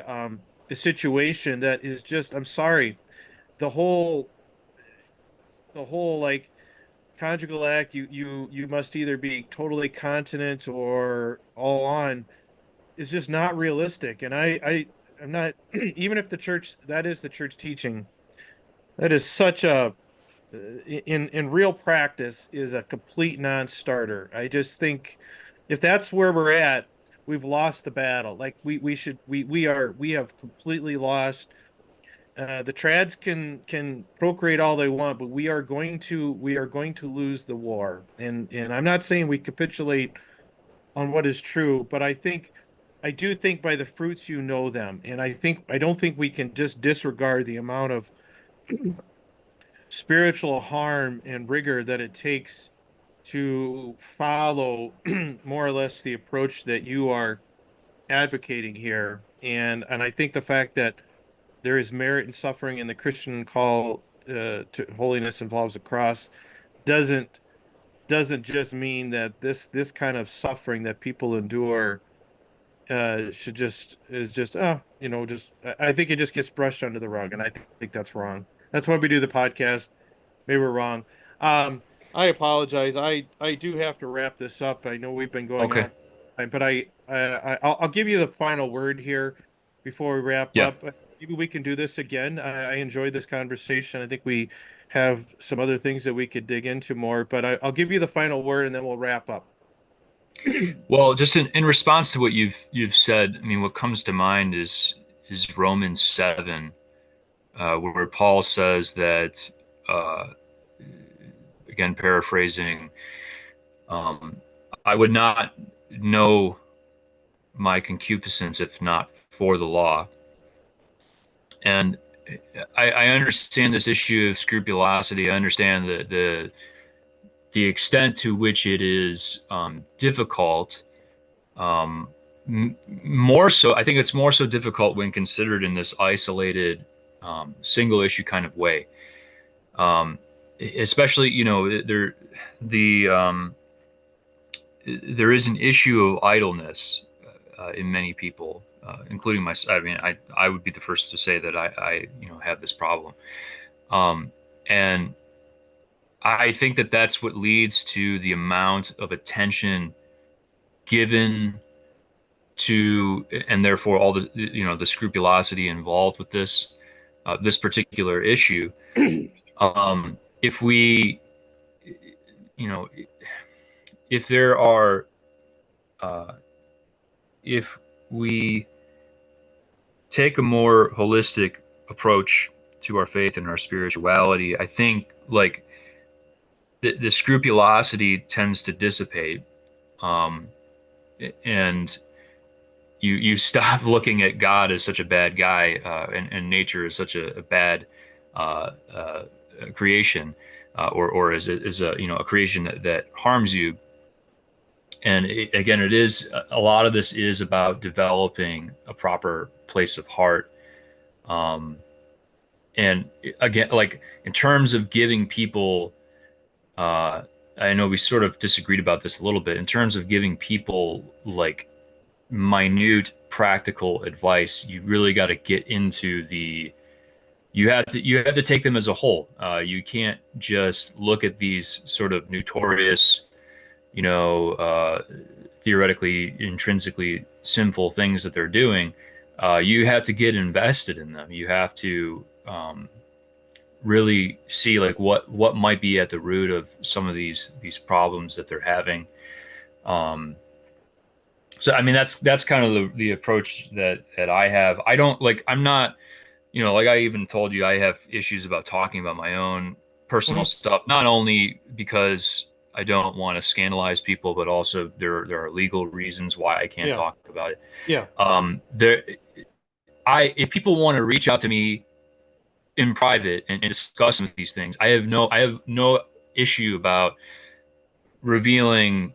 situation that is just, I'm sorry, the whole like conjugal act, you must either be totally continent or all on, is just not realistic. And I'm not even if the church that is the church teaching, that is such a in real practice is a complete non-starter. I just think if that's where we're at, we've lost the battle. Like we have completely lost. The trads can procreate all they want, but we are going to lose the war. And I'm not saying we capitulate on what is true, but I do think by the fruits you know them. And I don't think we can just disregard the amount of spiritual harm and rigor that it takes to follow more or less the approach that you are advocating here. And I think the fact that there is merit in suffering and the Christian call to holiness involves a cross doesn't doesn't just mean that this kind of suffering that people endure should just is just just I think it just gets brushed under the rug, and I think that's wrong. That's why we do the podcast. Maybe we're wrong. Um, I apologize. I do have to wrap this up. I know we've been going Okay. on, but I'll give you the final word here before we wrap Yeah. up. Maybe we can do this again. I enjoyed this conversation. I think we have some other things that we could dig into more, but I'll give you the final word and then we'll wrap up. Well, just in response to what you've said, I mean, what comes to mind is Romans 7, where Paul says that, uh, again, paraphrasing, um, I would not know my concupiscence if not for the law. And I understand this issue of scrupulosity. I understand the extent to which it is difficult. Um, More so, I think it's more so difficult when considered in this isolated, single issue kind of way. Um, Especially, the there is an issue of idleness in many people, including myself. I mean, I would be the first to say that I have this problem, um, and I think that that's what leads to the amount of attention given to, and therefore all the scrupulosity involved with this particular issue. If we, you know, if there are, uh, if we take a more holistic approach to our faith and our spirituality, I think like the scrupulosity tends to dissipate, um, and you stop looking at God as such a bad guy, and nature as such a bad uh, uh, creation, or as a a creation that harms you. And again, it is a lot of this is about developing a proper place of heart. Um, and again, like in terms of giving people, uh, I know we sort of disagreed about this a little bit. In terms of giving people like minute practical advice, you really got to get into the you have to take them as a whole. You can't just look at these sort of notorious, you know, theoretically, intrinsically sinful things that they're doing. You have to get invested in them. You have to really see like what might be at the root of some of these problems that they're having. Um, so I mean that's kind of the approach that I have. I don't like I'm not, you know, like I even told you I have issues about talking about my own personal Hmm. stuff, not only because I don't want to scandalize people, but also there are legal reasons why I can't Yeah. talk about it. Yeah. There I if people want to reach out to me in private and discuss these things, I have no issue about revealing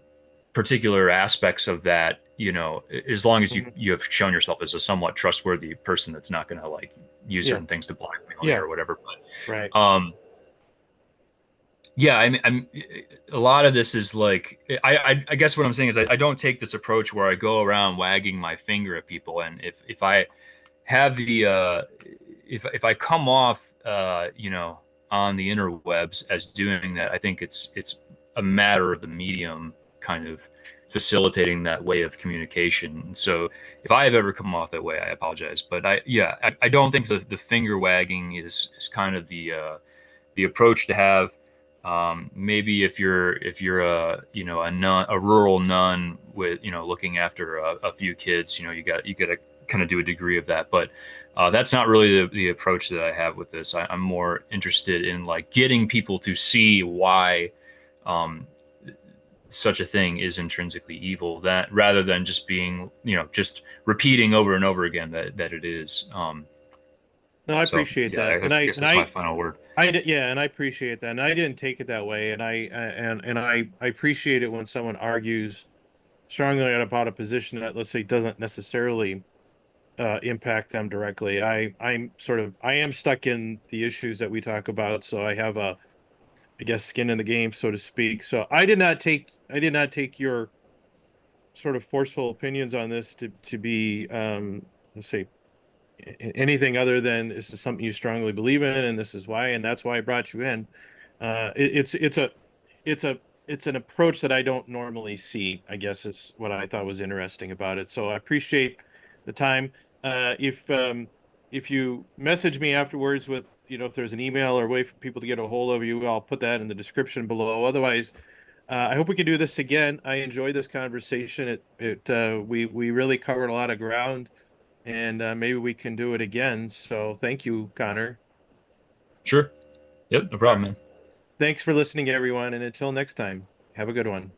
particular aspects of that, you know, as long as Hmm. you have shown yourself as a somewhat trustworthy person that's not going to like use Yeah. certain things to blackmail you Yeah. or whatever. Right. But yeah, I mean, a lot of this is like I guess what I'm saying is I don't take this approach where I go around wagging my finger at people, and if I have the if I come off you know, on the interwebs as doing that, I think it's a matter of the medium kind of facilitating that way of communication. So if I have ever come off that way, I apologize. But I don't think the finger wagging is kind of the approach to have. Maybe if you're a you know a nun, a rural nun with you know looking after a few kids, you know you got to kind of do a degree of that. But that's not really the approach that I have with this. I'm more interested in like getting people to see why um, such a thing is intrinsically evil, that rather than just being you know just repeating over and over again that it is. No, I So appreciate yeah, that. I guess that's my final word. Yeah, and I appreciate that. And I didn't take it that way. I appreciate it when someone argues strongly about a position that, let's say, doesn't necessarily impact them directly. I am stuck in the issues that we talk about, so I have I guess, skin in the game, so to speak. So I did not take your sort of forceful opinions on this to be, let's say, anything other than this is something you strongly believe in, and this is why, and that's why I brought you in. It's a it's a it's an approach that I don't normally see, I guess is what I thought was interesting about it. So I appreciate the time. If you message me afterwards with, you know, if there's an email or way for people to get a hold of you, I'll put that in the description below. Otherwise, I hope we can do this again. I enjoyed this conversation. We really covered a lot of ground, and maybe we can do it again. So thank you, Connor. Sure. Yep. No All problem, right. man. Thanks for listening, everyone, and until next time, have a good one.